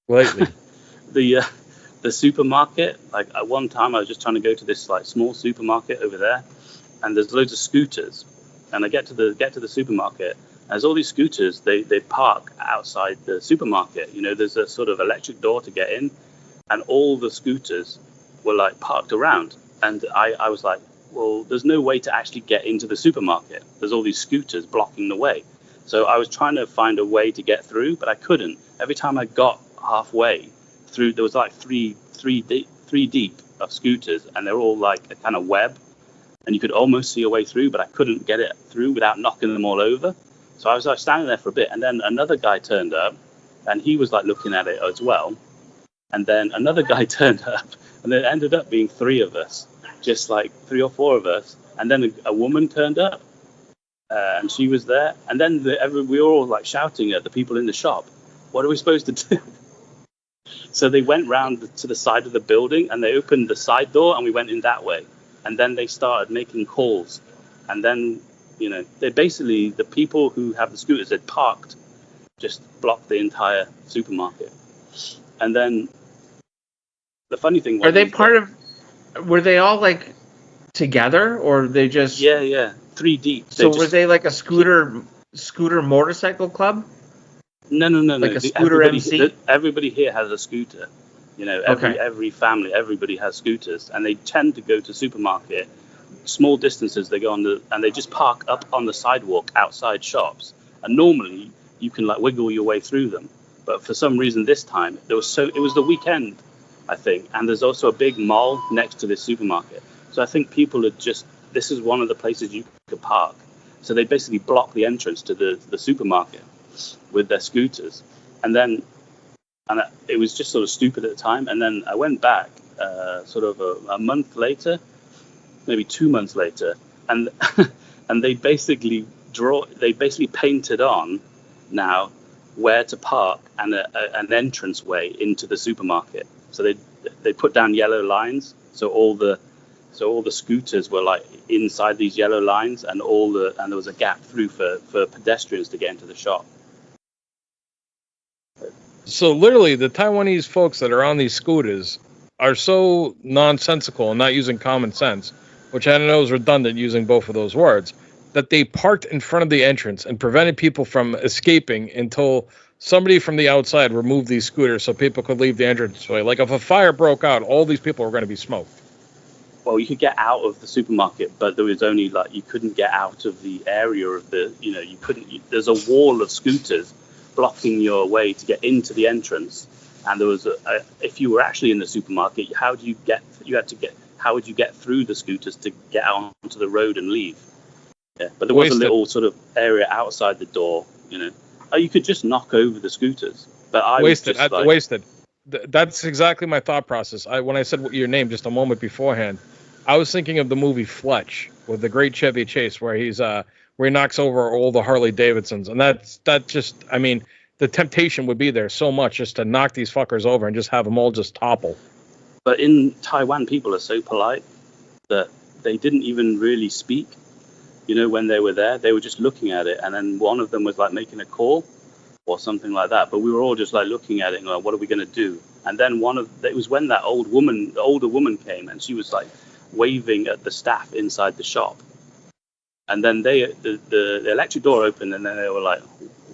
lately? The supermarket. Like at one time, I was just trying to go to this like small supermarket over there, and there's loads of scooters. And I get to the supermarket. There's all these scooters. They park outside the supermarket. There's a sort of electric door to get in, and all the scooters were like parked around. And I was like, well, there's no way to actually get into the supermarket. There's all these scooters blocking the way. So I was trying to find a way to get through, but I couldn't. Every time I got halfway through, there was like three deep of scooters, and they're all like a kind of web. And you could almost see a way through, but I couldn't get it through without knocking them all over. So I was like standing there for a bit, and then another guy turned up, and he was like looking at it as well. And then another guy turned up, and there ended up being three of us, just like 3 or 4 of us. And then a woman turned up, and she was there. And then we were all like shouting at the people in the shop, "What are we supposed to do?" So they went round to the side of the building, and they opened the side door, and we went in that way. And then they started making calls. And then, they basically, the people who have the scooters had parked, just blocked the entire supermarket. And then the funny thing was... Are they were they all like together, or they just... Yeah, 3 deep. So were they like a scooter motorcycle club? No. Like a scooter MC? Everybody here has a scooter. Every family, everybody has scooters, and they tend to go to supermarket, small distances. They go and they just park up on the sidewalk outside shops. And normally you can like wiggle your way through them, but for some reason this time it was the weekend, I think, and there's also a big mall next to this supermarket. So I think people had this is one of the places you could park. So they basically blocked the entrance to the supermarket with their scooters, and it was just sort of stupid at the time. And then I went back sort of a month later, maybe 2 months later, and and they basically painted on now where to park and an entrance way into the supermarket. So they put down yellow lines, so all the scooters were like inside these yellow lines, and there was a gap through for pedestrians to get into the shop. So literally, the Taiwanese folks that are on these scooters are so nonsensical and not using common sense, which I know is redundant using both of those words, that they parked in front of the entrance and prevented people from escaping until somebody from the outside removed these scooters so people could leave the entranceway. Like if a fire broke out, all these people were going to be smoked. Well, you could get out of the supermarket, but there was only you couldn't get out of the area of you couldn't. There's a wall of scooters blocking your way to get into the entrance, and there was if you were actually in the supermarket, how would you get through the scooters to get out onto the road and leave? Yeah, but there was a little sort of area outside the door, you could just knock over the scooters. But I wasted. That's exactly my thought process. When I said your name just a moment beforehand, I was thinking of the movie Fletch with the great Chevy Chase, where where he knocks over all the Harley Davidsons, and that just, I mean, the temptation would be there so much just to knock these fuckers over and just have them all just topple. But in Taiwan, people are so polite that they didn't even really speak. You know, when they were there, they were just looking at it, and then one of them was like making a call or something like that. But we were all just like looking at it and like, what are we going to do? And then it was when that the older woman came, and she was like waving at the staff inside the shop. And then the electric door opened, and then they were like,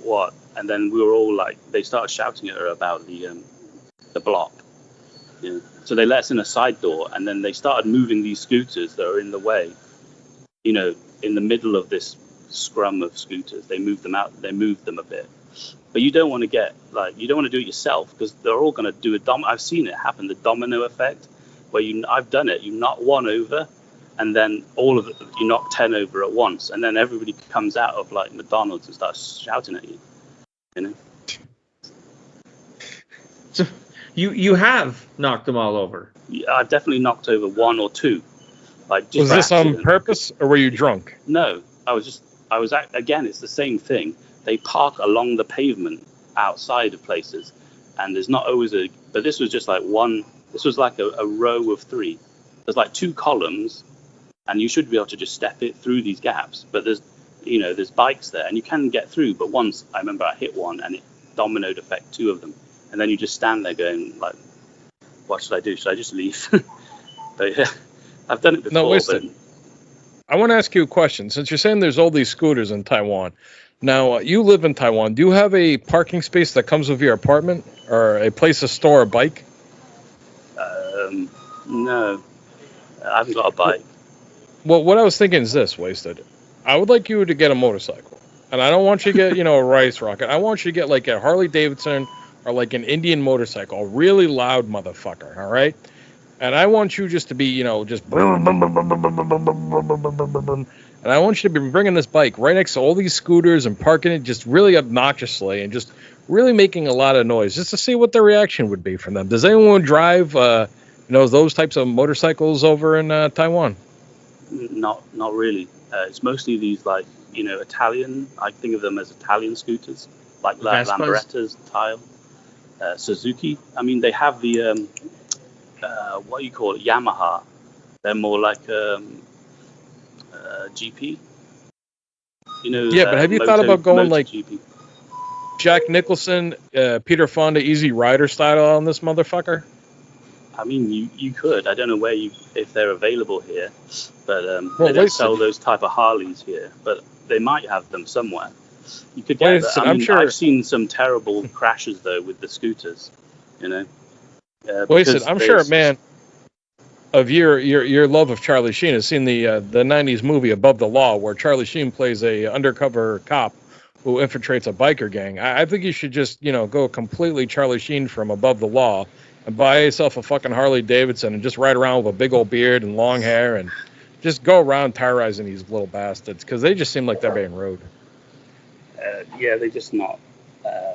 what? And then we were all like, they started shouting at her about the block. You know? So they let us in a side door, and then they started moving these scooters that are in the way. You know, in the middle of this scrum of scooters, they moved them out. They moved them a bit. But you don't want to you don't want to do it yourself, because they're all going to do a I've seen it happen, the domino effect, where I've done it. You knock one over, and then all of it, you knock 10 over at once, and then everybody comes out of like McDonald's and starts shouting at you. You know. So you have knocked them all over. Yeah, I've definitely knocked over one or two. Like, just was this on purpose, or were you drunk? No, again, it's the same thing. They park along the pavement outside of places, and there's not always but this was just like this was like a row of three. There's like two columns, and you should be able to just step it through these gaps. But there's bikes there, and you can get through. But once, I remember I hit one, and it dominoed effect two of them. And then you just stand there going like, what should I do? Should I just leave? But yeah. I've done it before. No, listen. I want to ask you a question. Since you're saying there's all these scooters in Taiwan, now you live in Taiwan. Do you have a parking space that comes with your apartment, or a place to store a bike? No, I haven't got a bike. Well, what I was thinking is this, Wasted. I would like you to get a motorcycle, and I don't want you to get a Rice Rocket. I want you to get like a Harley Davidson or like an Indian motorcycle, a really loud motherfucker. All right. And I want you just to be, just boom, boom, boom, boom, boom, boom, boom, boom, boom, boom, boom. And I want you to be bringing this bike right next to all these scooters and parking it just really obnoxiously and just really making a lot of noise just to see what the reaction would be from them. Does anyone drive, those types of motorcycles over in Taiwan? Not really. It's mostly these like, Italian. I think of them as Italian scooters, like Lamborettas, Tile, Suzuki. I mean, they have the what do you call it? Yamaha. They're more like GP. Yeah, but have you thought about going like GP. Jack Nicholson, Peter Fonda, Easy Rider style on this motherfucker? I mean, you could. I don't know if they're available here, but they don't sell those type of Harleys here. But they might have them somewhere. You could get them. I'm sure. I've seen some terrible crashes though with the scooters. I'm sure, man, of your love of Charlie Sheen has seen the 90s movie Above the Law, where Charlie Sheen plays a undercover cop who infiltrates a biker gang. I think you should just, go completely Charlie Sheen from Above the Law and buy yourself a fucking Harley Davidson and just ride around with a big old beard and long hair and just go around terrorizing these little bastards, because they just seem like they're being rude. Yeah, they're just not.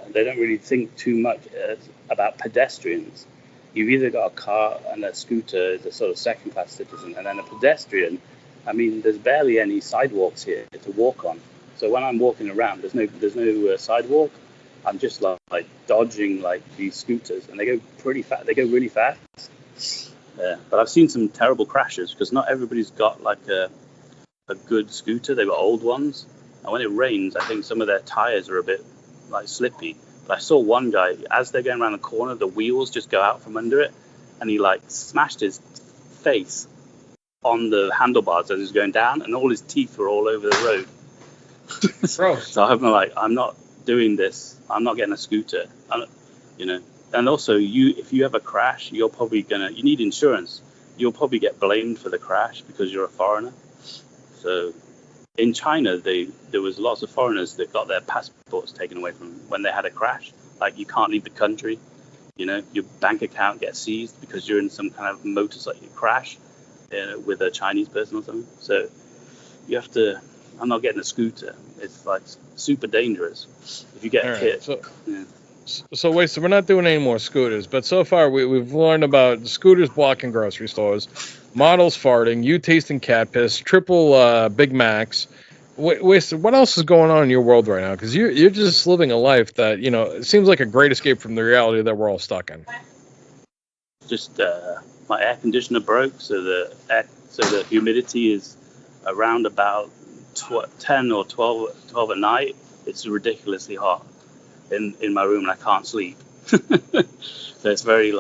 They don't really think too much about pedestrians. You've either got a car and a scooter is a sort of second-class citizen, and then a pedestrian. I mean, there's barely any sidewalks here to walk on. So when I'm walking around, there's no sidewalk. I'm just like dodging like these scooters, and they go pretty fast. They go really fast. Yeah, but I've seen some terrible crashes because not everybody's got like a good scooter. They've got old ones, and when it rains, I think some of their tires are a bit like slippy. But I saw one guy, as they're going around the corner, the wheels just go out from under it, and he like smashed his face on the handlebars as he was going down, and all his teeth were all over the road. Gross. So I'm not doing this. I'm not getting a scooter. And also, if you have a crash, you need insurance. You'll probably get blamed for the crash because you're a foreigner. So in China, there was lots of foreigners that got their passports taken away from them when they had a crash. Like, you can't leave the country. Your bank account gets seized because you're in some kind of motorcycle crash with a Chinese person or something. So you have to. I'm not getting a scooter. It's like super dangerous if you get hit. So wait, so we're not doing any more scooters, but so far we've learned about scooters blocking grocery stores, models farting, you tasting cat piss, triple Big Macs. Wasted, what else is going on in your world right now? Because you're just living a life that, it seems like a great escape from the reality that we're all stuck in. Just my air conditioner broke, so the humidity is around about 10 or 12 at night. It's ridiculously hot in my room, and I can't sleep. So it's very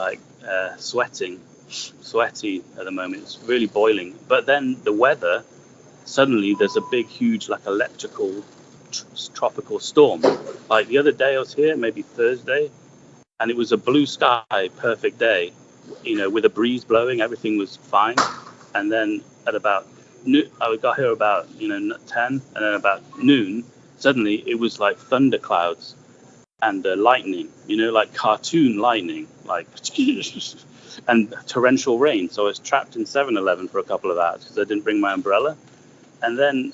sweaty at the moment. It's really boiling. But then the weather, suddenly there's a big, huge, electrical tropical storm. Like the other day I was here, maybe Thursday, and it was a blue sky, perfect day, with a breeze blowing, everything was fine. And then at about I got here about 10, and then about noon, suddenly it was like thunder clouds and lightning, like cartoon lightning, and torrential rain. So I was trapped in 7-Eleven for a couple of hours because I didn't bring my umbrella. And then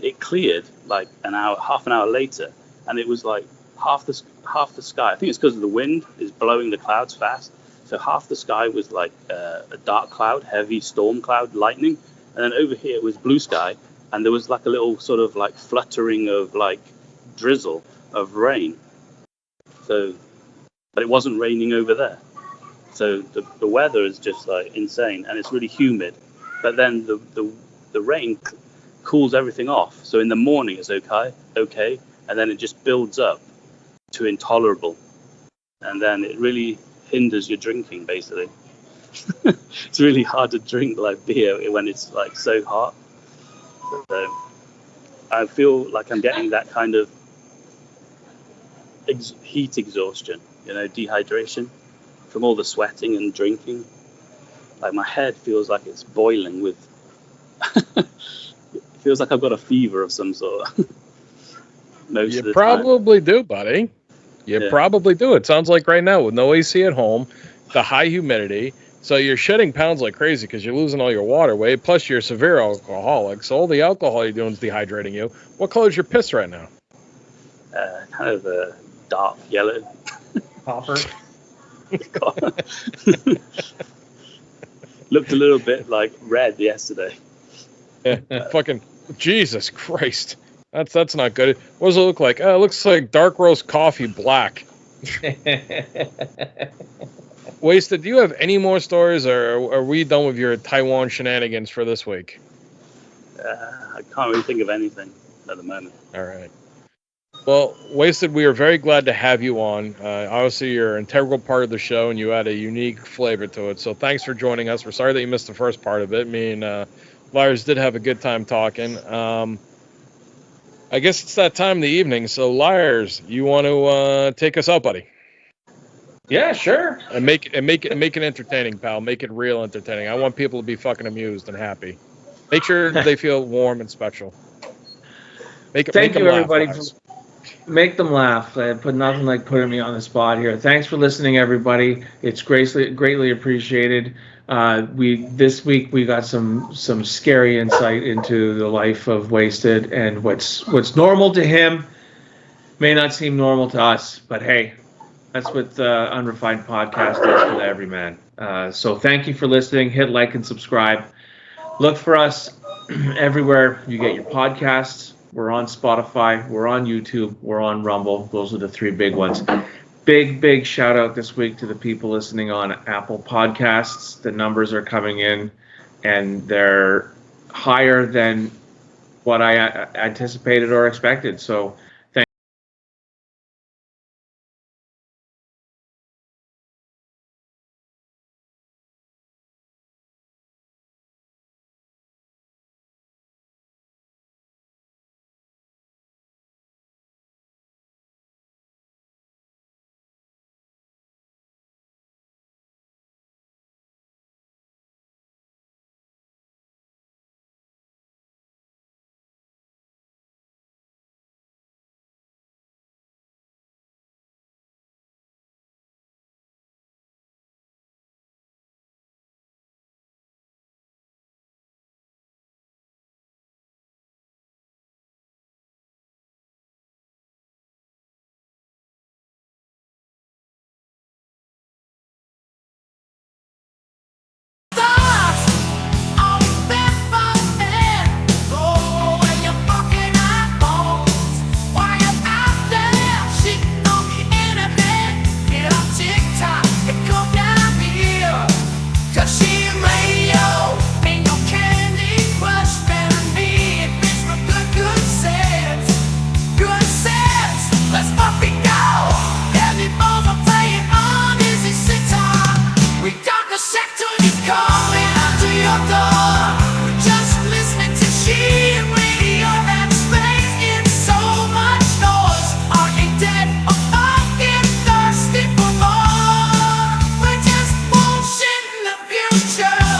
it cleared like half an hour later, and it was like half the sky. I think it's because of the wind is blowing the clouds fast. So half the sky was like a dark cloud, heavy storm cloud, lightning, and then over here it was blue sky, and there was like a little sort of like fluttering of like drizzle of rain. So, but it wasn't raining over there. So the weather is just like insane, and it's really humid. But then the rain cools everything off. So in the morning it's okay, and then it just builds up to intolerable, and then it really hinders your drinking. Basically, it's really hard to drink like beer when it's like so hot. So I feel like I'm getting that kind of heat exhaustion, dehydration from all the sweating and drinking. Like my head feels like it's boiling with. It feels like I've got a fever of some sort. Most of the probably do, buddy. You probably do. It sounds like right now with no AC at home, the high humidity. So you're shedding pounds like crazy because you're losing all your water weight. Plus you're a severe alcoholic. So all the alcohol you're doing is dehydrating you. What color is your piss right now? Kind of a dark yellow. Copper. Looked a little bit like red yesterday. Yeah, fucking Jesus Christ. That's not good. What does it look like? It looks like dark roast coffee black. Wasted, do you have any more stories, or are we done with your Taiwan shenanigans for this week? I can't really think of anything at the moment. All right. Well, Wasted, we are very glad to have you on. Obviously, you're an integral part of the show, and you add a unique flavor to it. So thanks for joining us. We're sorry that you missed the first part of it. Me and Liarz did have a good time talking. I guess it's that time of the evening. So, Liarz, you want to take us out, buddy? Yeah, sure. And make it entertaining, pal. Make it real entertaining. I want people to be fucking amused and happy. Make sure they feel warm and special. Thank you, everybody. Make them laugh. Put nothing like putting me on the spot here. Thanks for listening, everybody. It's greatly appreciated. This week we got some scary insight into the life of Wasted, and what's normal to him may not seem normal to us. But hey, that's what Unrefined Podcast is for the Everyman. So thank you for listening. Hit like and subscribe. Look for us everywhere you get your podcasts. We're on Spotify. We're on YouTube. We're on Rumble. Those are the three big ones. Big shout out this week to the people listening on Apple Podcasts. The numbers are coming in, and they're higher than what I anticipated or expected. So Shut up.